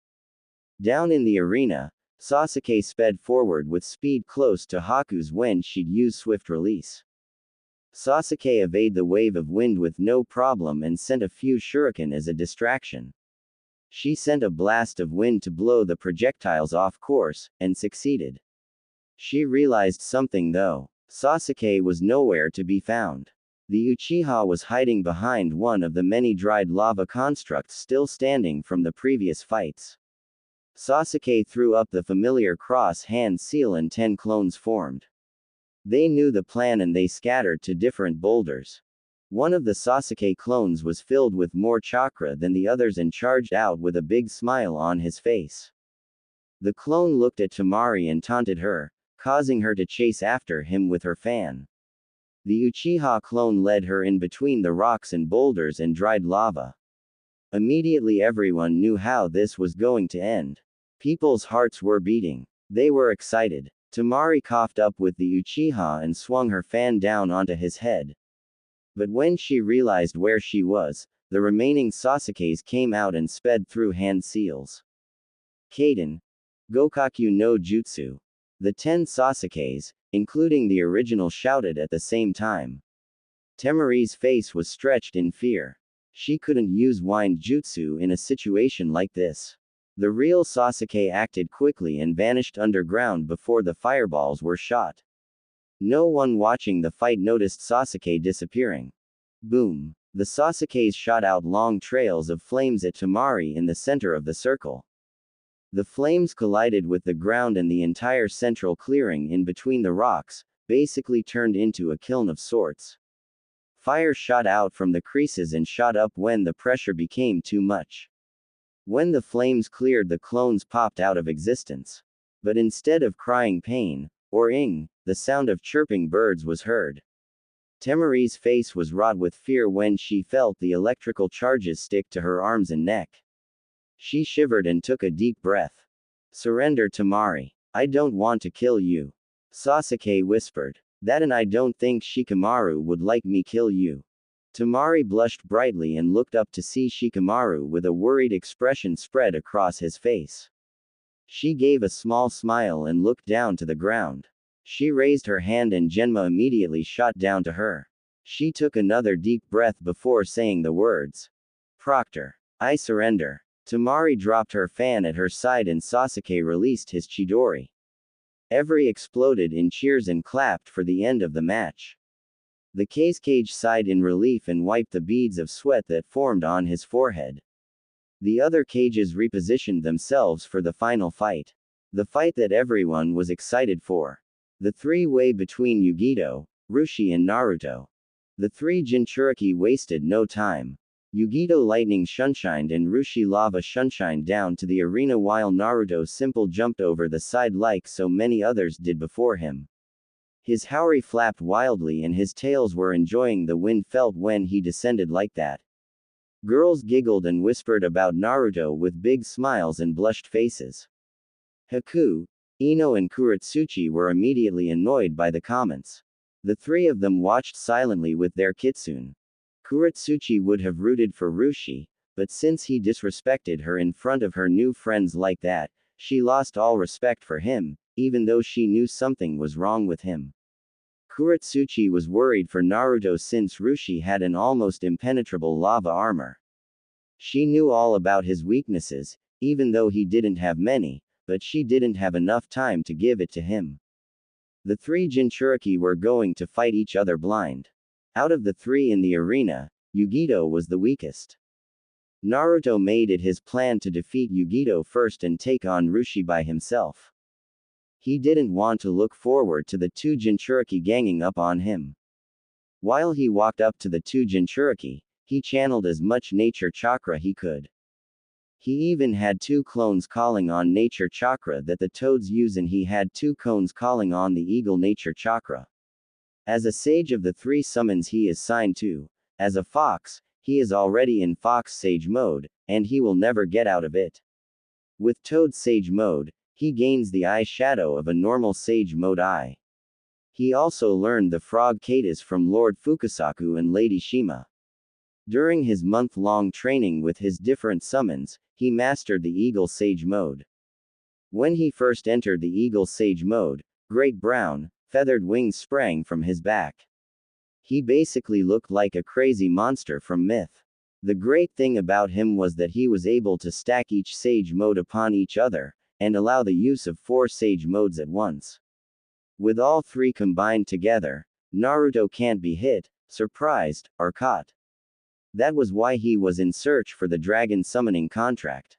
Down in the arena, Sasuke sped forward with speed close to Haku's when she'd use swift release. Sasuke evaded the wave of wind with no problem and sent a few shuriken as a distraction. She sent a blast of wind to blow the projectiles off course, and succeeded. She realized something though. Sasuke was nowhere to be found. The Uchiha was hiding behind one of the many dried lava constructs still standing from the previous fights. Sasuke threw up the familiar cross-hand seal and 10 clones formed. They knew the plan and they scattered to different boulders. One of the Sasuke clones was filled with more chakra than the others and charged out with a big smile on his face. The clone looked at Temari and taunted her, causing her to chase after him with her fan. The Uchiha clone led her in between the rocks and boulders and dried lava. Immediately everyone knew how this was going to end. People's hearts were beating. They were excited. Temari coughed up with the Uchiha and swung her fan down onto his head. But when she realized where she was, the remaining Sasukes came out and sped through hand seals. Kaden. Gokaku no Jutsu. The 10 Sasukes, including the original, shouted at the same time. Temari's face was stretched in fear. She couldn't use wind jutsu in a situation like this. The real Sasuke acted quickly and vanished underground before the fireballs were shot. No one watching the fight noticed Sasuke disappearing. Boom. The Sasukes shot out long trails of flames at Temari in the center of the circle. The flames collided with the ground and the entire central clearing in between the rocks, basically turned into a kiln of sorts. Fire shot out from the creases and shot up when the pressure became too much. When the flames cleared, the clones popped out of existence. But instead of crying pain, or ing, the sound of chirping birds was heard. Temari's face was wrought with fear when she felt the electrical charges stick to her arms and neck. She shivered and took a deep breath. Surrender, Temari. I don't want to kill you. Sasuke whispered. That, and I don't think Shikamaru would like me kill you. Temari blushed brightly and looked up to see Shikamaru with a worried expression spread across his face. She gave a small smile and looked down to the ground. She raised her hand and Genma immediately shot down to her. She took another deep breath before saying the words. Proctor. I surrender. Temari dropped her fan at her side and Sasuke released his Chidori. Everyone exploded in cheers and clapped for the end of the match. The Kazekage sighed in relief and wiped the beads of sweat that formed on his forehead. The other cages repositioned themselves for the final fight. The fight that everyone was excited for. The three-way between Yugito, Rushi and Naruto. The 3 Jinchuriki wasted no time. Yugito lightning shunshined and Rushi lava shunshined down to the arena while Naruto simple jumped over the side like so many others did before him. His haori flapped wildly and his tails were enjoying the wind felt when he descended like that. Girls giggled and whispered about Naruto with big smiles and blushed faces. Haku, Ino and Kurotsuchi were immediately annoyed by the comments. The three of them watched silently with their kitsune. Kurotsuchi would have rooted for Rushi, but since he disrespected her in front of her new friends like that, she lost all respect for him, even though she knew something was wrong with him. Kurotsuchi was worried for Naruto since Rushi had an almost impenetrable lava armor. She knew all about his weaknesses, even though he didn't have many, but she didn't have enough time to give it to him. The three Jinchuriki were going to fight each other blind. Out of the three in the arena, Yugito was the weakest. Naruto made it his plan to defeat Yugito first and take on Rushi by himself. He didn't want to look forward to the two Jinchuriki ganging up on him. While he walked up to the two Jinchuriki, he channeled as much nature chakra he could. He even had two clones calling on nature chakra that the toads use, and he had two cones calling on the eagle nature chakra. As a sage of the three summons he is signed to, as a fox, he is already in fox sage mode, and he will never get out of it. With toad sage mode, he gains the eye shadow of a normal sage mode eye. He also learned the frog katas from Lord Fukasaku and Lady Shima. During his month-long training with his different summons, he mastered the eagle sage mode. When he first entered the eagle sage mode, great brown, feathered wings sprang from his back. He basically looked like a crazy monster from myth. The great thing about him was that he was able to stack each sage mode upon each other, and allow the use of 4 sage modes at once. With all three combined together, Naruto can't be hit, surprised, or caught. That was why he was in search for the dragon summoning contract.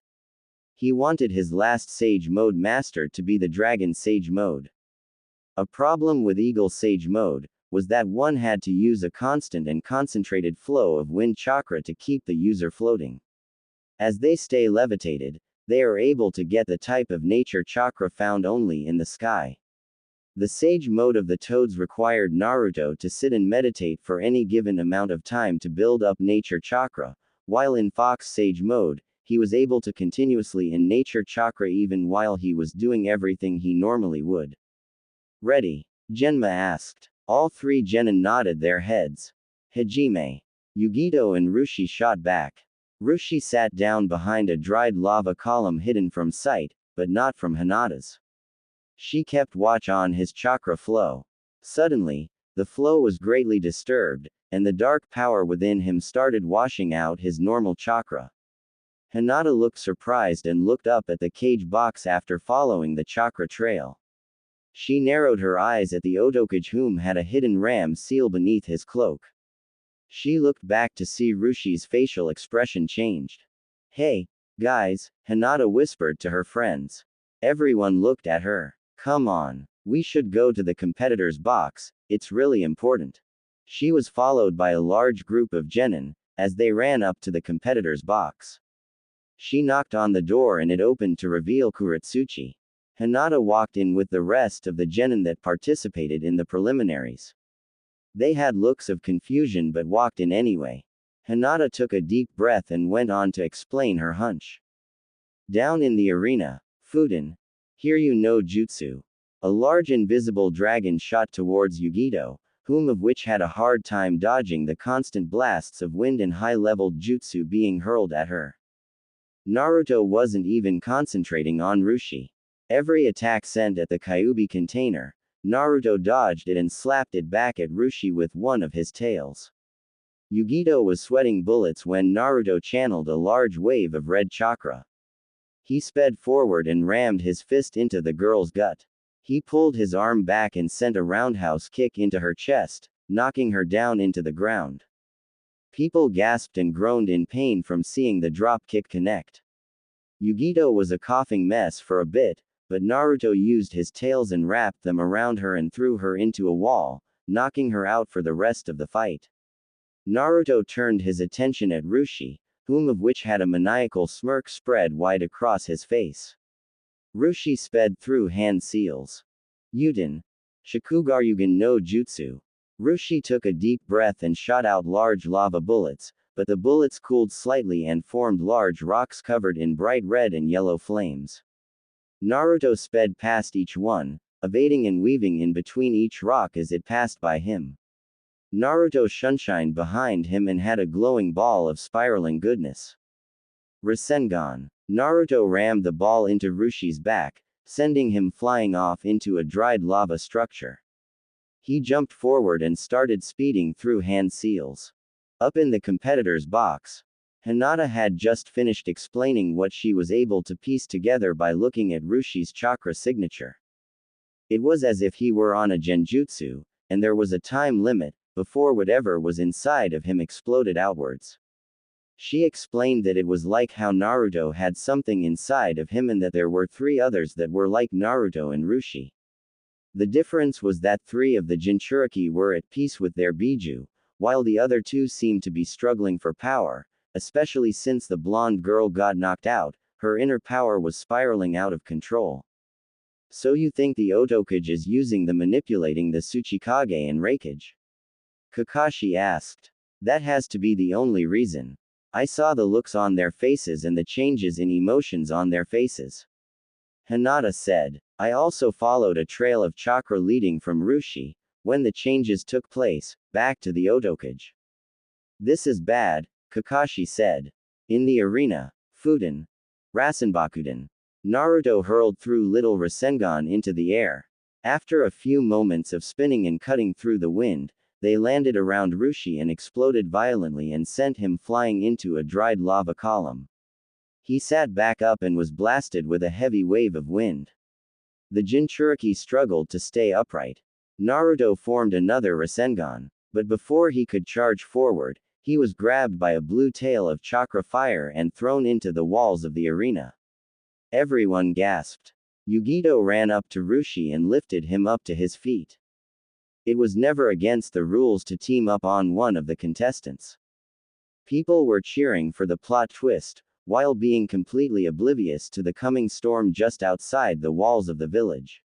He wanted his last sage mode mastered to be the dragon sage mode. A problem with eagle sage mode was that one had to use a constant and concentrated flow of wind chakra to keep the user floating. As they stay levitated, they are able to get the type of nature chakra found only in the sky. The sage mode of the toads required Naruto to sit and meditate for any given amount of time to build up nature chakra, while in fox sage mode, he was able to continuously in nature chakra even while he was doing everything he normally would. Ready? Genma asked. All three genin nodded their heads. Hajime. Yugito and Rushi shot back. Rushi sat down behind a dried lava column hidden from sight, but not from Hinata's. She kept watch on his chakra flow. Suddenly, the flow was greatly disturbed, and the dark power within him started washing out his normal chakra. Hinata looked surprised and looked up at the cage box after following the chakra trail. She narrowed her eyes at the Otokage whom had a hidden ram seal beneath his cloak. She looked back to see Rushi's facial expression changed. Hey, guys, Hinata whispered to her friends. Everyone looked at her. Come on, we should go to the competitor's box, it's really important. She was followed by a large group of genin, as they ran up to the competitor's box. She knocked on the door and it opened to reveal Kurotsuchi. Hinata walked in with the rest of the genin that participated in the preliminaries. They had looks of confusion but walked in anyway. Hinata took a deep breath and went on to explain her hunch. Down in the arena, Fuden. Hiryu no Jutsu. A large invisible dragon shot towards Yugito, whom of which had a hard time dodging the constant blasts of wind and high-leveled jutsu being hurled at her. Naruto wasn't even concentrating on Rushi. Every attack sent at the Kyuubi container, Naruto dodged it and slapped it back at Rushi with one of his tails. Yugito was sweating bullets when Naruto channeled a large wave of red chakra. He sped forward and rammed his fist into the girl's gut. He pulled his arm back and sent a roundhouse kick into her chest, knocking her down into the ground. People gasped and groaned in pain from seeing the drop kick connect. Yugito was a coughing mess for a bit, but Naruto used his tails and wrapped them around her and threw her into a wall, knocking her out for the rest of the fight. Naruto turned his attention at Rushi, whom of which had a maniacal smirk spread wide across his face. Rushi sped through hand seals. Yuden. Shikugaryugen no Jutsu. Rushi took a deep breath and shot out large lava bullets, but the bullets cooled slightly and formed large rocks covered in bright red and yellow flames. Naruto sped past each one, evading and weaving in between each rock as it passed by him. Naruto shunshined behind him and had a glowing ball of spiraling goodness. Rasengan. Naruto rammed the ball into Rushi's back, sending him flying off into a dried lava structure. He jumped forward and started speeding through hand seals. Up in the competitor's box, Hinata had just finished explaining what she was able to piece together by looking at Rushi's chakra signature. It was as if he were on a genjutsu, and there was a time limit before whatever was inside of him exploded outwards. She explained that it was like how Naruto had something inside of him and that there were 3 others that were like Naruto and Rushi. The difference was that 3 of the Jinchuriki were at peace with their Biju, while the other 2 seemed to be struggling for power, especially since the blonde girl got knocked out, her inner power was spiraling out of control. So you think the Otokage is using the manipulating the Tsuchikage and Reikage? Kakashi asked. That has to be the only reason. I saw the looks on their faces and the changes in emotions on their faces. Hinata said. I also followed a trail of chakra leading from Rushi, when the changes took place, back to the Otokage. This is bad, Kakashi said. In the arena, Futen. Rasenbakuden. Naruto hurled through little Rasengan into the air. After a few moments of spinning and cutting through the wind, they landed around Rushi and exploded violently and sent him flying into a dried lava column. He sat back up and was blasted with a heavy wave of wind. The Jinchuriki struggled to stay upright. Naruto formed another Rasengan, but before he could charge forward, he was grabbed by a blue tail of chakra fire and thrown into the walls of the arena. Everyone gasped. Yugito ran up to Rushi and lifted him up to his feet. It was never against the rules to team up on one of the contestants. People were cheering for the plot twist, while being completely oblivious to the coming storm just outside the walls of the village.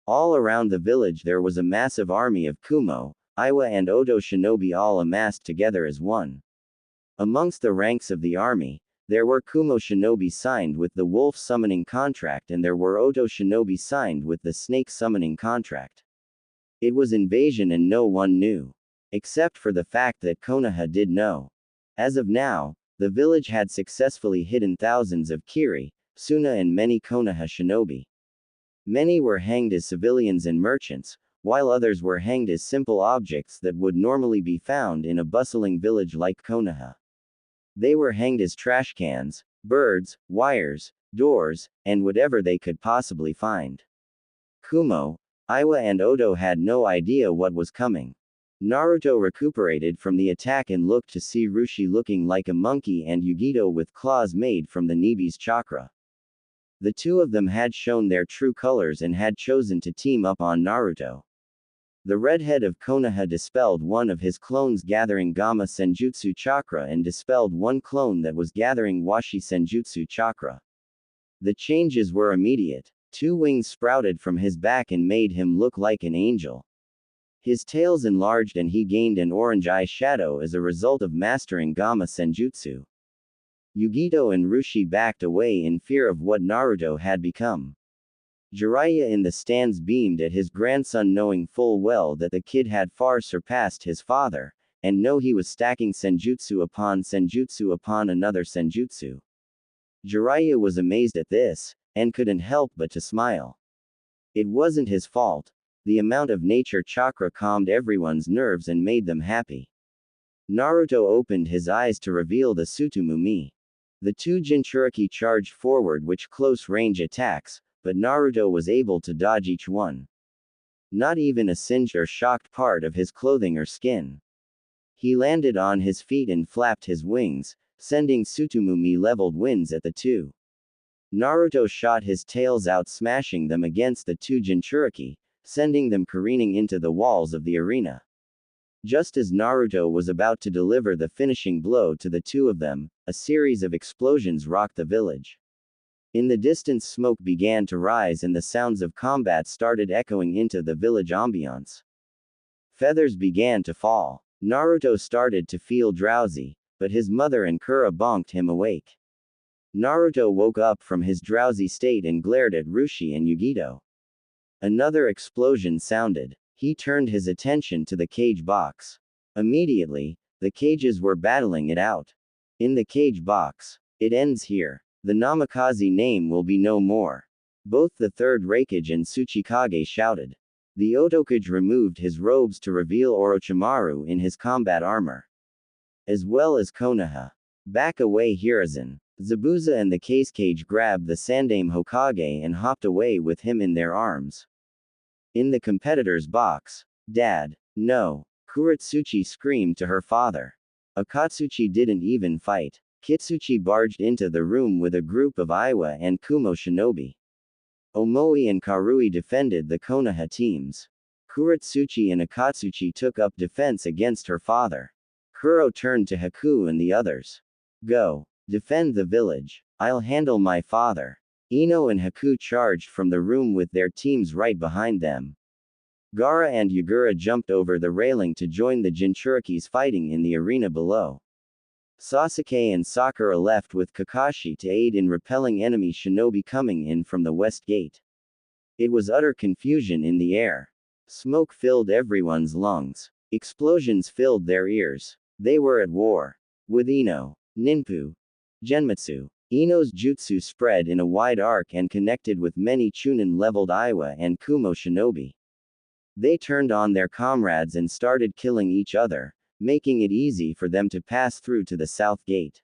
All around the village there was a massive army of Kumo, Iwa and Odo shinobi all amassed together as one. Amongst the ranks of the army, there were Kumo shinobi signed with the wolf summoning contract and there were Odo shinobi signed with the snake summoning contract. It was invasion and no one knew. Except for the fact that Konoha did know. As of now, the village had successfully hidden thousands of Kiri, Suna and many Konoha shinobi. Many were hanged as civilians and merchants, while others were hanged as simple objects that would normally be found in a bustling village like Konoha. They were hanged as trash cans, birds, wires, doors, and whatever they could possibly find. Kumo, Iwa and Odo had no idea what was coming. Naruto recuperated from the attack and looked to see Rushi looking like a monkey and Yugito with claws made from the Nibi's chakra. The 2 of them had shown their true colors and had chosen to team up on Naruto. The redhead of Konoha dispelled one of his clones gathering Gamma Senjutsu chakra and dispelled one clone that was gathering Washi Senjutsu chakra. The changes were immediate. 2 wings sprouted from his back and made him look like an angel. His tails enlarged and he gained an orange eye shadow as a result of mastering Gamma Senjutsu. Yugito and Rushi backed away in fear of what Naruto had become. Jiraiya in the stands beamed at his grandson knowing full well that the kid had far surpassed his father, and know he was stacking senjutsu upon another senjutsu. Jiraiya was amazed at this, and couldn't help but to smile. It wasn't his fault. The amount of nature chakra calmed everyone's nerves and made them happy. Naruto opened his eyes to reveal the Tsutomu. The 2 Jinchuriki charged forward with close-range attacks, but Naruto was able to dodge each one. Not even a singed or shocked part of his clothing or skin. He landed on his feet and flapped his wings, sending Tsutomu leveled winds at the 2. Naruto shot his tails out smashing them against the 2 Jinchuriki, sending them careening into the walls of the arena. Just as Naruto was about to deliver the finishing blow to the 2 of them, a series of explosions rocked the village. In the distance smoke began to rise and the sounds of combat started echoing into the village ambiance. Feathers began to fall. Naruto started to feel drowsy, but his mother and Kura bonked him awake. Naruto woke up from his drowsy state and glared at Rushi and Yugito. Another explosion sounded. He turned his attention to the cage box. Immediately, the cages were battling it out. In the cage box. It ends here. The Namikaze name will be no more. Both the third Raikage and Tsuchikage shouted. The Otokage removed his robes to reveal Orochimaru in his combat armor. As well as Konoha. Back away Hiruzen. Zabuza and the Cage grabbed the Sandaime Hokage and hopped away with him in their arms. In the competitor's box. Dad. No. Kurotsuchi screamed to her father. Akatsuchi didn't even fight. Kitsuchi barged into the room with a group of Iwa and Kumo shinobi. Omoi and Karui defended the Konoha teams. Kurotsuchi and Akatsuchi took up defense against her father. Kuro turned to Haku and the others. Go. Defend the village. I'll handle my father. Ino and Haku charged from the room with their teams right behind them. Gaara and Yagura jumped over the railing to join the Jinchurikis fighting in the arena below. Sasuke and Sakura left with Kakashi to aid in repelling enemy shinobi coming in from the west gate. It was utter confusion in the air. Smoke filled everyone's lungs. Explosions filled their ears. They were at war. With Ino. Ninpu. Genmatsu. Ino's jutsu spread in a wide arc and connected with many Chunin-leveled Iwa and Kumo shinobi. They turned on their comrades and started killing each other, making it easy for them to pass through to the south gate.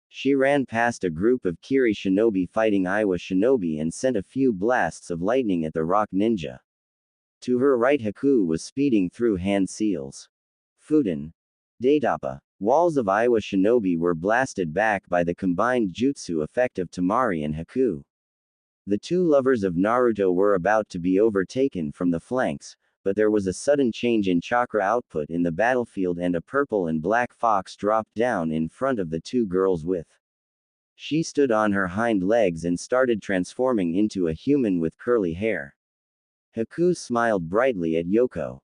She ran past a group of Kiri shinobi fighting Iwa shinobi and sent a few blasts of lightning at the rock ninja. To her right Haku was speeding through hand seals. Fuden. Daitapa. Walls of Iwa shinobi were blasted back by the combined jutsu effect of Temari and Haku. The two lovers of Naruto were about to be overtaken from the flanks, but there was a sudden change in chakra output in the battlefield and a purple and black fox dropped down in front of the two girls with. She stood on her hind legs and started transforming into a human with curly hair. Haku smiled brightly at Yoko.